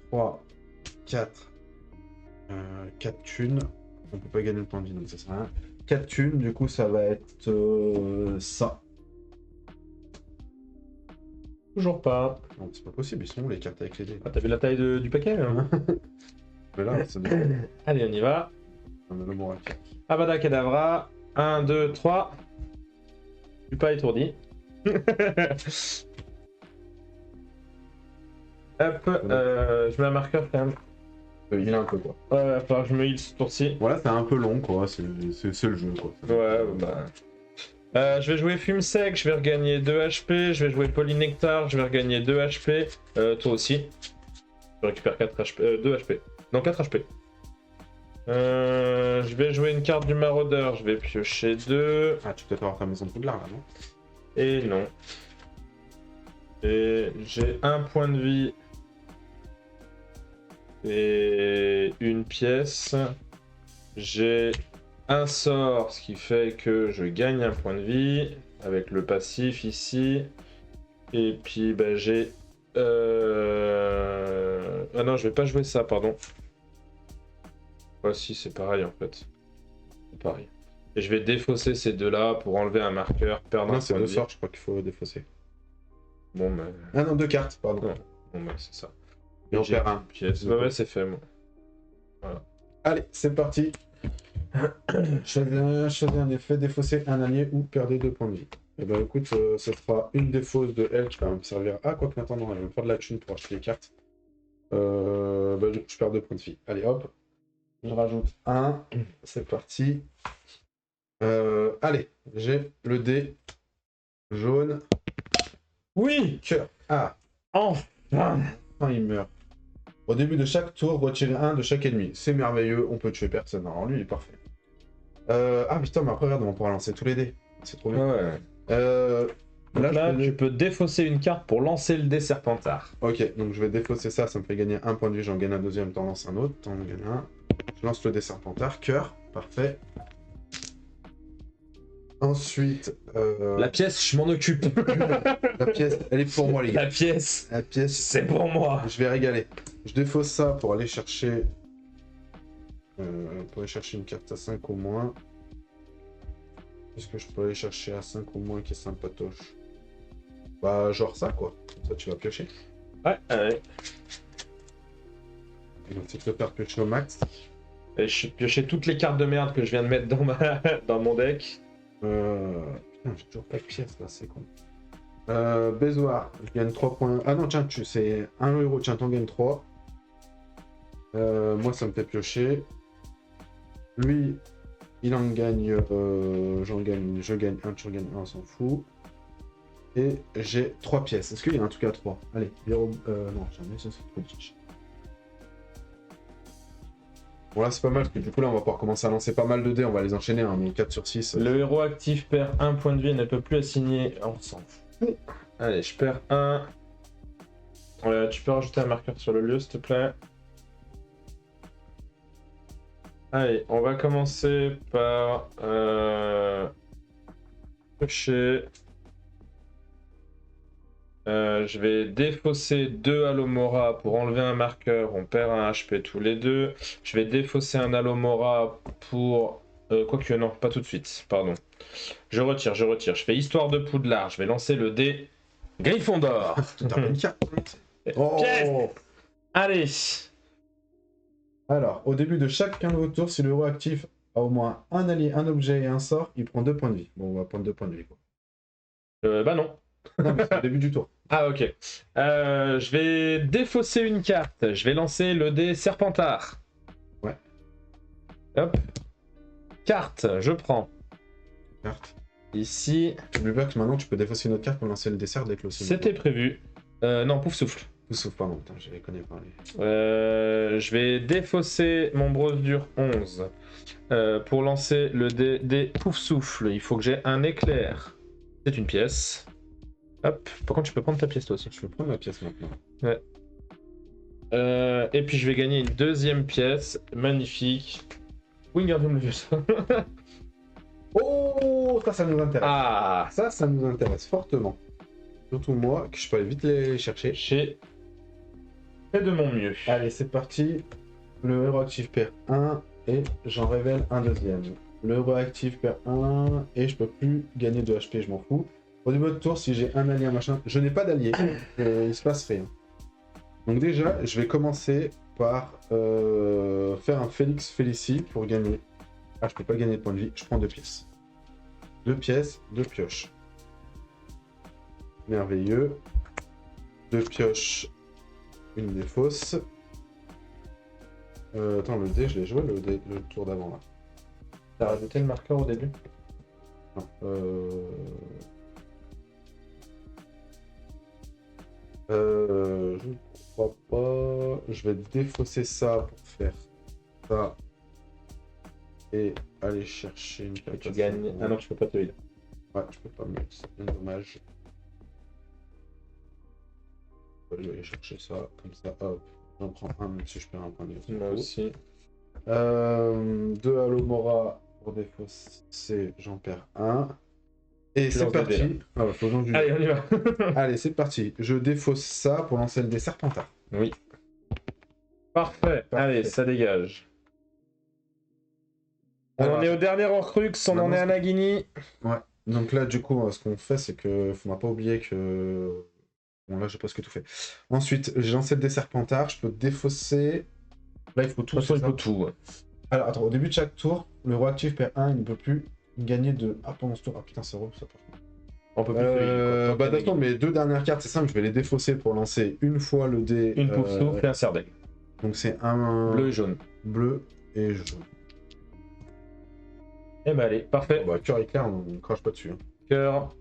3, 4. 4 thunes. On peut pas gagner le point de vie, donc ça sert à rien. 4 thunes, du coup ça va être ça. Toujours pas. Non, c'est pas possible, ils sont où les cartes avec les dés? Ah, t'as vu la taille du paquet hein. Mais là, c'est des... Allez, on y va. le moral. Avada Kedavra. 1, 2, 3. Je suis pas étourdi. Hop, je mets un marqueur quand même. Il est un peu quoi. Ouais, va falloir que je me heal ce tour-ci. Voilà, c'est un peu long quoi, c'est le jeu quoi. Ouais, bah. Je vais jouer Fume Sec, je vais regagner 2 HP. Je vais jouer Polynectar, je vais regagner 2 HP. Toi aussi. Je récupère 4 HP, 2 HP. Non, 4 HP. Je vais jouer une carte du maraudeur, je vais piocher 2. Ah, tu peux avoir ta maison de Poudlard là, non? Et non. Et j'ai un point de vie. Et une pièce. J'ai un sort, ce qui fait que je gagne un point de vie avec le passif ici. Et puis bah, j'ai... Ah non, je vais pas jouer ça, pardon. Ouais, si, c'est pareil en fait. C'est pareil. Et je vais défausser ces deux-là pour enlever un marqueur, perdre un Non, c'est point de deux vie. sorts, je crois qu'il faut défausser. Bon, mais... Ah non, 2 cartes, pardon. Non. Bon, bah, c'est ça. Et on j'ai perd un. une pièce. Ouais, c'est fait, moi. Allez, c'est parti. Choisissez un effet, défausser un allié ou perdez 2 points de vie. Et ben écoute, ça fera une défausse de elle qui va me servir. Ah, quoi que maintenant, non, elle va me faire de la thune pour acheter les cartes. Bah, du coup, je perds 2 points de vie. Allez, hop. Je rajoute 1. C'est parti. Allez, j'ai le dé jaune. Oui. Cœur. Ah, Enfin. enfin, il meurt. Au début de chaque tour, retirez un de chaque ennemi. C'est merveilleux, on peut tuer personne. Alors lui, il est parfait. Ah putain, mais après, regarde, on va pouvoir lancer tous les dés. C'est trop bien. Ouais. Là, Là, je peux- tu peux défausser une carte pour lancer le dé Serpentard. Ok, donc je vais défausser ça, ça me fait gagner un point de vie, j'en gagne un deuxième, t'en lances un autre, t'en gagnes un. Je lance le dé Serpentard, cœur, parfait. Ensuite, La pièce, je m'en occupe. la pièce, elle est pour moi les gars. La pièce, La pièce, c'est pour moi. je vais régaler. Je défausse ça pour aller chercher... une carte à 5 au moins. Est-ce que je peux aller chercher à 5 au moins qui est sympatoche? Bah genre ça quoi, comme ça tu vas piocher. Ouais, allez. Donc tu te faire piocher au max. Et je pioché toutes les cartes de merde que je viens de mettre dans mon deck. Putain, j'ai toujours pas de pièces là, c'est con. Bézoard, je gagne 3 points. Ah non, tiens, c'est 1 euro, tiens, t'en gagnes 3. Moi, ça me fait piocher. Lui, il en gagne. Je gagne 1, tu en gagnes 1, on s'en fout. Et j'ai 3 pièces. Est-ce qu'il y a un truc à 3? Allez, non, jamais, ça c'est trop petit. Bon, là, c'est pas mal, parce que du coup, là, on va pouvoir commencer à lancer pas mal de dés. On va les enchaîner, hein, donc 4 sur 6. Le héros actif perd un point de vie et ne peut plus assigner. On s'en fout. Allez, je perds 1. Tu peux rajouter un marqueur sur le lieu, s'il te plaît. Allez, on va commencer par piocher. Je vais défausser 2 Alomora pour enlever un marqueur. On perd un HP tous les deux. Je vais défausser un Alomora pour... quoique non, pas tout de suite, pardon. Je retire. Je fais histoire de Poudlard. Je vais lancer le dé Gryffondor. T'as pas une carte. Oh. Pièce. Allez. Alors, au début de chacun de vos tours, si le héros actif a au moins un allié, un objet et un sort, il prend 2 points de vie. Bon, on va prendre 2 points de vie, quoi. Bah non. Non, mais c'est au début du tour. Ah ok. Je vais défausser une carte. Je vais lancer le dé Serpentard. Ouais. Hop. Carte, je prends. Carte. Ici. N'oublie pas que maintenant tu peux défausser une autre carte pour lancer le dessert dès que le C'était prévu. Non, pouf souffle. Souffle, pardon, putain, je les connais pas. Je vais défausser mon brosse dur 11 pour lancer le dé des pouf souffle. Il faut que j'ai un éclair. C'est une pièce. Hop. Par contre, tu peux prendre ta pièce toi aussi. Je peux prendre la pièce maintenant. Ouais. Et puis je vais gagner une deuxième pièce. Magnifique. Wingardium Leviosa. Oh, ça nous intéresse. Ah, Ça nous intéresse fortement. Surtout moi, que je peux aller vite les chercher. j'ai fait de mon mieux. Allez, c'est parti. Le héros actif perd 1 et j'en révèle un deuxième. Le héros actif perd 1 et je peux plus gagner de HP, je m'en fous. Au début de tour, si j'ai un allié, machin, je n'ai pas d'allié. Et il se passe rien. Donc déjà, je vais commencer par faire un Félix Félicie pour gagner. Ah, je peux pas gagner de points de vie, je prends 2 pièces. 2 pièces, 2 pioches. Merveilleux. 2 pioches, une des fausses. Attends, le dé, je l'ai joué le tour d'avant là. T'as rajouté le marqueur au début? Non, je ne crois pas. Je vais défausser ça pour faire ça. Et aller chercher une carte. Tu gagnes. Ah non, tu peux pas te le. Ouais, je peux pas, mais c'est bien dommage. Je vais aller chercher ça, comme ça, hop. J'en prends un, même si je perds un point de vie. Moi aussi. 2 Alomora pour défausser, j'en perds un. Et Tu c'est lances des dés, parti. Ah, bah, faut que j'en juge. Allez, on y va. Allez, c'est parti. Je défausse ça pour lancer le dé Serpentard. Oui. Parfait. Allez, ça dégage. On Alors, en est au dernier Horcrux, on en est à Nagini. Ouais. Donc là, du coup, ce qu'on fait, c'est que faut pas oublier que. Bon, là, j'ai presque tout fait. Ensuite, j'ai lancé le dé Serpentard. Je peux défausser. Là, il faut tout. De toute façon, il c'est faut ça tout. Ouais. Alors, attends, au début de chaque tour, le roi actif perd 1, il ne peut plus gagner de. Ah, pendant ce tour. Ah putain, c'est relou ça. On peut plus. Bah, d'accord, mes 2 dernières cartes, c'est simple, je vais les défausser pour lancer une fois le dé. Une pouf souffle et un serdaigle. Donc, c'est un. Bleu et jaune. Bleu et jaune. Eh ben allez, parfait. Oh, bah, cœur éclair, on ne crache pas dessus. Hein. Cœur.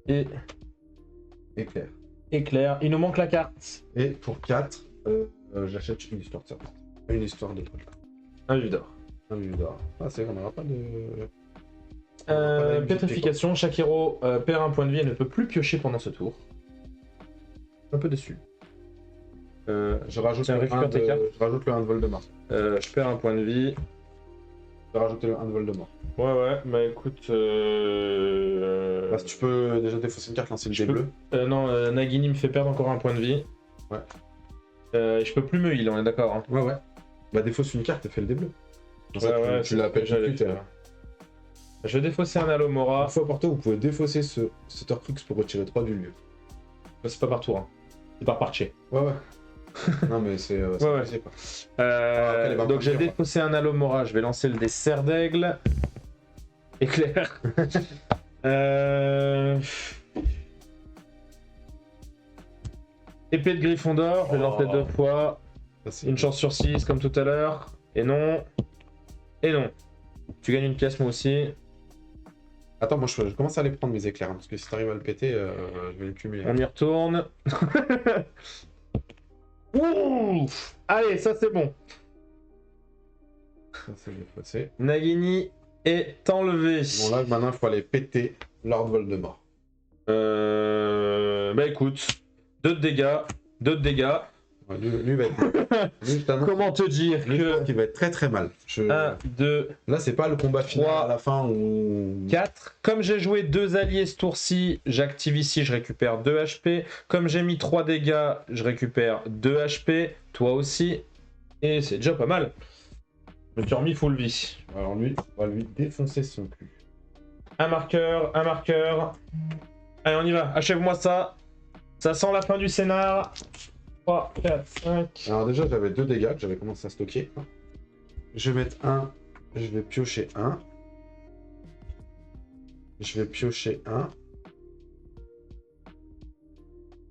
Et Éclair. éclair. Il nous manque la carte. Et pour 4, j'achète une histoire de ça. Une histoire de truc. Un vue d'or. Un vue d'or. Ah, c'est vrai, on n'aura pas de. Pétrification. Chaque héros perd un point de vie et ne peut plus piocher pendant ce tour. Un peu déçu. Je rajoute Tiens, le récupère 1 tes cartes. Je rajoute le 1 de Voldemort. Je perds un point de vie. Je vais rajouter le 1 de Voldemort. Ouais, bah écoute. Bah, si tu peux déjà défausser une carte, lancer le dé bleu. Non, Nagini me fait perdre encore un point de vie. Ouais. Je peux plus me heal, on est d'accord. Hein. Ouais. Bah, défausse une carte et fais le dé bleu. Ouais, tu l'appelles tout de suite. Je vais défausser un Alomora. Une fois pour toi, vous pouvez défausser cet Horcrux pour retirer 3 du lieu. C'est pas par tour, hein. C'est par parché. Ouais. Non, mais c'est ouais. compliqué, quoi. Donc j'ai défaussé un Alomora, je vais lancer le dé Serdaigle. Éclair. Épée de Gryffondor, je vais lancer 2 fois. Une chance sur 6 comme tout à l'heure. Et non. Et non. Tu gagnes une pièce moi aussi. Attends, moi je commence à aller prendre mes éclairs, hein, parce que si t'arrives à le péter, je vais le cumuler. On y retourne. Ouh. Allez, ça c'est bon. Ça, c'est défaussé. Nagini est enlevé. Bon, là maintenant il faut aller péter Lord Voldemort. Bah écoute, 2 de dégâts. 2 de dégâts. Ouais, lui va être. Lui, je t'annonce. Comment te dire Lui, je pense que. qu'il va être très très mal. 1, 2, Là, c'est pas le combat final 3, à la fin où. 4. Comme j'ai joué 2 alliés ce tour-ci, j'active ici, je récupère 2 HP. Comme j'ai mis 3 dégâts, je récupère 2 HP. Toi aussi. Et c'est déjà pas mal. Je me suis remis full vie. Alors lui, on va lui défoncer son cul. Un marqueur. Allez, on y va. Achève-moi ça. Ça sent la fin du scénar. 3, 4, 5. Alors déjà, j'avais 2 dégâts que j'avais commencé à stocker. Je vais mettre 1. Je vais piocher 1. Je vais piocher 1.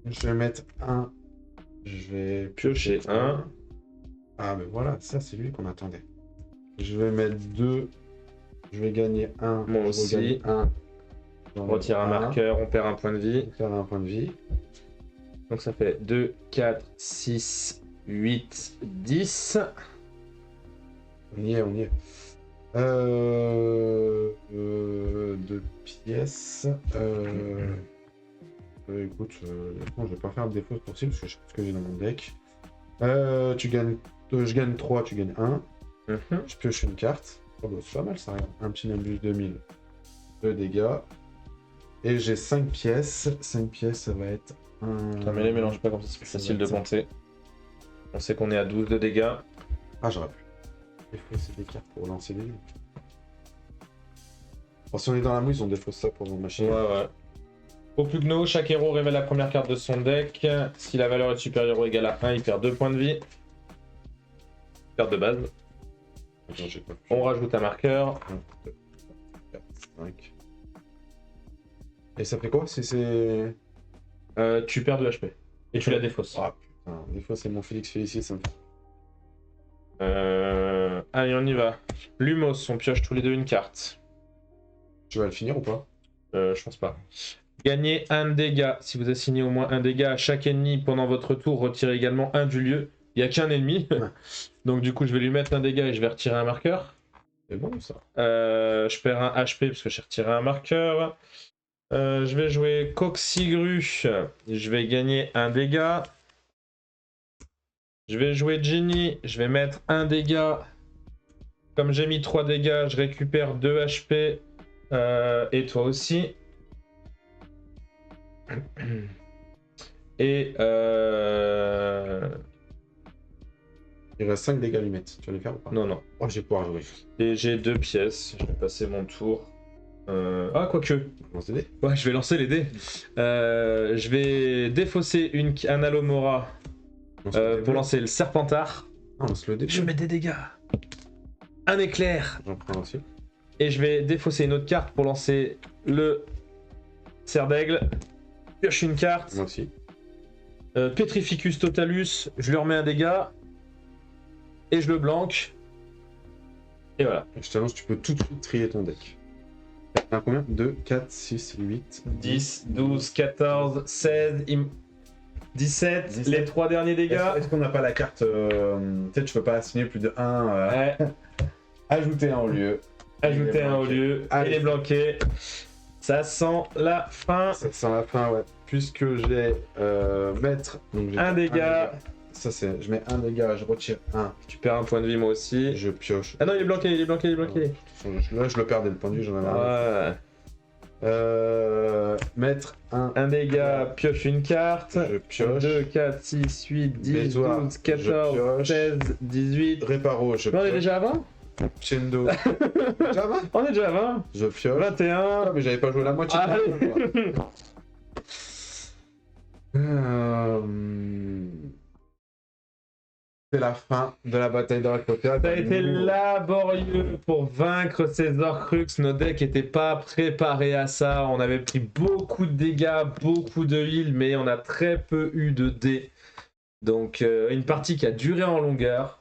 Je vais mettre 1. Je vais Piocher 1. Ah, mais voilà, ça c'est lui qu'on attendait. Je vais mettre 2. Je vais gagner 1. Moi aussi. 1. On retire un marqueur, on perd un point de vie. On perd un point de vie. Donc ça fait 2, 4, 6, 8, 10. On y est, on y est. 2 pièces. Écoute, honnêtement, je vais pas faire de défaut pour ci parce que je sais ce que j'ai dans mon deck. Je gagne 3, tu gagnes 1. Je pioche une carte. Oh, bah, c'est pas mal ça, regarde. Un petit Nimbus 2000. 2 dégâts. Et j'ai 5 pièces. 5 pièces, ça va être un. Putain, mais les mélange pas comme ça, c'est plus facile de compter. On sait qu'on est à 12 de dégâts. Ah, j'aurais pu. Il faut c'est des cartes pour lancer des lignes. Bon, si on est dans la mouille, ils ont défaussé ça pour nos machines. Ouais. Au plus Gno, chaque héros révèle la première carte de son deck. Si la valeur est supérieure ou égale à 1, il perd 2 points de vie. Carte de base. Attends, j'ai pas pu. On rajoute un marqueur. 1, 2, 4, 5. Et ça fait quoi si c'est. Tu perds de HP. Et tu la défausses. Ah putain, des fois c'est mon Félix Félicie, ça me fait. Allez, on y va. Lumos, on pioche tous les deux une carte. Tu vas le finir ou pas? Je pense pas. Gagnez un dégât. Si vous assignez au moins un dégât à chaque ennemi pendant votre tour, retirez également un du lieu. Il n'y a qu'un ennemi. Ouais. Donc du coup, je vais lui mettre un dégât et je vais retirer un marqueur. C'est bon ça. Je perds un HP parce que j'ai retiré un marqueur. Je vais jouer Coxigru. Je vais gagner un dégât. Je vais jouer Ginny. Je vais mettre un dégât. Comme j'ai mis 3 dégâts, je récupère 2 HP. Et toi aussi. Et Il reste 5 dégâts limite. Tu vas les faire ou pas? non. Oh, j'ai pouvoir jouer. Et j'ai 2 pièces. Je vais passer mon tour. Ah, quoique. Lance des dés. Ouais, je vais lancer les dés. Je vais défausser un Alomora pour lancer le Serpentard. Non, lance le dé. Je mets des dégâts. Un éclair. J'en prends aussi. Et je vais défausser une autre carte pour lancer le Cerf d'Aigle. Pioche une carte. Moi aussi. Petrificus Totalus. Je lui remets un dégât. Et je le blanque. Et voilà. Je t'annonce, tu peux tout de suite trier ton deck. T'as combien? 2, 4, 6, 8, 10, 12, 14, 16, 17, 17. les 3 derniers dégâts. Est-ce qu'on n'a pas la carte tu sais, tu peux pas assigner plus de 1. Ouais. Ajouter un au lieu. Ajouter un au lieu. Allez. Et les blanquer. Ça sent la fin. Ça sent la fin, ouais. Puisque j'ai mettre donc j'ai Un dégât. Ça c'est, je mets un dégât, je retire un, Tu perds un point de vie moi aussi. je pioche. Ah non, il est bloqué, il est bloqué, il est bloqué. Là je le perdais le point de vue, j'en avais un. Ouais. Mettre Un dégât, pioche une carte. Je pioche. 2, 4, 6, 8, 10, Bézoard, 12, je 14, pioche. 16, 18. Réparo, je Non, on est pioche. déjà à 20. Chendo. Déjà 20? On est déjà à 20. Je pioche. 21. Ah, mais j'avais pas joué la moitié. de Allez. mon tour, C'est la fin de la bataille d'Harry Potter. Ça a été laborieux pour vaincre ces Horcrux. Nos decks n'étaient pas préparés à ça. On avait pris beaucoup de dégâts, beaucoup de heal, mais on a très peu eu de dés. Donc une partie qui a duré en longueur.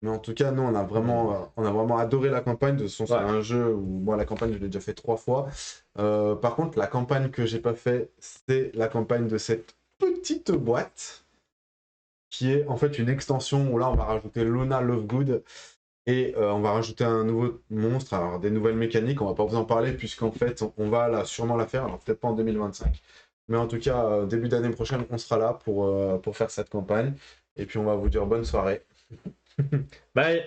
Mais en tout cas, nous, on a vraiment adoré la campagne. De toute façon, c'est un jeu où moi, la campagne, je l'ai déjà fait 3 fois. Par contre, la campagne que j'ai pas fait, c'est la campagne de cette petite boîte qui est en fait une extension où là, on va rajouter Luna Lovegood et on va rajouter un nouveau monstre, alors des nouvelles mécaniques. On va pas vous en parler puisqu'en fait, on va là sûrement la faire. Alors peut-être pas en 2025, mais en tout cas, début d'année prochaine, on sera là pour faire cette campagne. Et puis, on va vous dire bonne soirée. Bye.